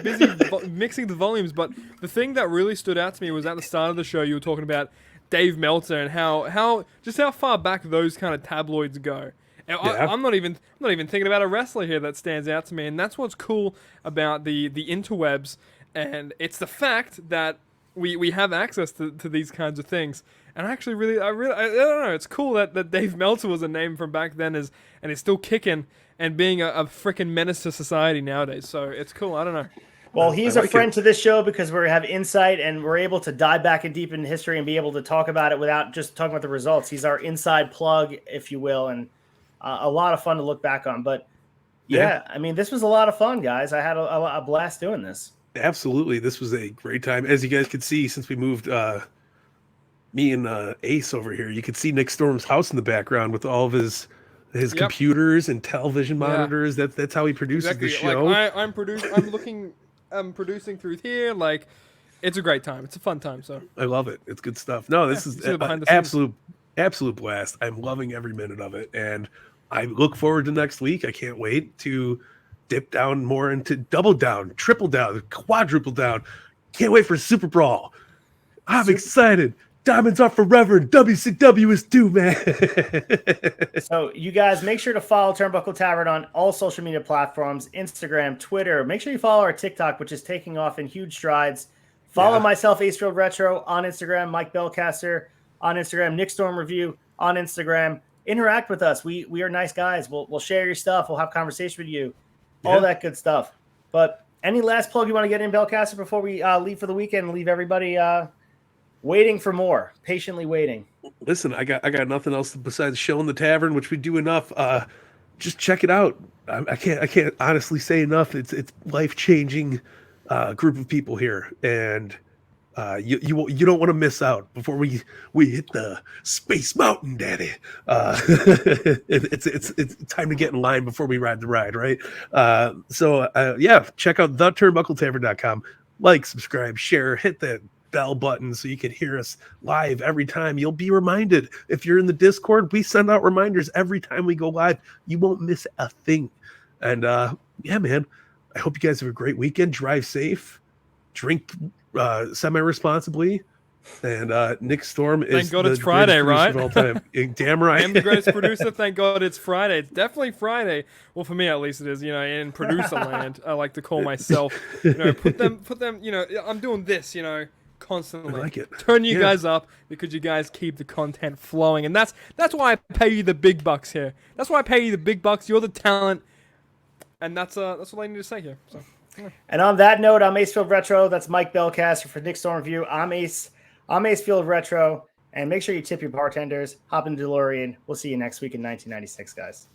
busy mixing the volumes. But the thing that really stood out to me was at the start of the show, you were talking about Dave Meltzer and how far back those kind of tabloids go. I'm not even thinking about a wrestler here that stands out to me, and that's what's cool about the interwebs, and it's the fact that we have access to these kinds of things. And I don't know, it's cool that Dave Meltzer was a name from back then and is still kicking and being a freaking menace to society nowadays. So it's cool. I don't know. Well, he's a friend to this show because we have insight and we're able to dive back in deep in history and be able to talk about it without just talking about the results. He's our inside plug, if you will, and a lot of fun to look back on. But yeah, I mean, this was a lot of fun, guys. I had a blast doing this. Absolutely. This was a great time. As you guys could see, since we moved me and Ace over here, you could see Nick Storm's house in the background with all of his computers and television monitors. That's how he produces the show. Like I'm producing through here. Like, it's a great time. It's a fun time. So I love it. It's good stuff. No, this is an absolute blast. I'm loving every minute of it, and I look forward to next week. I can't wait to dip down more into double down, triple down, quadruple down. Can't wait for Super Brawl. I'm excited. Diamonds are forever, and WCW is too, man. So you guys make sure to follow Turnbuckle Tavern on all social media platforms, Instagram, Twitter. Make sure you follow our TikTok, which is taking off in huge strides. Follow myself, Ace Field Retro, on Instagram, Mike Bellcaster on Instagram, Nick Storm Review on Instagram. Interact with us. We are nice guys. We'll share your stuff. We'll have conversation with you. All that good stuff. But any last plug you want to get in, Bellcaster, before we leave for the weekend and leave everybody waiting for more, patiently waiting? Listen, I got nothing else besides Show in the Tavern, which we do enough. Just check it out. I can't honestly say enough. It's life-changing group of people here, and you don't want to miss out before we hit the Space Mountain, Daddy. It's time to get in line before we ride the ride, right? So check out theturnbuckletavern.com. Like, subscribe, share, hit that bell button so you can hear us live every time. You'll be reminded. If you're in the Discord, we send out reminders every time we go live. You won't miss a thing. And man, I hope you guys have a great weekend. Drive safe, drink semi-responsibly, And Nick Storm is Thank God the it's Friday, greatest producer right? of all time. Damn right. I am the greatest producer. Thank God it's Friday. It's definitely Friday. Well, for me at least it is. You know, in producer land, I like to call myself. You know, put them. You know, I'm doing this. You know, constantly. I like it. Turn you guys up because you guys keep the content flowing, and that's why I pay you the big bucks here. That's why I pay you the big bucks. You're the talent, and that's what I need to say here. So. Yeah. And on that note, I'm Acefield Retro. That's Mike Belcaster for Nick Storm Review. I'm Acefield Retro. And make sure you tip your bartenders. Hop in the DeLorean. We'll see you next week in 1996, guys.